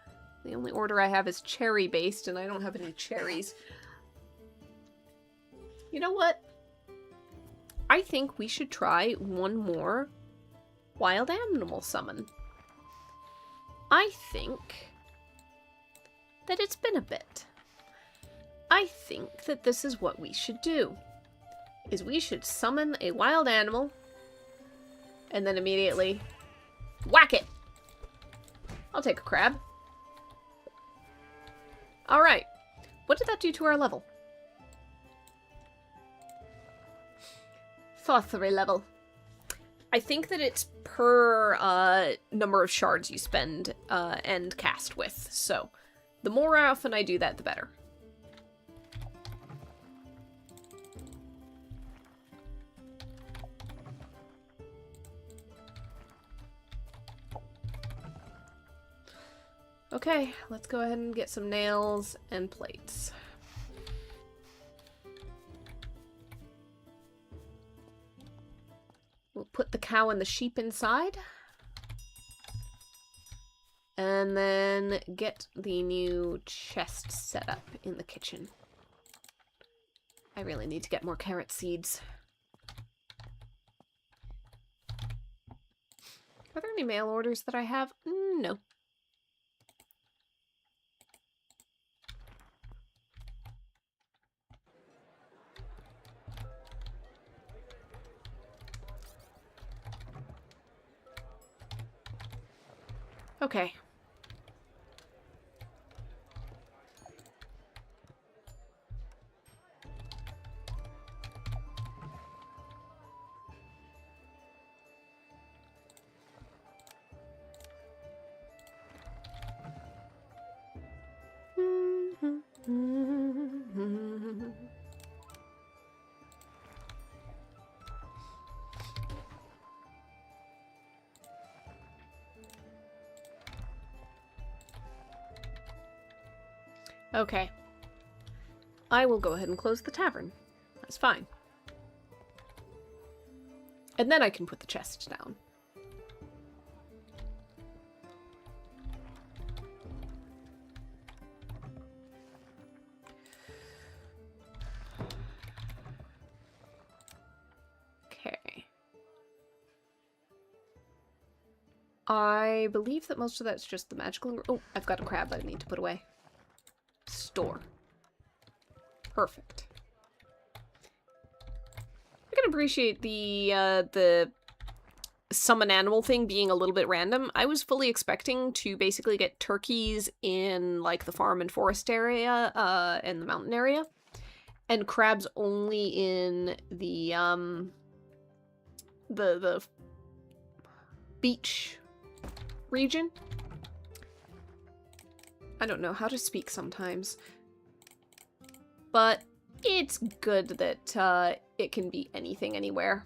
The only order I have is cherry-based, and I don't have any cherries. You know what? I think we should try one more wild animal summon. I think that it's been a bit. I think that this is what we should do. Is we should summon a wild animal and then immediately whack it. I'll take a crab. Alright. What did that do to our level? 4th level. I think that it's per number of shards you spend and cast with, so the more often I do that, the better. Okay, let's go ahead and get some nails and plates. We'll put the cow and the sheep inside. And then get the new chest set up in the kitchen. I really need to get more carrot seeds. Are there any mail orders that I have? No. Okay. Okay. I will go ahead and close the tavern. That's fine. And then I can put the chest down. Okay. I believe that most of that's just the magical... Oh, I've got a crab that I need to put away. Store. Perfect. appreciate the summon animal thing being a little bit random. I was fully expecting to basically get turkeys in, like, the farm and forest area, and the mountain area, and crabs only in the beach region. I don't know how to speak sometimes. But it's good that it can be anything, anywhere.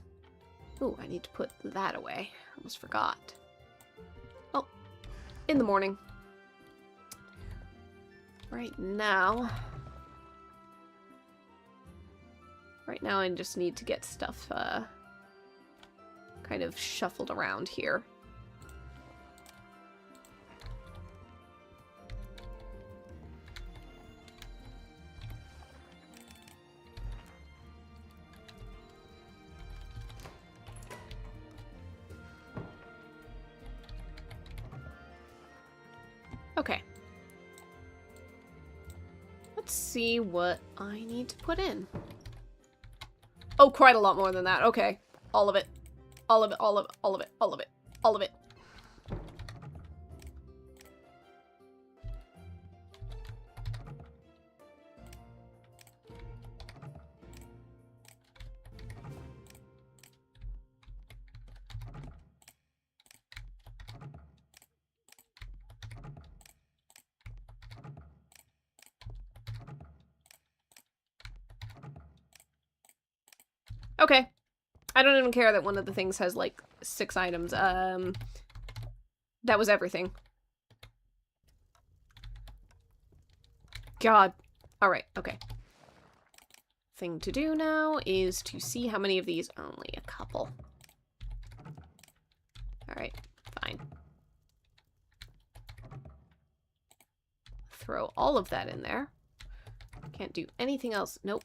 Ooh, I need to put that away. I almost forgot. Oh, in the morning. Right now, I just need to get stuff kind of shuffled around here. Okay. Let's see what I need to put in. Oh, quite a lot more than that. Okay. All of it. All of it, all of it, all of it, all of it, all of it. Okay. I don't even care that one of the things has, like, 6 items. That was everything. God. Alright, okay. Thing to do now is to see how many of these. Only a couple. Alright, fine. Throw all of that in there. Can't do anything else. Nope.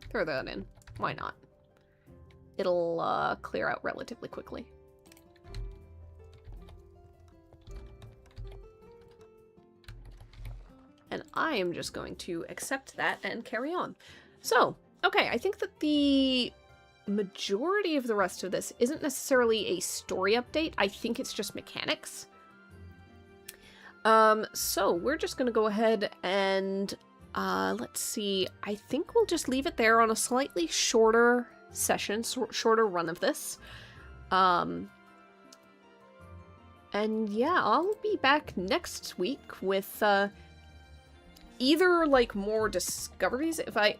Throw that in. Why not? It'll clear out relatively quickly. And I am just going to accept that and carry on. So, okay, I think that the majority of the rest of this isn't necessarily a story update. I think it's just mechanics. So we're just gonna go ahead and let's see. I think we'll just leave it there on a slightly shorter session, shorter run of this. And yeah, I'll be back next week with either like more discoveries. If I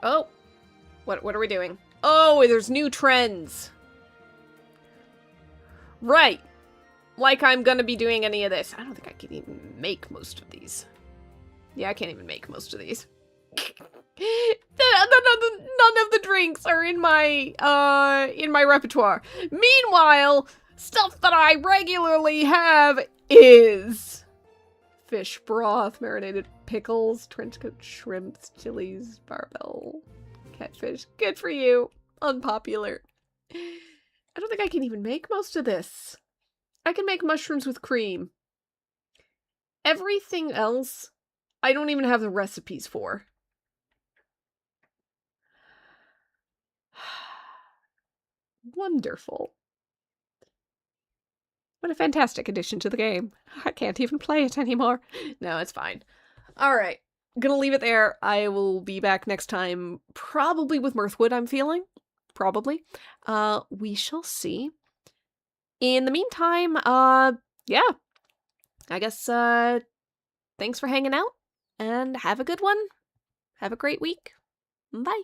what are we doing? Oh, there's new trends. Right. Like I'm gonna be doing any of this. I don't think I can even make most of these. Yeah, I can't even make most of these. None of the drinks are in my repertoire. Meanwhile, stuff that I regularly have is fish broth, marinated pickles, trenchcoat shrimps, chilies, barbell, catfish. Good for you. Unpopular. I don't think I can even make most of this. I can make mushrooms with cream. Everything else, I don't even have the recipes for. Wonderful. What a fantastic addition to the game. I can't even play it anymore. No, it's fine. Alright. Gonna leave it there. I will be back next time, probably with Mirthwood, I'm feeling. Probably. We shall see. In the meantime, yeah. I guess, thanks for hanging out, and have a good one. Have a great week. Bye.